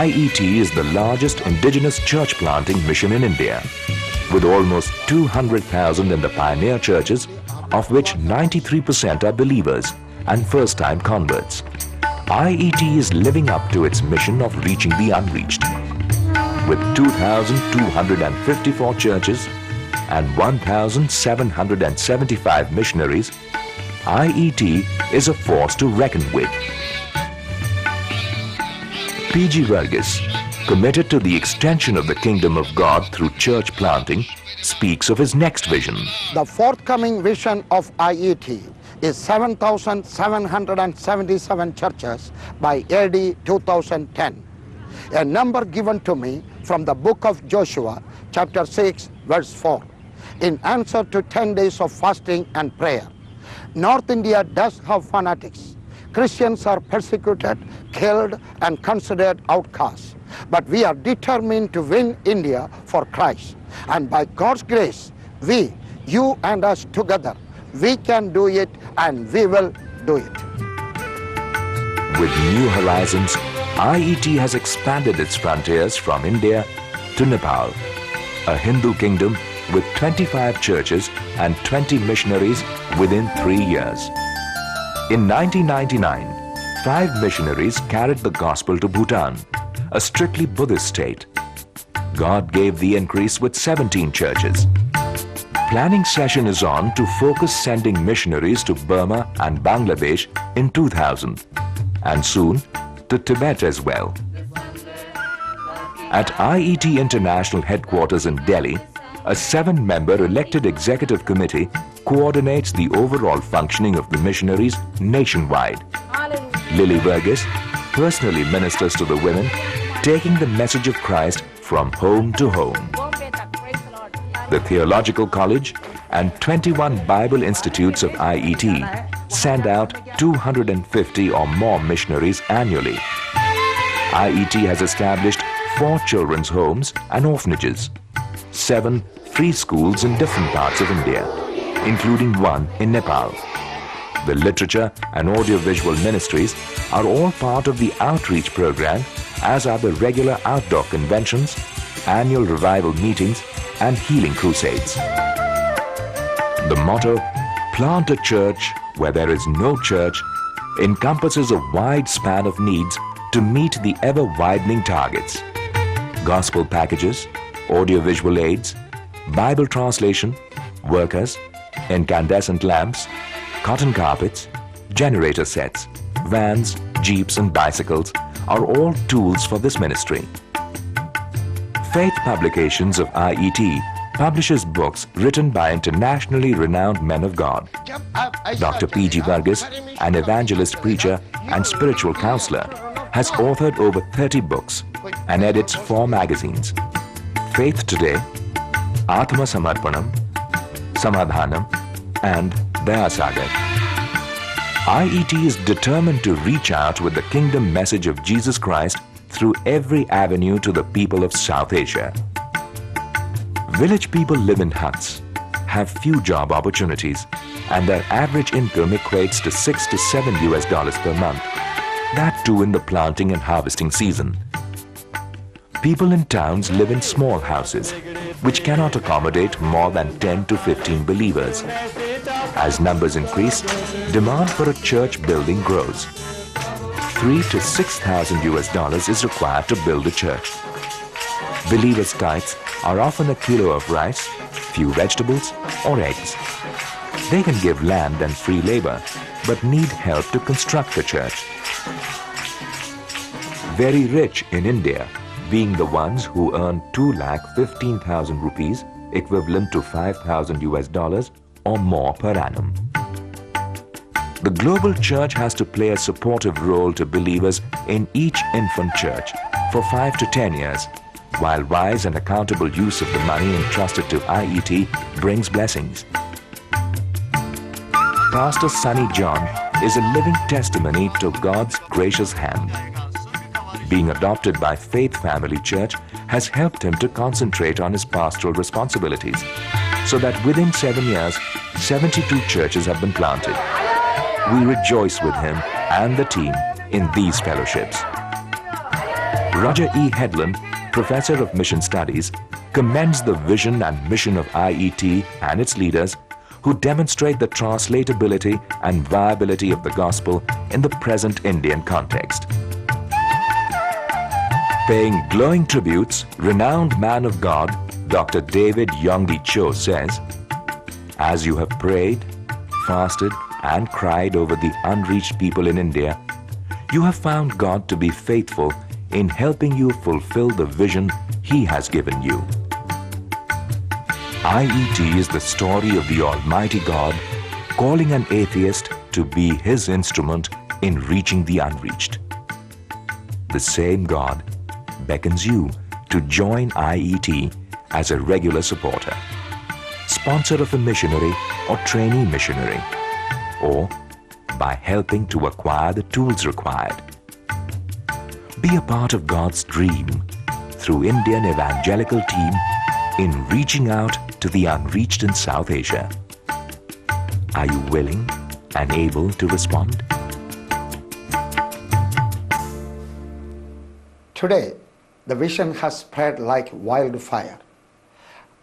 IET is the largest indigenous church planting mission in India, with almost 200,000 in the pioneer churches, of which 93% are believers and first-time converts. IET is living up to its mission of reaching the unreached. With 2,254 churches and 1,775 missionaries, IET is a force to reckon with. P.G. Varghese, committed to the extension of the kingdom of God through church planting, speaks of his next vision. The forthcoming vision of IET is 7,777 churches by AD 2010, a number given to me from the book of Joshua, chapter 6, verse 4, in answer to 10 days of fasting and prayer. North India does have fanatics, Christians are persecuted, killed, and considered outcasts. But we are determined to win India for Christ. And by God's grace, we, you and us together, we can do it and we will do it. With New Horizons, IET has expanded its frontiers from India to Nepal, a Hindu kingdom with 25 churches and 20 missionaries within 3 years. In 1999, 5 missionaries carried the gospel to Bhutan, a strictly Buddhist state. God gave the increase with 17 churches. Planning session is on to focus sending missionaries to Burma and Bangladesh in 2000, and soon to Tibet as well. At IET International Headquarters in Delhi, a 7-member elected executive committee coordinates the overall functioning of the missionaries nationwide. Lily Burgess personally ministers to the women, taking the message of Christ from home to home. The Theological College and 21 Bible Institutes of IET send out 250 or more missionaries annually. IET has established 4 children's homes and orphanages, 7 free schools in different parts of India, including 1 in Nepal. The literature and audiovisual ministries are all part of the outreach program, as are the regular outdoor conventions, annual revival meetings, and healing crusades. The motto, "Plant a church where there is no church," encompasses a wide span of needs to meet the ever-widening targets. Gospel packages, audiovisual aids, Bible translation, workers, incandescent lamps, cotton carpets, generator sets, vans, jeeps and bicycles are all tools for this ministry. Faith Publications of IET publishes books written by internationally renowned men of God. Dr. P.G. Varghese, an evangelist preacher and spiritual counselor, has authored over 30 books and edits 4 magazines: Faith Today, Atma Samarpanam, Samadhanam, and Dayasagar. IET is determined to reach out with the kingdom message of Jesus Christ through every avenue to the people of South Asia. Village people live in huts, have few job opportunities, and their average income equates to $6 to $7 per month. That too in the planting and harvesting season. People in towns live in small houses, which cannot accommodate more than 10 to 15 believers. As numbers increase, demand for a church building grows. $3,000 to $6,000 is required to build a church. Believers' tithes are often a kilo of rice, few vegetables, or eggs. They can give land and free labor, but need help to construct a church. Very rich in India, being the ones who earn 2,15,000 rupees, equivalent to $5,000 or more per annum. The global church has to play a supportive role to believers in each infant church for 5 to 10 years, while wise and accountable use of the money entrusted to IET brings blessings. Pastor Sonny John is a living testimony to God's gracious hand. Being adopted by Faith Family Church has helped him to concentrate on his pastoral responsibilities, so that within 7 years, 72 churches have been planted. We rejoice with him and the team in these fellowships. Roger E. Headland, Professor of Mission Studies, commends the vision and mission of IET and its leaders, who demonstrate the translatability and viability of the gospel in the present Indian context. Paying glowing tributes, renowned man of God, Dr. David Yonggi Cho says, "As you have prayed, fasted, and cried over the unreached people in India, you have found God to be faithful in helping you fulfill the vision He has given you." IET is the story of the Almighty God calling an atheist to be His instrument in reaching the unreached. The same God beckons you to join IET as a regular supporter, sponsor of a missionary or trainee missionary, or by helping to acquire the tools required. Be a part of God's dream through Indian Evangelical Team in reaching out to the unreached in South Asia. Are you willing and able to respond? Today, the vision has spread like wildfire.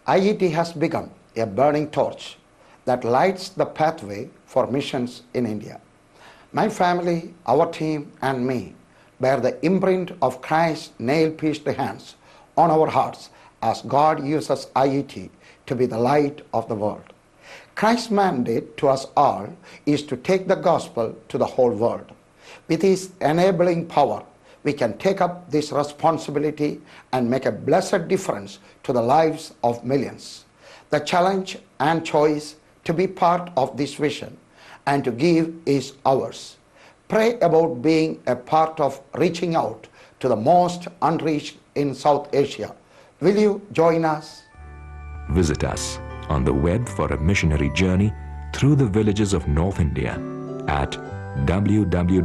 IET has become a burning torch that lights the pathway for missions in India. My family, our team, and me bear the imprint of Christ's nail-pierced hands on our hearts as God uses IET to be the light of the world. Christ's mandate to us all is to take the gospel to the whole world. With His enabling power, we can take up this responsibility and make a blessed difference to the lives of millions. The challenge and choice to be part of this vision and to give is ours. Pray about being a part of reaching out to the most unreached in South Asia. Will you join us? Visit us on the web for a missionary journey through the villages of North India at www.pgv.com.